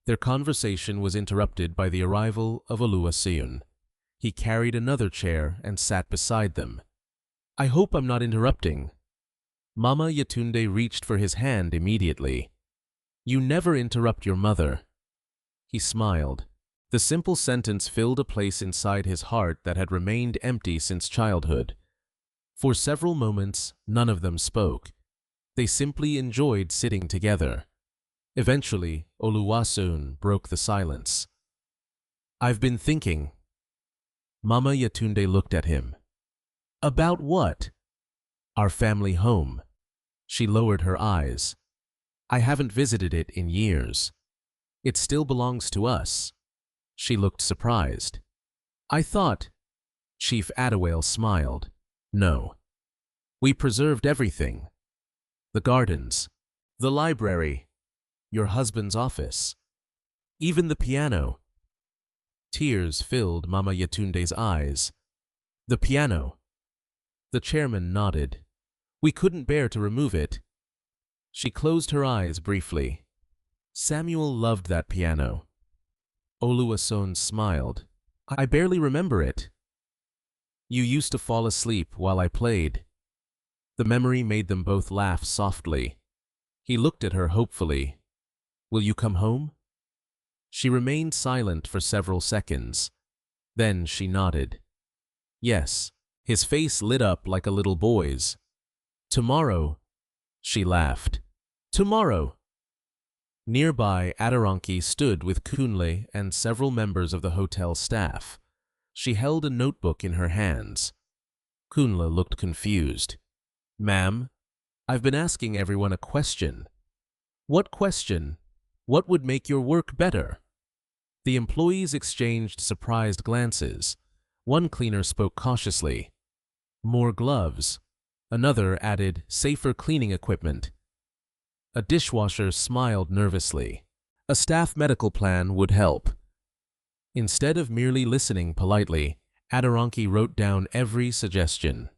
Their conversation was interrupted by the arrival of Oluwaseun. He carried another chair and sat beside them. I hope I'm not interrupting. Mama Yatunde reached for his hand immediately. You never interrupt your mother. He smiled. The simple sentence filled a place inside his heart that had remained empty since childhood. For several moments, none of them spoke. They simply enjoyed sitting together. Eventually, Oluwaseun broke the silence. I've been thinking. Mama Yatunde looked at him. About what? Our family home. She lowered her eyes. I haven't visited it in years. It still belongs to us. She looked surprised. I thought. Chief Adewale smiled. No. We preserved everything. The gardens, the library, your husband's office, even the piano. Tears filled Mama Yatunde's eyes. The piano. The chairman nodded. We couldn't bear to remove it. She closed her eyes briefly. Samuel loved that piano. Oluwaseun smiled. I barely remember it. You used to fall asleep while I played. The memory made them both laugh softly. He looked at her hopefully. Will you come home? She remained silent for several seconds. Then she nodded. Yes. His face lit up like a little boy's. Tomorrow, she laughed. Tomorrow. Nearby, Aderonke stood with Kunle and several members of the hotel staff. She held a notebook in her hands. Kunle looked confused. Ma'am, I've been asking everyone a question. What question? What would make your work better? The employees exchanged surprised glances. One cleaner spoke cautiously. More gloves. Another added safer cleaning equipment. A dishwasher smiled nervously. A staff medical plan would help. Instead of merely listening politely, Aderonke wrote down every suggestion.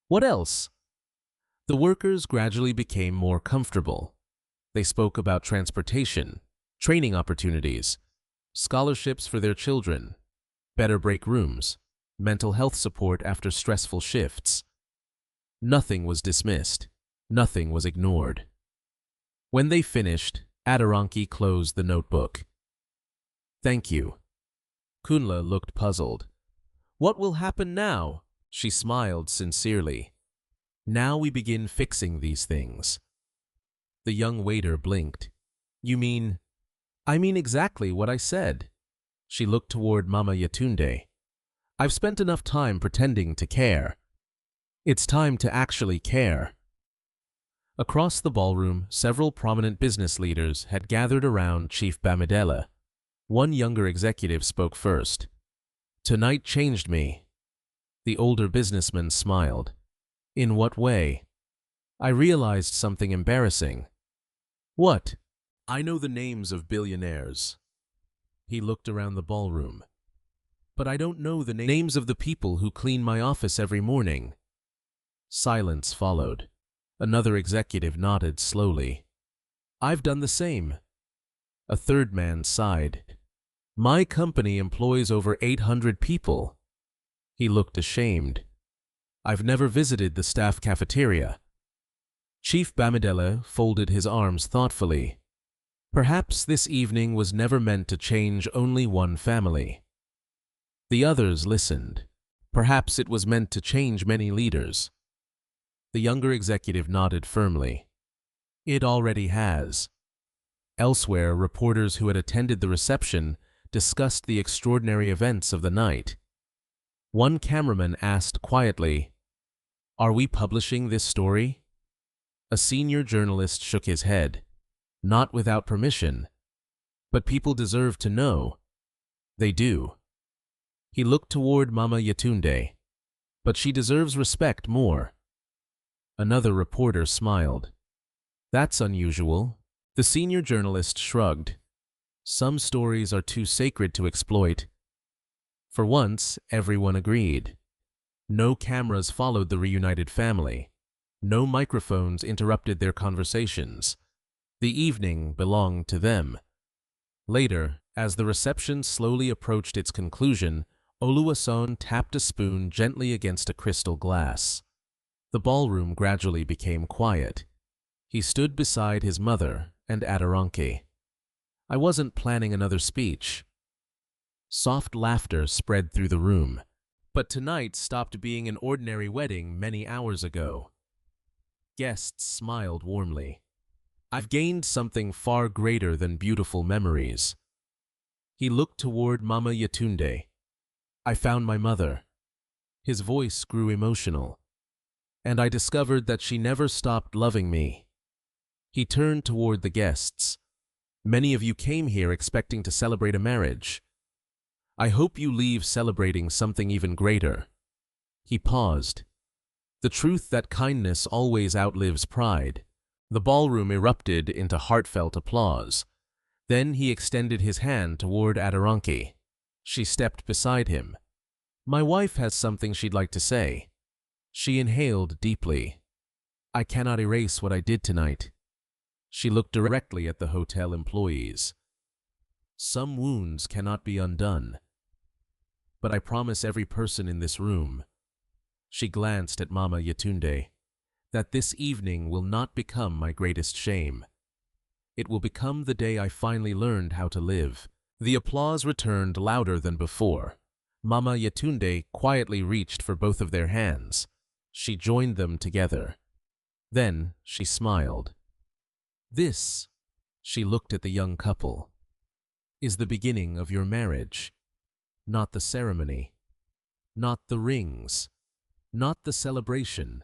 What else? The workers gradually became more comfortable. They spoke about transportation, training opportunities, scholarships for their children, better break rooms, mental health support after stressful shifts. Nothing was dismissed. Nothing was ignored. When they finished, Aderonke closed the notebook. Thank you. Kunle looked puzzled. What will happen now? She smiled sincerely. Now we begin fixing these things. The young waiter blinked. You mean? I mean exactly what I said. She looked toward Mama Yatunde. I've spent enough time pretending to care. It's time to actually care. Across the ballroom, several prominent business leaders had gathered around Chief Bamidele. One younger executive spoke first. Tonight changed me. The older businessman smiled. In what way? I realized something embarrassing. What? I know the names of billionaires. He looked around the ballroom. But I don't know the names of the people who clean my office every morning. Silence followed. Another executive nodded slowly. I've done the same. A third man sighed. My company employs over 800 people. He looked ashamed. I've never visited the staff cafeteria. Chief Bamidele folded his arms thoughtfully. Perhaps this evening was never meant to change only one family. The others listened. Perhaps it was meant to change many leaders. The younger executive nodded firmly. It already has. Elsewhere, reporters who had attended the reception discussed the extraordinary events of the night. One cameraman asked quietly, "Are we publishing this story?" A senior journalist shook his head. Not without permission. But people deserve to know. They do. He looked toward Mama Yetunde. But she deserves respect more. Another reporter smiled. That's unusual. The senior journalist shrugged. Some stories are too sacred to exploit. For once, everyone agreed. No cameras followed the reunited family. No microphones interrupted their conversations. The evening belonged to them. Later, as the reception slowly approached its conclusion, Oluwaseun tapped a spoon gently against a crystal glass. The ballroom gradually became quiet. He stood beside his mother and Aderonke. I wasn't planning another speech. Soft laughter spread through the room. But tonight stopped being an ordinary wedding many hours ago. Guests smiled warmly. I've gained something far greater than beautiful memories. He looked toward Mama Yetunde. I found my mother. His voice grew emotional. And I discovered that she never stopped loving me. He turned toward the guests. Many of you came here expecting to celebrate a marriage. I hope you leave celebrating something even greater. He paused. The truth that kindness always outlives pride. The ballroom erupted into heartfelt applause. Then he extended his hand toward Aderonke. She stepped beside him. My wife has something she'd like to say. She inhaled deeply. I cannot erase what I did tonight. She looked directly at the hotel employees. Some wounds cannot be undone. But I promise every person in this room, she glanced at Mama Yetunde, that this evening will not become my greatest shame. It will become the day I finally learned how to live. The applause returned louder than before. Mama Yetunde quietly reached for both of their hands. She joined them together. Then she smiled. This, she looked at the young couple, is the beginning of your marriage. Not the ceremony, not the rings, not the celebration.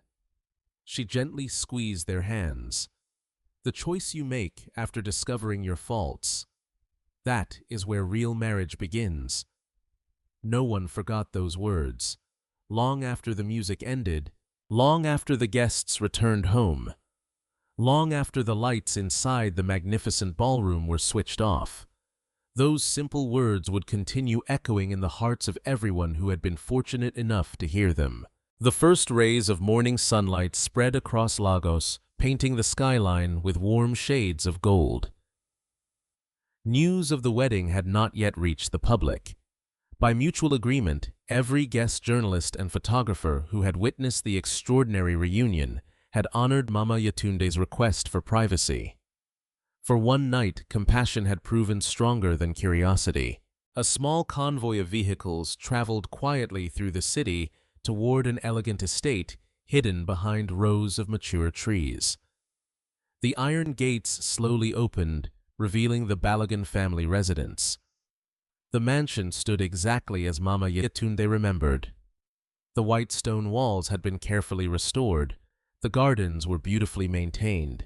She gently squeezed their hands. The choice you make after discovering your faults, that is where real marriage begins. No one forgot those words. Long after the music ended, long after the guests returned home, long after the lights inside the magnificent ballroom were switched off, those simple words would continue echoing in the hearts of everyone who had been fortunate enough to hear them. The first rays of morning sunlight spread across Lagos, painting the skyline with warm shades of gold. News of the wedding had not yet reached the public. By mutual agreement, every guest journalist and photographer who had witnessed the extraordinary reunion had honored Mama Yetunde's request for privacy. For one night, compassion had proven stronger than curiosity. A small convoy of vehicles traveled quietly through the city toward an elegant estate hidden behind rows of mature trees. The iron gates slowly opened, revealing the Balogun family residence. The mansion stood exactly as Mama Yetunde remembered. The white stone walls had been carefully restored. The gardens were beautifully maintained.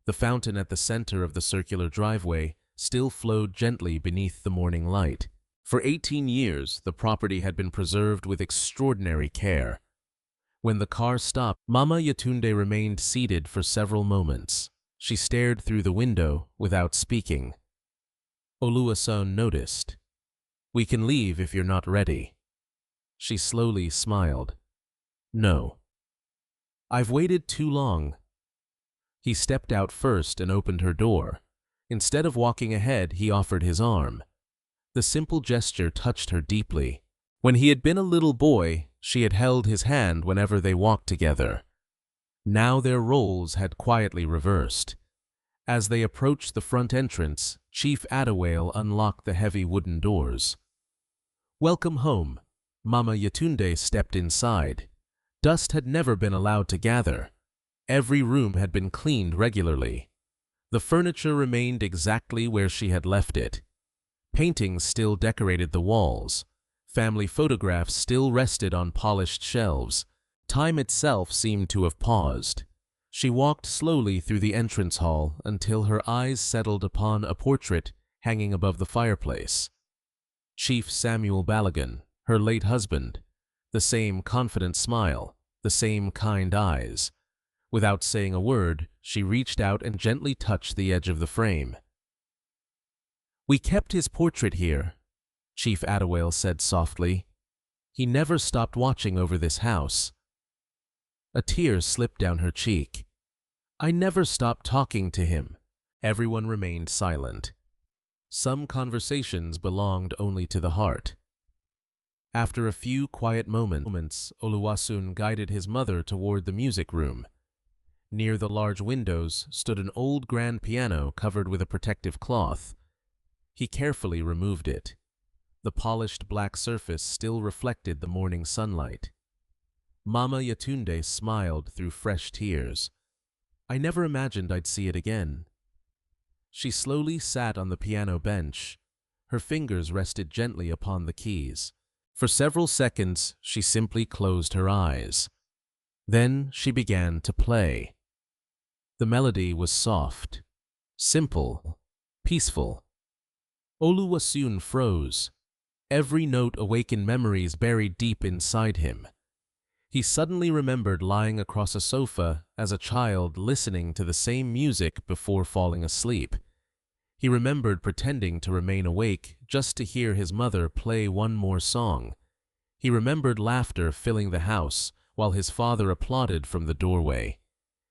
The fountain at the center of the circular driveway still flowed gently beneath the morning light. For 18 years, the property had been preserved with extraordinary care. When the car stopped, Mama Yetunde remained seated for several moments. She stared through the window without speaking. Oluwaseun noticed. We can leave if you're not ready. She slowly smiled. No. I've waited too long. He stepped out first and opened her door. Instead of walking ahead, he offered his arm. The simple gesture touched her deeply. When he had been a little boy, she had held his hand whenever they walked together. Now their roles had quietly reversed. As they approached the front entrance, Chief Adewale unlocked the heavy wooden doors. "Welcome home." Mama Yetunde stepped inside. Dust had never been allowed to gather. Every room had been cleaned regularly. The furniture remained exactly where she had left it. Paintings still decorated the walls. Family photographs still rested on polished shelves. Time itself seemed to have paused. She walked slowly through the entrance hall until her eyes settled upon a portrait hanging above the fireplace. Chief Samuel Balogun, her late husband, the same confident smile, the same kind eyes. Without saying a word, she reached out and gently touched the edge of the frame. "We kept his portrait here," Chief Adewale said softly. "He never stopped watching over this house." A tear slipped down her cheek. "I never stopped talking to him." Everyone remained silent. Some conversations belonged only to the heart. After a few quiet moments, Oluwaseun guided his mother toward the music room. Near the large windows stood an old grand piano covered with a protective cloth. He carefully removed it. The polished black surface still reflected the morning sunlight. Mama Yetunde smiled through fresh tears. "I never imagined I'd see it again." She slowly sat on the piano bench. Her fingers rested gently upon the keys. For several seconds, she simply closed her eyes. Then she began to play. The melody was soft, simple, peaceful. Oluwaseun froze. Every note awakened memories buried deep inside him. He suddenly remembered lying across a sofa as a child listening to the same music before falling asleep. He remembered pretending to remain awake just to hear his mother play one more song. He remembered laughter filling the house while his father applauded from the doorway.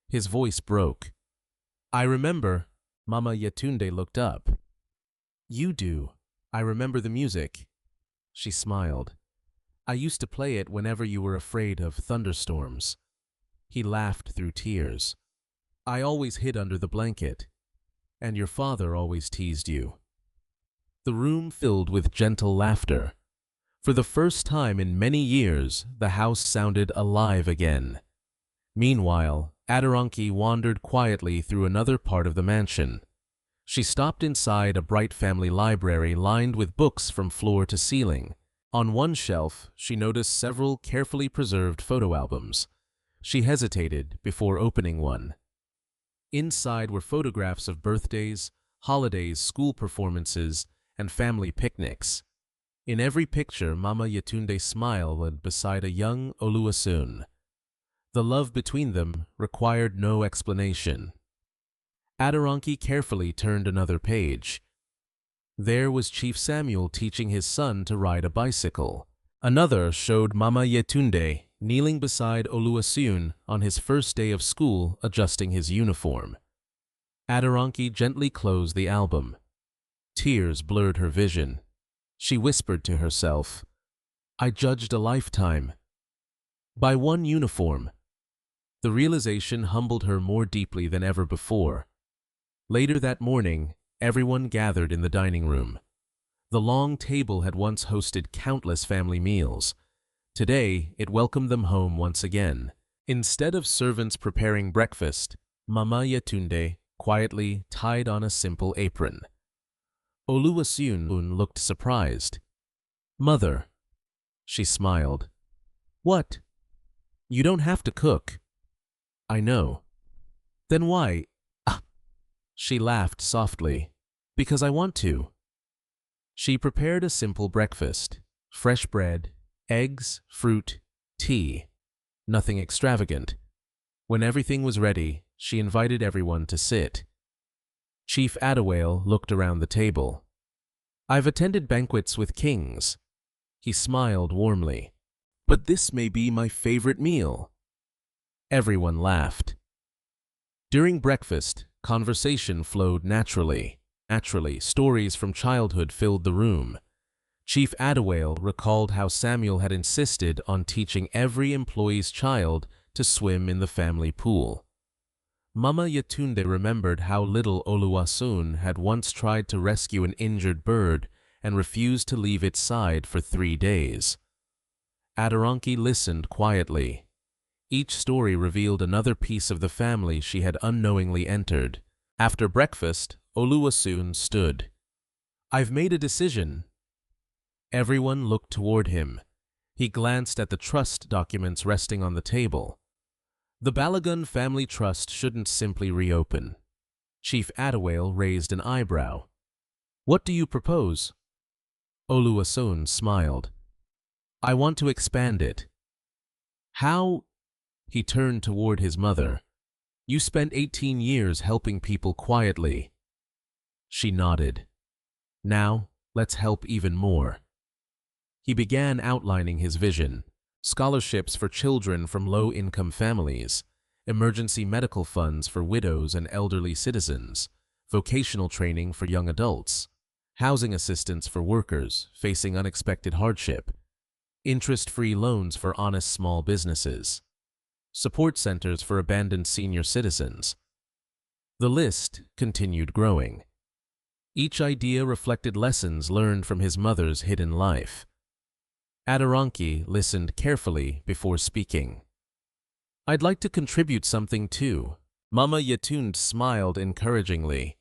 His voice broke. "I remember." Mama Yetunde looked up. "You do. I remember the music." She smiled. "I used to play it whenever you were afraid of thunderstorms." He laughed through tears. "I always hid under the blanket. And your father always teased you." The room filled with gentle laughter. For the first time in many years, the house sounded alive again. Meanwhile, Aderonke wandered quietly through another part of the mansion. She stopped inside a bright family library lined with books from floor to ceiling. On one shelf, she noticed several carefully preserved photo albums. She hesitated before opening one. Inside were photographs of birthdays, holidays, school performances, and family picnics. In every picture, Mama Yetunde smiled beside a young Oluwaseun. The love between them required no explanation. Aderonke carefully turned another page. There was Chief Samuel teaching his son to ride a bicycle. Another showed Mama Yetunde kneeling beside Oluwaseun on his first day of school adjusting his uniform. Aderonke gently closed the album. Tears blurred her vision. She whispered to herself, "I judged a lifetime by one uniform." The realization humbled her more deeply than ever before. Later that morning, everyone gathered in the dining room. The long table had once hosted countless family meals. Today, it welcomed them home once again. Instead of servants preparing breakfast, Mama Yetunde quietly tied on a simple apron. Oluwaseun looked surprised. "Mother," she smiled. "What? You don't have to cook." "I know." "Then why?" She laughed softly. "Because I want to." She prepared a simple breakfast: fresh bread, eggs, fruit, tea. Nothing extravagant. When everything was ready, she invited everyone to sit. Chief Adewale looked around the table. "I've attended banquets with kings." He smiled warmly. "But this may be my favorite meal." Everyone laughed. During breakfast, conversation flowed naturally. Stories from childhood filled the room. Chief Adewale recalled how Samuel had insisted on teaching every employee's child to swim in the family pool. Mama Yetunde remembered how little Oluwaseun had once tried to rescue an injured bird and refused to leave its side for 3 days. Aderonke listened quietly. Each story revealed another piece of the family she had unknowingly entered. After breakfast, Oluwaseun stood. "I've made a decision." Everyone looked toward him. He glanced at the trust documents resting on the table. The Balogun Family Trust shouldn't simply reopen. Chief Adewale raised an eyebrow. "What do you propose?" Oluwaseun smiled. "I want to expand it." "How?" He turned toward his mother. "You spent 18 years helping people quietly." She nodded. "Now, let's help even more." He began outlining his vision: scholarships for children from low-income families, emergency medical funds for widows and elderly citizens, vocational training for young adults, housing assistance for workers facing unexpected hardship, interest-free loans for honest small businesses, support centers for abandoned senior citizens. The list continued growing. Each idea reflected lessons learned from his mother's hidden life. Aderonke listened carefully before speaking. "I'd like to contribute something too." Mama Yetunde smiled encouragingly.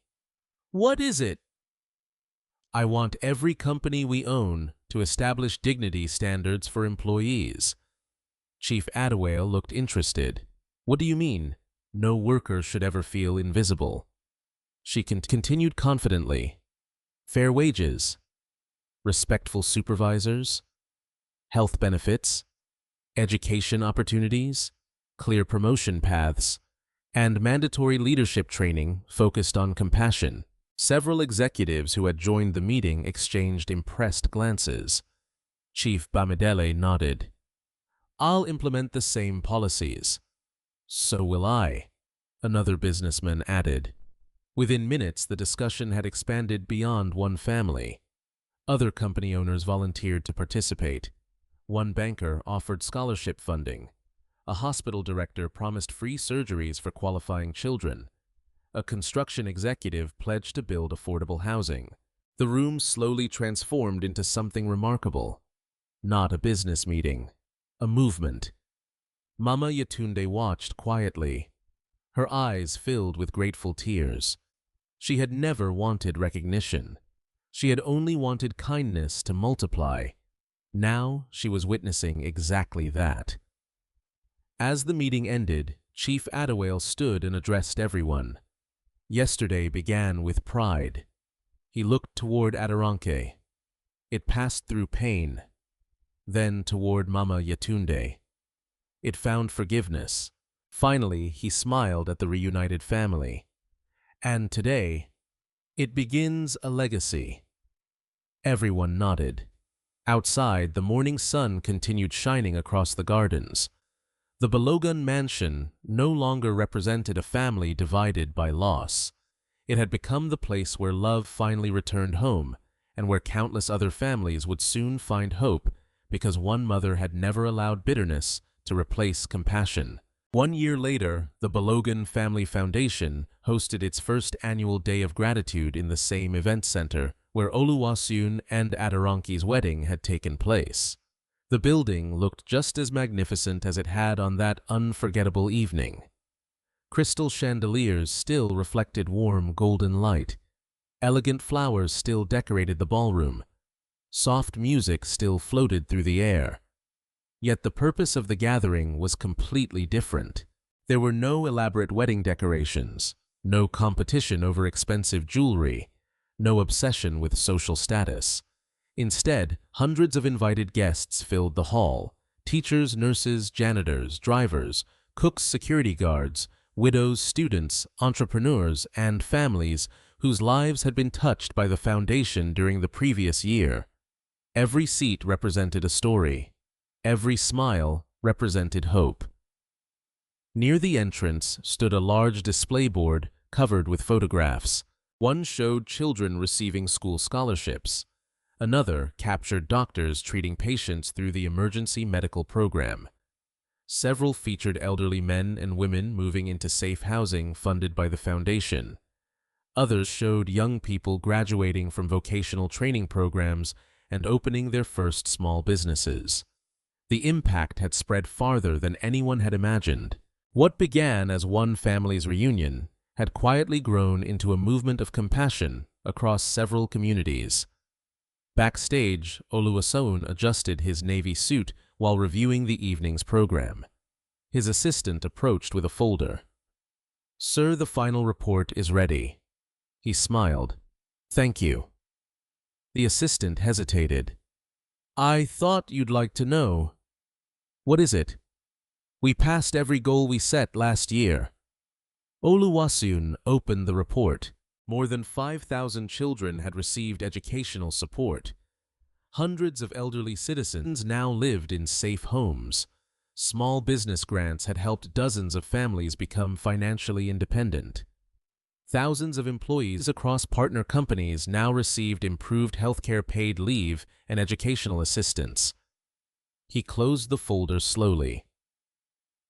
"What is it?" "I want every company we own to establish dignity standards for employees." Chief Adewale looked interested. "What do you mean? No worker should ever feel invisible." She continued confidently. "Fair wages, respectful supervisors, health benefits, education opportunities, clear promotion paths, and mandatory leadership training focused on compassion." Several executives who had joined the meeting exchanged impressed glances. Chief Bamidele nodded. "I'll implement the same policies." "So will I," another businessman added. Within minutes, the discussion had expanded beyond one family. Other company owners volunteered to participate. One banker offered scholarship funding. A hospital director promised free surgeries for qualifying children. A construction executive pledged to build affordable housing. The room slowly transformed into something remarkable. Not a business meeting, a movement. Mama Yetunde watched quietly. Her eyes filled with grateful tears. She had never wanted recognition. She had only wanted kindness to multiply. Now she was witnessing exactly that. As the meeting ended, Chief Adewale stood and addressed everyone. Yesterday began with pride. He looked toward Aderonke. It passed through pain. Then toward Mama Yetunde. It found forgiveness. Finally, he smiled at the reunited family. And today, it begins a legacy. Everyone nodded. Outside, the morning sun continued shining across the gardens. The Balogun mansion no longer represented a family divided by loss. It had become the place where love finally returned home, and where countless other families would soon find hope because one mother had never allowed bitterness to replace compassion. 1 year later, the Balogun Family Foundation hosted its first annual Day of Gratitude in the same event center where Oluwaseun and Aderonke's wedding had taken place. The building looked just as magnificent as it had on that unforgettable evening. Crystal chandeliers still reflected warm golden light. Elegant flowers still decorated the ballroom. Soft music still floated through the air. Yet the purpose of the gathering was completely different. There were no elaborate wedding decorations, no competition over expensive jewelry, no obsession with social status. Instead, hundreds of invited guests filled the hall: teachers, nurses, janitors, drivers, cooks, security guards, widows, students, entrepreneurs, and families whose lives had been touched by the foundation during the previous year. Every seat represented a story. Every smile represented hope. Near the entrance stood a large display board covered with photographs. One showed children receiving school scholarships. Another captured doctors treating patients through the emergency medical program. Several featured elderly men and women moving into safe housing funded by the foundation. Others showed young people graduating from vocational training programs and opening their first small businesses. The impact had spread farther than anyone had imagined. What began as one family's reunion had quietly grown into a movement of compassion across several communities. Backstage, Oluwaseun adjusted his navy suit while reviewing the evening's program. His assistant approached with a folder. "Sir, the final report is ready." He smiled. "Thank you." The assistant hesitated. "I thought you'd like to know." "What is it?" "We passed every goal we set last year." Oluwaseun opened the report. More than 5,000 children had received educational support. Hundreds of elderly citizens now lived in safe homes. Small business grants had helped dozens of families become financially independent. Thousands of employees across partner companies now received improved healthcare, paid leave, and educational assistance. He closed the folder slowly.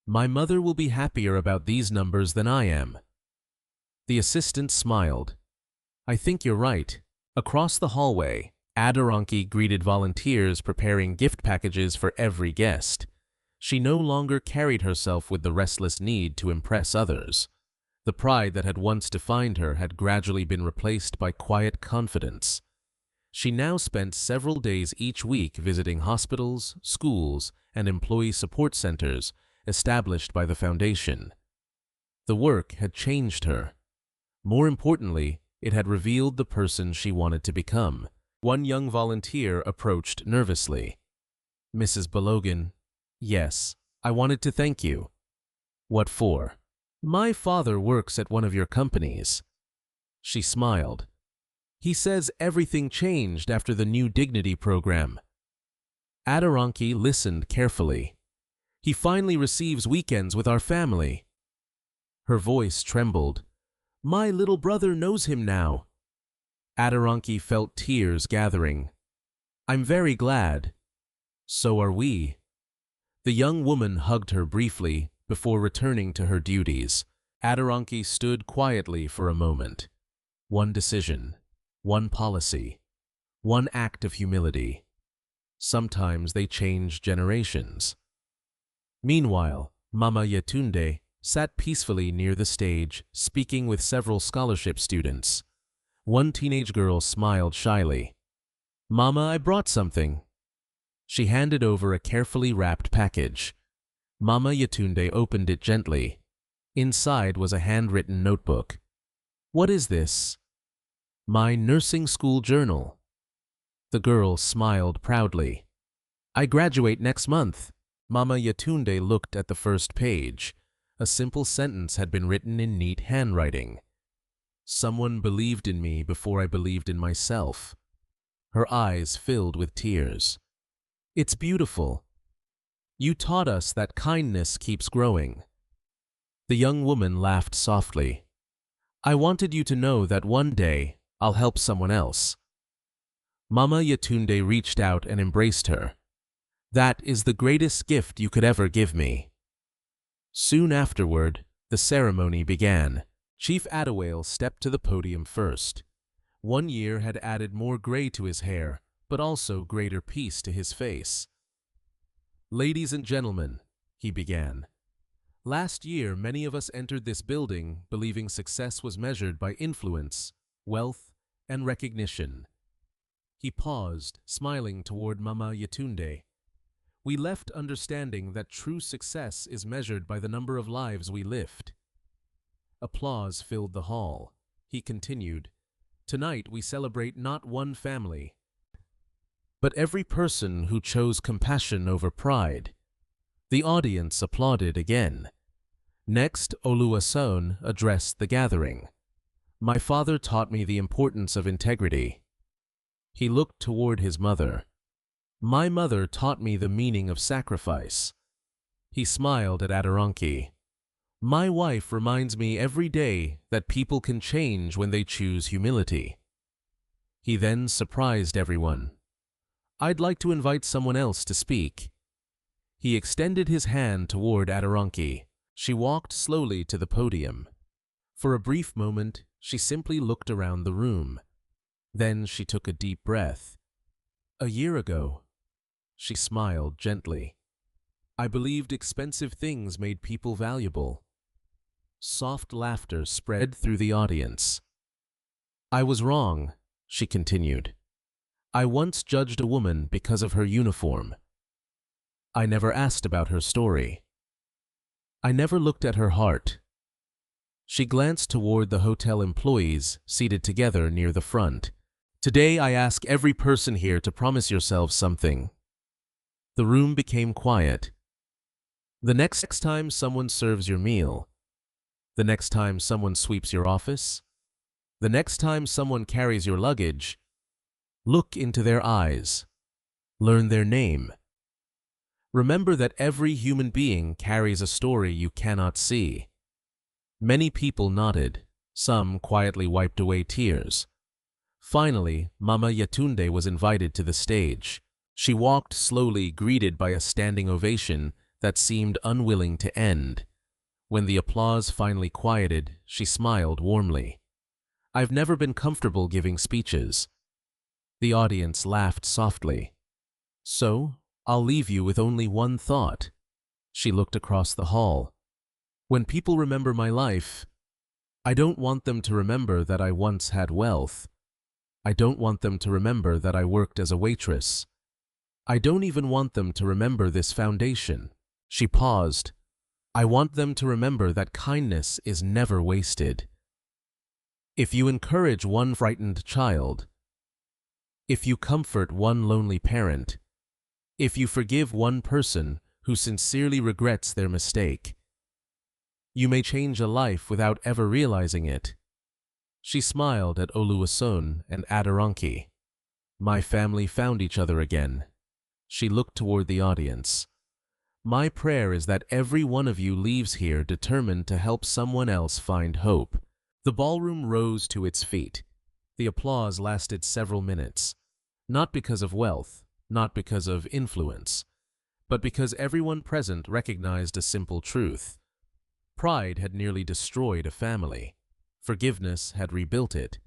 "My mother will be happier about these numbers than I am." The assistant smiled. "I think you're right." Across the hallway, Aderonke greeted volunteers preparing gift packages for every guest. She no longer carried herself with the restless need to impress others. The pride that had once defined her had gradually been replaced by quiet confidence. She now spent several days each week visiting hospitals, schools, and employee support centers established by the foundation. The work had changed her. More importantly, it had revealed the person she wanted to become. One young volunteer approached nervously. "Mrs. Balogun, yes, I wanted to thank you." "What for?" "My father works at one of your companies." She smiled. "He says everything changed after the new dignity program." Aderonke listened carefully. "He finally receives weekends with our family." Her voice trembled. "My little brother knows him now." Aderonke felt tears gathering. "I'm very glad." "So are we." The young woman hugged her briefly before returning to her duties. Aderonke stood quietly for a moment. One decision, one policy, one act of humility. Sometimes they change generations. Meanwhile, Mama Yetunde sat peacefully near the stage, speaking with several scholarship students. One teenage girl smiled shyly. "Mama, I brought something." She handed over a carefully wrapped package. Mama Yetunde opened it gently. Inside was a handwritten notebook. "What is this?" "My nursing school journal." The girl smiled proudly. "I graduate next month." Mama Yetunde looked at the first page. A simple sentence had been written in neat handwriting. "Someone believed in me before I believed in myself." Her eyes filled with tears. "It's beautiful. You taught us that kindness keeps growing." The young woman laughed softly. "I wanted you to know that one day I'll help someone else." Mama Yetunde reached out and embraced her. "That is the greatest gift you could ever give me." Soon afterward, the ceremony began. Chief Adewale stepped to the podium first. 1 year had added more gray to his hair, but also greater peace to his face. "Ladies and gentlemen," he began, "last year many of us entered this building believing success was measured by influence, wealth, and recognition." He paused, smiling toward Mama Yetunde. "We left understanding that true success is measured by the number of lives we lift." Applause filled the hall. He continued, "Tonight we celebrate not one family, but every person who chose compassion over pride." The audience applauded again. Next, Oluwaseun addressed the gathering. "My father taught me the importance of integrity." He looked toward his mother. "My mother taught me the meaning of sacrifice." He smiled at Aderonke. "My wife reminds me every day that people can change when they choose humility." He then surprised everyone. I'd like to invite someone else to speak." He extended his hand toward Adoranki. She walked slowly to the podium. For a brief moment, she simply looked around the room. Then she took a deep breath. "A year ago," she smiled gently, "I believed expensive things made people valuable." Soft laughter spread through the audience. "I was wrong," she continued. "I once judged a woman because of her uniform. I never asked about her story. I never looked at her heart." She glanced toward the hotel employees seated together near the front. "Today I ask every person here to promise yourselves something." The room became quiet. "The next time someone serves your meal, the next time someone sweeps your office, the next time someone carries your luggage, look into their eyes. Learn their name. Remember that every human being carries a story you cannot see." Many people nodded. Some quietly wiped away tears. Finally, Mama Yetunde was invited to the stage. She walked slowly, greeted by a standing ovation that seemed unwilling to end. When the applause finally quieted, she smiled warmly. "I've never been comfortable giving speeches." The audience laughed softly. "So, I'll leave you with only one thought." She looked across the hall. "When people remember my life, I don't want them to remember that I once had wealth. I don't want them to remember that I worked as a waitress. I don't even want them to remember this foundation." She paused. "I want them to remember that kindness is never wasted. If you encourage one frightened child, if you comfort one lonely parent, if you forgive one person who sincerely regrets their mistake, you may change a life without ever realizing it." She smiled at Oluwaseun and Adoranki. "My family found each other again." She looked toward the audience. "My prayer is that every one of you leaves here determined to help someone else find hope." The ballroom rose to its feet. The applause lasted several minutes. Not because of wealth, not because of influence, but because everyone present recognized a simple truth. Pride had nearly destroyed a family. Forgiveness had rebuilt it,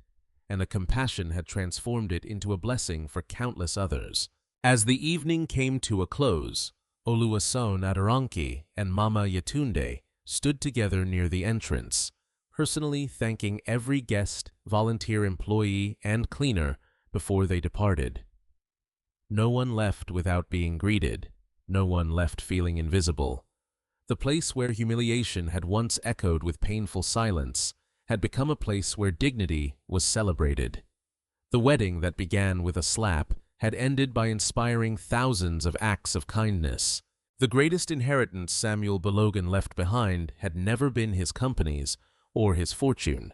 and a compassion had transformed it into a blessing for countless others. As the evening came to a close, Oluwaseun Adoranki and Mama Yetunde stood together near the entrance, personally thanking every guest, volunteer employee, and cleaner before they departed. No one left without being greeted. No one left feeling invisible. The place where humiliation had once echoed with painful silence had become a place where dignity was celebrated. The wedding that began with a slap had ended by inspiring thousands of acts of kindness. The greatest inheritance Samuel Balogan left behind had never been his companies or his fortune.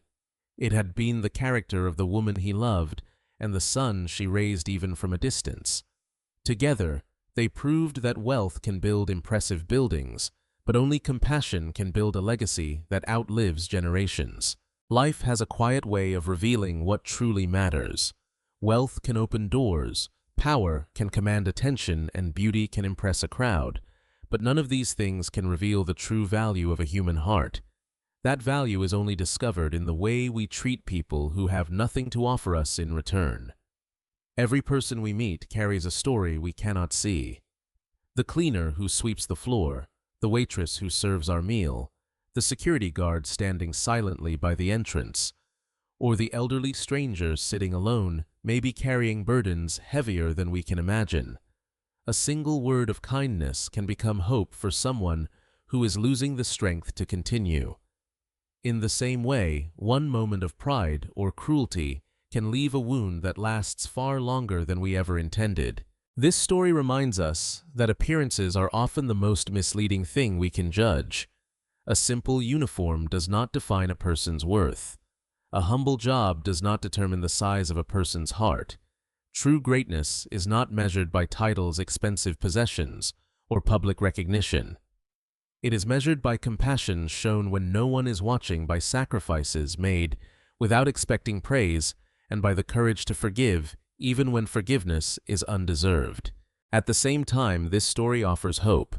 It had been the character of the woman he loved and the son she raised even from a distance. Together, they proved that wealth can build impressive buildings, but only compassion can build a legacy that outlives generations. Life has a quiet way of revealing what truly matters. Wealth can open doors, power can command attention, and beauty can impress a crowd, but none of these things can reveal the true value of a human heart. That value is only discovered in the way we treat people who have nothing to offer us in return. Every person we meet carries a story we cannot see. The cleaner who sweeps the floor, the waitress who serves our meal, the security guard standing silently by the entrance, or the elderly stranger sitting alone may be carrying burdens heavier than we can imagine. A single word of kindness can become hope for someone who is losing the strength to continue. In the same way, one moment of pride or cruelty can leave a wound that lasts far longer than we ever intended. This story reminds us that appearances are often the most misleading thing we can judge. A simple uniform does not define a person's worth. A humble job does not determine the size of a person's heart. True greatness is not measured by titles, expensive possessions, or public recognition. It is measured by compassion shown when no one is watching, by sacrifices made without expecting praise, and by the courage to forgive even when forgiveness is undeserved. At the same time, this story offers hope.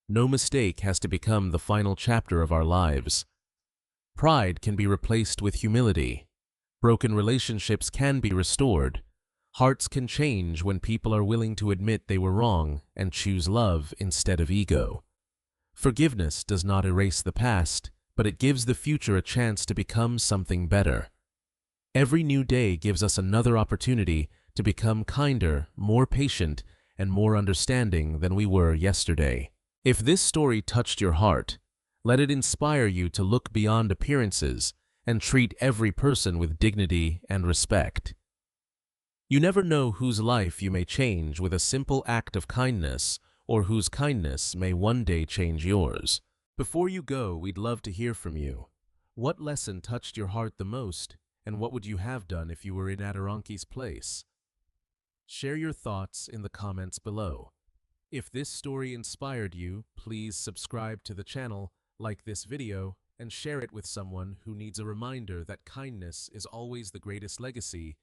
No mistake has to become the final chapter of our lives. Pride can be replaced with humility. Broken relationships can be restored. Hearts can change when people are willing to admit they were wrong and choose love instead of ego. Forgiveness does not erase the past, but it gives the future a chance to become something better. Every new day gives us another opportunity to become kinder, more patient, and more understanding than we were yesterday. If this story touched your heart, let it inspire you to look beyond appearances and treat every person with dignity and respect. You never know whose life you may change with a simple act of kindness, or whose kindness may one day change yours. Before you go, we'd love to hear from you. What lesson touched your heart the most, and what would you have done if you were in Adoranki's place? Share your thoughts in the comments below. If this story inspired you, please subscribe to the channel, like this video, and share it with someone who needs a reminder that kindness is always the greatest legacy